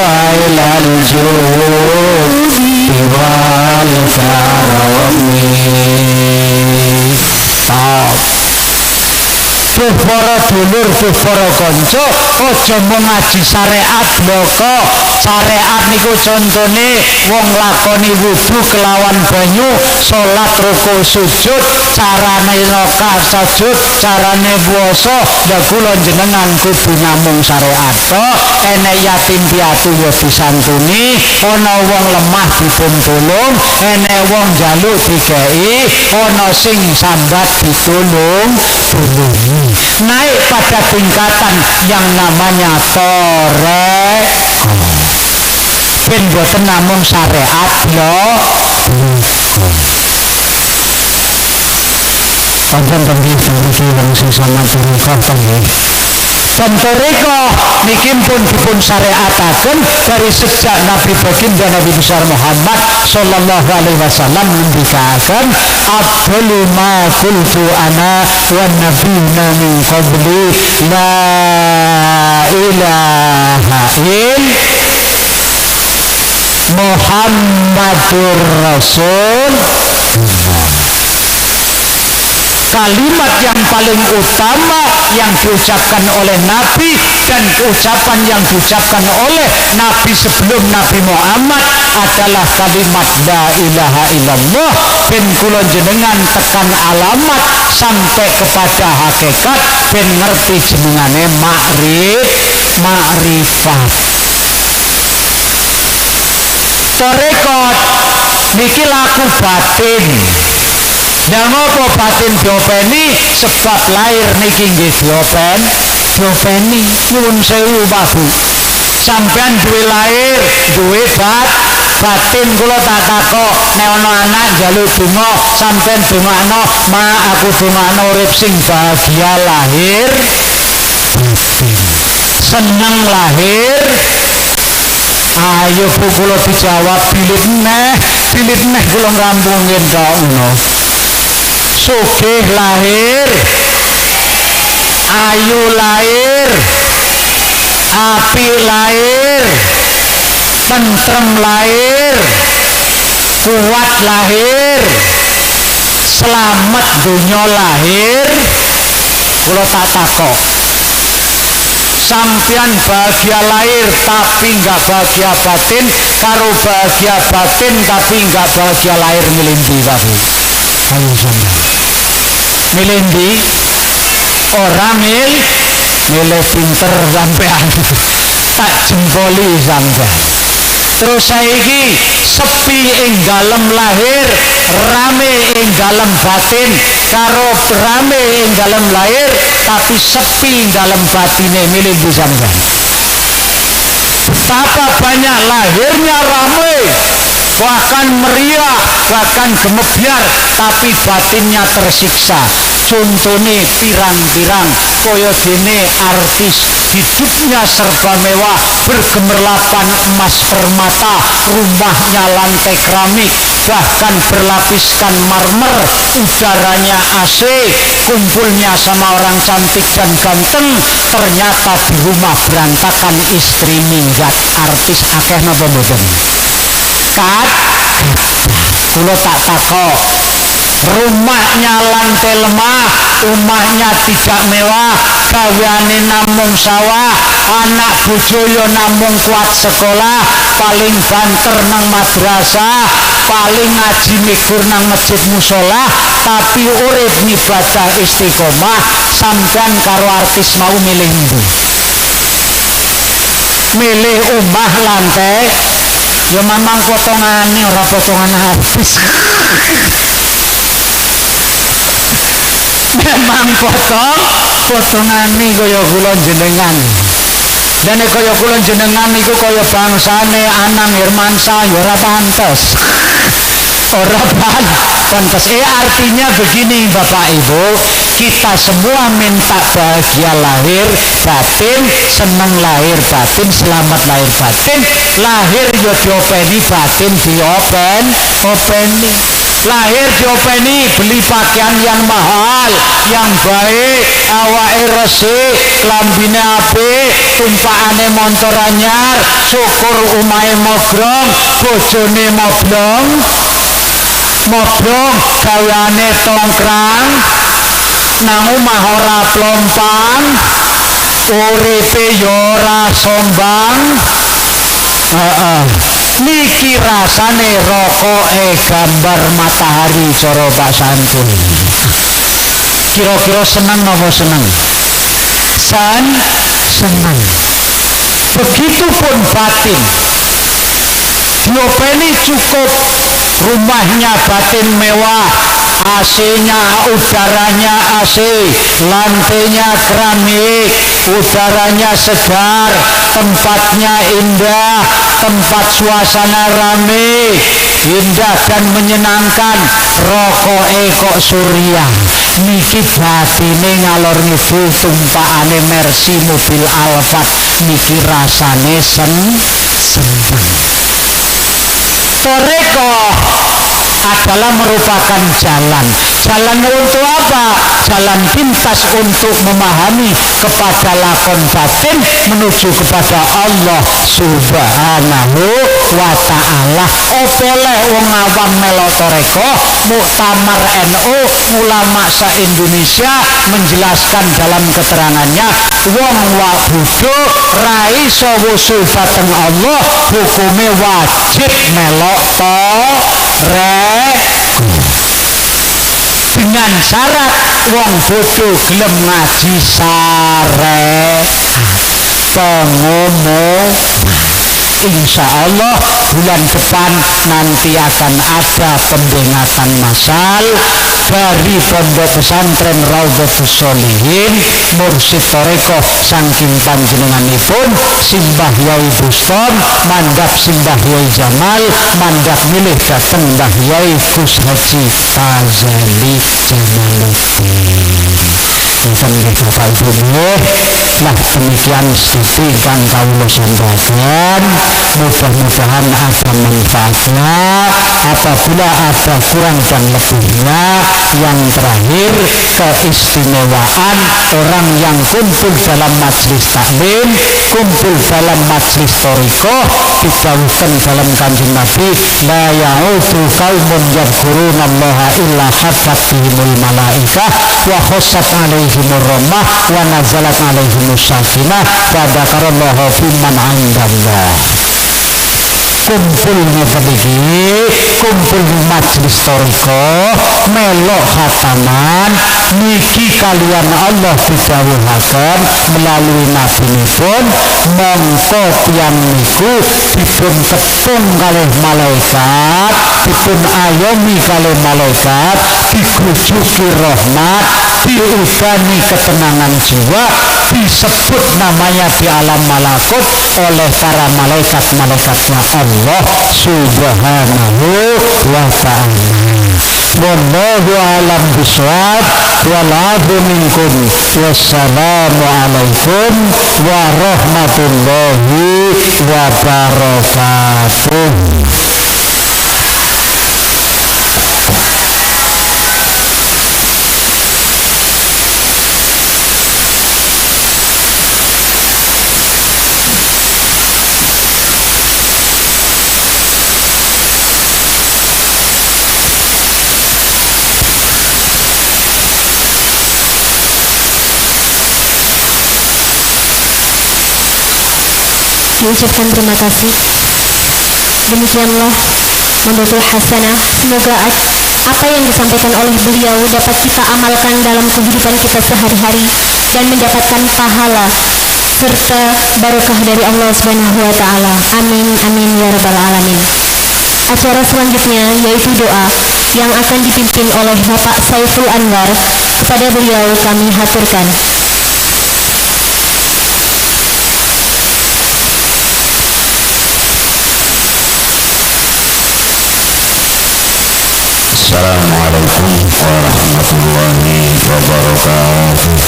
ailan judi wal karami Duh para dulur, duh para kanca, aja mung ngaji syariat bloko. Syariat niku contone wong lakoni wudu kelawan banyu, salat ruku sujud, carane rakaat sujud, carane puasa, ya kula jenengan kudu namung syariat tok. Enek yatim piatu ya disantuni, ana wong lemah dipun tulung, enek wong njaluk dikei, ana sing sambat ditulung. Naik pada tingkatan yang namanya torek ben boten namung syariat lho panjenengan iki wong sing sama turun nggih dan toreko niki pun dipun syariataken dari sejak Nabi Baginda Nabi besar Muhammad sallallahu alaihi wasallam ngendikaken abdul ma qultu ana wan nabiyuna min qabli la ilaha Muhammadur Rasulullah. Kalimat yang paling utama yang diucapkan oleh Nabi dan ucapan yang diucapkan oleh Nabi sebelum Nabi Muhammad adalah kalimat la ilaha illallah. Ben kula jenengan tekan alamat sampai kepada hakikat ben ngerti jenengane makrifat. Tarekat niki laku batin. Yang apa batin diopeni sebab lahir niki nggih diopeni nyuwun sewu Babu. Sampean duwe lahir, duwe batin kula tak takok nek ana anak njaluk donga sampean dongakno ma aku dongakno urip sing bahagia lahir batin. Seneng lahir. Ayo Bu kula dijawab bilit neh kula ngrampungin tok ngono. Sugih lahir, ayu lahir, api lahir, tentrem lahir, kuat lahir, selamat dunya lahir. Kula tak takok, sampean bahagia lahir tapi enggak bahagia batin, karo bahagia batin tapi enggak bahagia lahir milih ndi Babu? Ayo sampean milih ndi? Ora milih pinter sampean tak jempoli sampean. Terus saiki sepi ing dalem lahir, rame ing dalem batin, karo rame ing dalem lahir tapi sepi ing dalem batine milih ndi sampean? Betapa banyak lahirnya rame, bahkan meriah, bahkan gemebyar, tapi batinnya tersiksa. Contohnya pirang-pirang kaya dene artis hidupnya serba mewah, bergemerlapan emas permata, rumahnya lantai keramik, bahkan berlapiskan marmer, udaranya AC, kumpulnya sama orang cantik dan ganteng, ternyata di rumah berantakan, istri minggat. Artis akeh napa mboten? Kula tak takok, rumahnya lantai lemah, rumahnya tidak mewah, gaweane namung sawah, anak bojo yo namung kuat sekolah, paling banter nang madrasah, paling ngaji mikur nang masjid musola, tapi urip ngibadah istiqomah, sampean karo artis mau milih ndi? Milih omah lantai, ya memang potongane ora potongan artis. Memang potongane kaya kula jenengan. Dan kaya kula jenengan iku kaya bangsane Anang Hermansyah ya ora pantes. Ora pantes. Artinya begini Bapak Ibu, kita semua minta bahagia lahir batin, seneng lahir batin, selamat lahir batin. Lahir yo diopeni, batin diopeni. Lahir diopeni, beli pakaian yang mahal, yang baik, awake resik, klambine apik, tumpakane montor anyar, syukur umahe mogrong, bojone moblong, gaweane tongkrang, nang omah ora plompang, uripe yo ora sombang. Niki rasane rokoke gambar matahari cara Pak Santun. Kira-kira seneng napa seneng? Seneng. Begitupun batin. Diopeni cukup, rumahnya batin mewah, AC-nya, udaranya AC, lantainya keramik, udaranya segar, tempatnya indah, tempat suasana rame, indah dan menyenangkan. Rokoke kok surya, niki batine ngalor ngidul tumpakane Mercy mobil Alphard, niki rasane seneng. Toreko adalah merupakan jalan untuk apa? Jalan pintas untuk memahami kepada lakon batin menuju kepada Allah Subhanahu wa ta'ala. Opoleh wong awam melok toreko, Muktamar NU, ulama se-Indonesia menjelaskan dalam keterangannya, wong wabudo rai sawusul bateng Allah, hukume wajib melok dengan syarat wong bodoh gelem ngaji syariat pengumuman. Insya Allah bulan depan nanti akan ada pembengatan massal dari Pondok Pesantren Raudhatus Sholihin, Mursyid Toreko saking panjenenganipun Simbah Yai Buston, mandap Simbah Yai Jamal, mandap milih dateng Mbah Yai Gus Haji Fazali Jamaluddin. Insan Bapak Ibu nggih, nah demikian studi kang kawula sampaikan. Mudah-mudahan ada manfaatnya. Apabila ada kurang dan lebihnya, yang terakhir keistimewaan orang yang kumpul dalam majlis taklim, kumpul dalam majlis toriko, didhawuhkan dalam kanjeng Nabi, la ya'udu qaumun yadhkurunallaha illa haffat bihimul malaikah wa khassat alaihimur rahmah wa nazalat alaihimus sakinah wa dzakarallaha fiman 'indallah. Kumpulnya begini, kumpul di majlis toriko, melok khataman, niki kalian Allah didhawuhaken melalui nabi nipun, mongko tiyang niku dipun tepung kalih malaikat, dipun ayomi kalih malaikat, digujuki rahmat, diudani ketenangan jiwa, disebut namanya di alam malakut oleh para malaikat-malaikatnya Allah Subhanahu wa ta'ala. Wallahu a'lam bishawab, wal 'afwu minkum, wassalamu alaikum warahmatullahi wabarakatuh. Diucapkan terima kasih Demikianlah Mandotul Hasanah. Semoga apa yang disampaikan oleh beliau dapat kita amalkan dalam kehidupan kita sehari-hari dan mendapatkan pahala serta barokah dari Allah Subhanahu wa taala. Amin amin ya rabbal alamin. Acara selanjutnya yaitu doa yang akan dipimpin oleh Bapak Saiful Anwar. Kepada beliau kami haturkan. Assalamualaikum warahmatullahi wabarakatuh.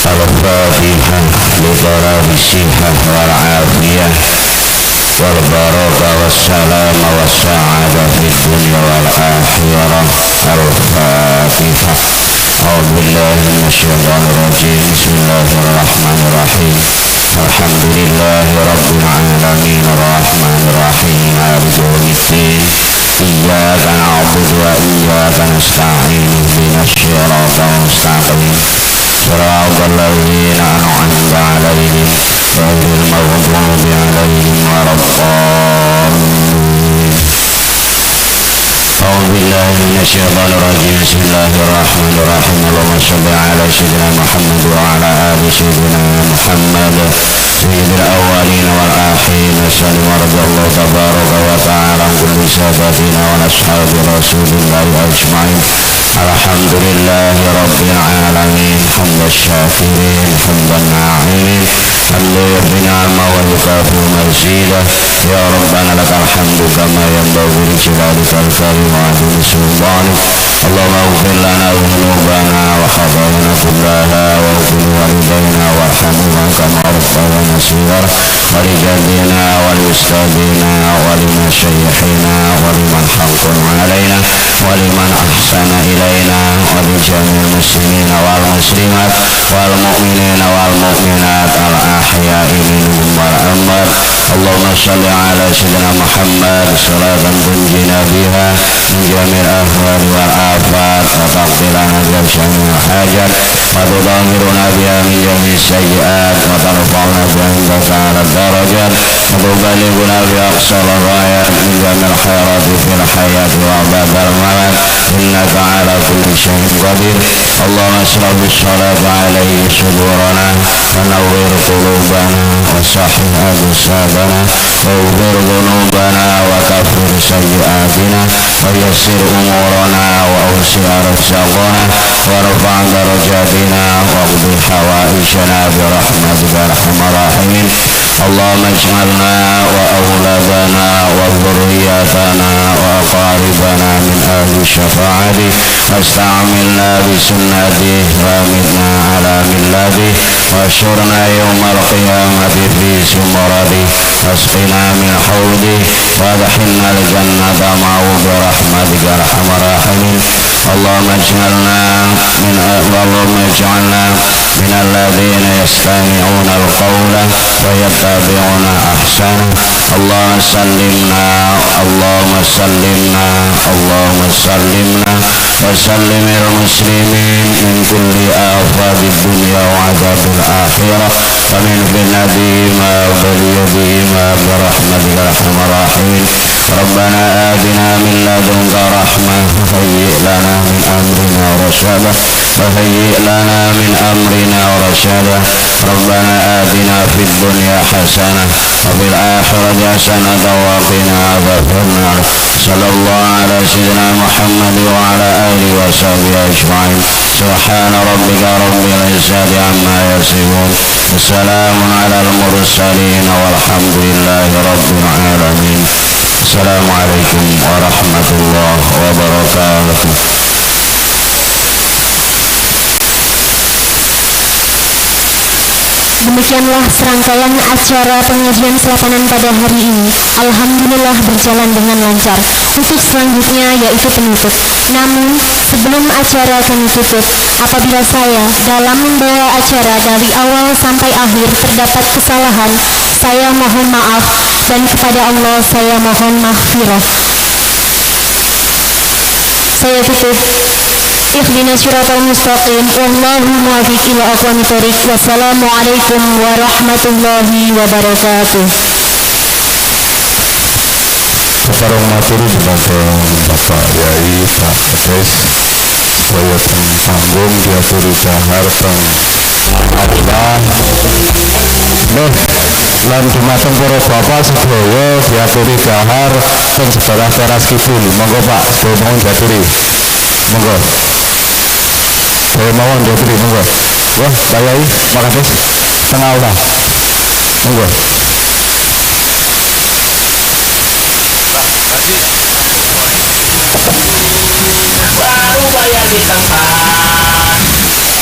Al-Fatihah lidarabisihah wal-afiyah wal-barakah wassalam wassa'adah fid dunya wal-akhirah. Al-Fatihah. A'udzubillahi minasyaitonir rajim. Bismillahirrahmanirrahim. Alhamdulillahi rabbil alamin arrahmanir rahim maliki yaumiddin. Iyyaka na'budu wa iyyaka nasta'in ihdinas siratal mustaqim siratal ladzina an'amta 'alaihim ghairil maghdubi 'alaihim waladdallin. A'udzu billahi minasyaitonir rajim. Bismillahirrahmanirrahim. Allahumma shalli 'ala sayyidina Muhammad wa 'ala ali sayyidina Muhammad sayyidil awwalin wal akhirin. Sallallahu radhiyallahu tabaraka wa ta'ala an kulli sahabatina wa ashabi Rasulillah ajma'in. Alhamdulillahi rabbil alamin. Hamdan syakirin, hamdan na'imin, hamdan bin'ama wa yukafi mazidah. Ya Rabbana lakal hamdu kama yanbaghi li jalalikal karim wa 'azimi sultanik. Allahumma ighfir lana dhunubana wa khatayana kullaha wa ighfir walidayna warhamhuma kama rabbayana shighara wa li jaddina wa li ustadina wa li mashayikhina wa liman haqqan 'alaina wa liman ahsana ilaina wa li jami'il muslimina wal muslimat wal mu'minina wal mu'minat al ahya'i minhum wal amwat. Allahumma shalli 'ala sayyidina Muhammad salatan tunjina biha min jami'il ahwali wal afat wa taqdirana bi jami'il hajat wa tudahhiruna biha min jami'is sayyi'at wa tarfa'una biha indaka 'ala darajat wa tuballighuna bi aqsal ghayat min jami'il khairati fil hayati wa ba'dal mamat innaka 'ala kulli syai'in qadir. Allahumma salli bis salati 'alaihi sudurana wa nawwir qulubana wa sahih absarana wa ughfir dhunubana wa kaffir sayyi'atina wa yassir umurana wa awsi' arzaqana wa rfa' darajatina wa qdi hawaijana bi rahmatika arhamar rahimin. Allahumma ij'alna wa awladana wa dhurriyyatana wa aqaribana min ahli syafa'ati wasta'amilna bi sunnati wa mitna ala millati wa syurna yawmal qiyamati fi sumrati wasqina min hawdi wa adkhilna al-jannata ma'u bi rahmatika arhamar rahimin. Allahumma ij'alna min alladhina yastami'una al-qawla wa yattabi'una ahsana. Allahumma sallimna Allahumma sallimna Allahumma sallimna wa sallimil muslimin min kulli afadid dunya wa adzabil akhirah wa min fitnatihima wa baliyatihima bi rahmatika arhamar rahimin. Rabbana atina min ladunka rahmah wa hayyi' lana min amrina rashada wa hayyi' lana min amrina rashada. Rabbana atina fid dunya hasanah wa fil akhirati hasanah wa qina adzaban nar. Sallallahu ala sayyidina Muhammad wa ala alihi wa sahbihi ajma'in. Subhana rabbika rabbil izzati amma yasifun. Wassalamun ala al-mursalin walhamdulillahi rabbil alamin. Assalamualaikum warahmatullahi wabarakatuh. Demikianlah serangkaian acara pengajian selapanan pada hari ini. Alhamdulillah berjalan dengan lancar. Untuk selanjutnya yaitu penutup. Namun sebelum acara kami tutup, apabila saya dalam membawa acara dari awal sampai akhir terdapat kesalahan, saya mohon maaf dan kepada Allah saya mohon maghfirah. Saya tutup اهدنا الصراط المستقيم والله الموفق إلى أقوم الطريق والسلام عليكم ورحمة الله وبركاته. Sekarang materi dumateng Bapak Yai Pak Kedes supaya panggung diaturi dahar teng Allah. Lan dumateng para bapak sedaya diaturi dahar teng sebelah teras kidul. Monggo Pak, sedaya mohon diaturi. Monggo. Sedaya mohon diaturi, monggo. Wah, Pak Yai, makasih. Tengah Allah. Monggo. baru bayar di tempat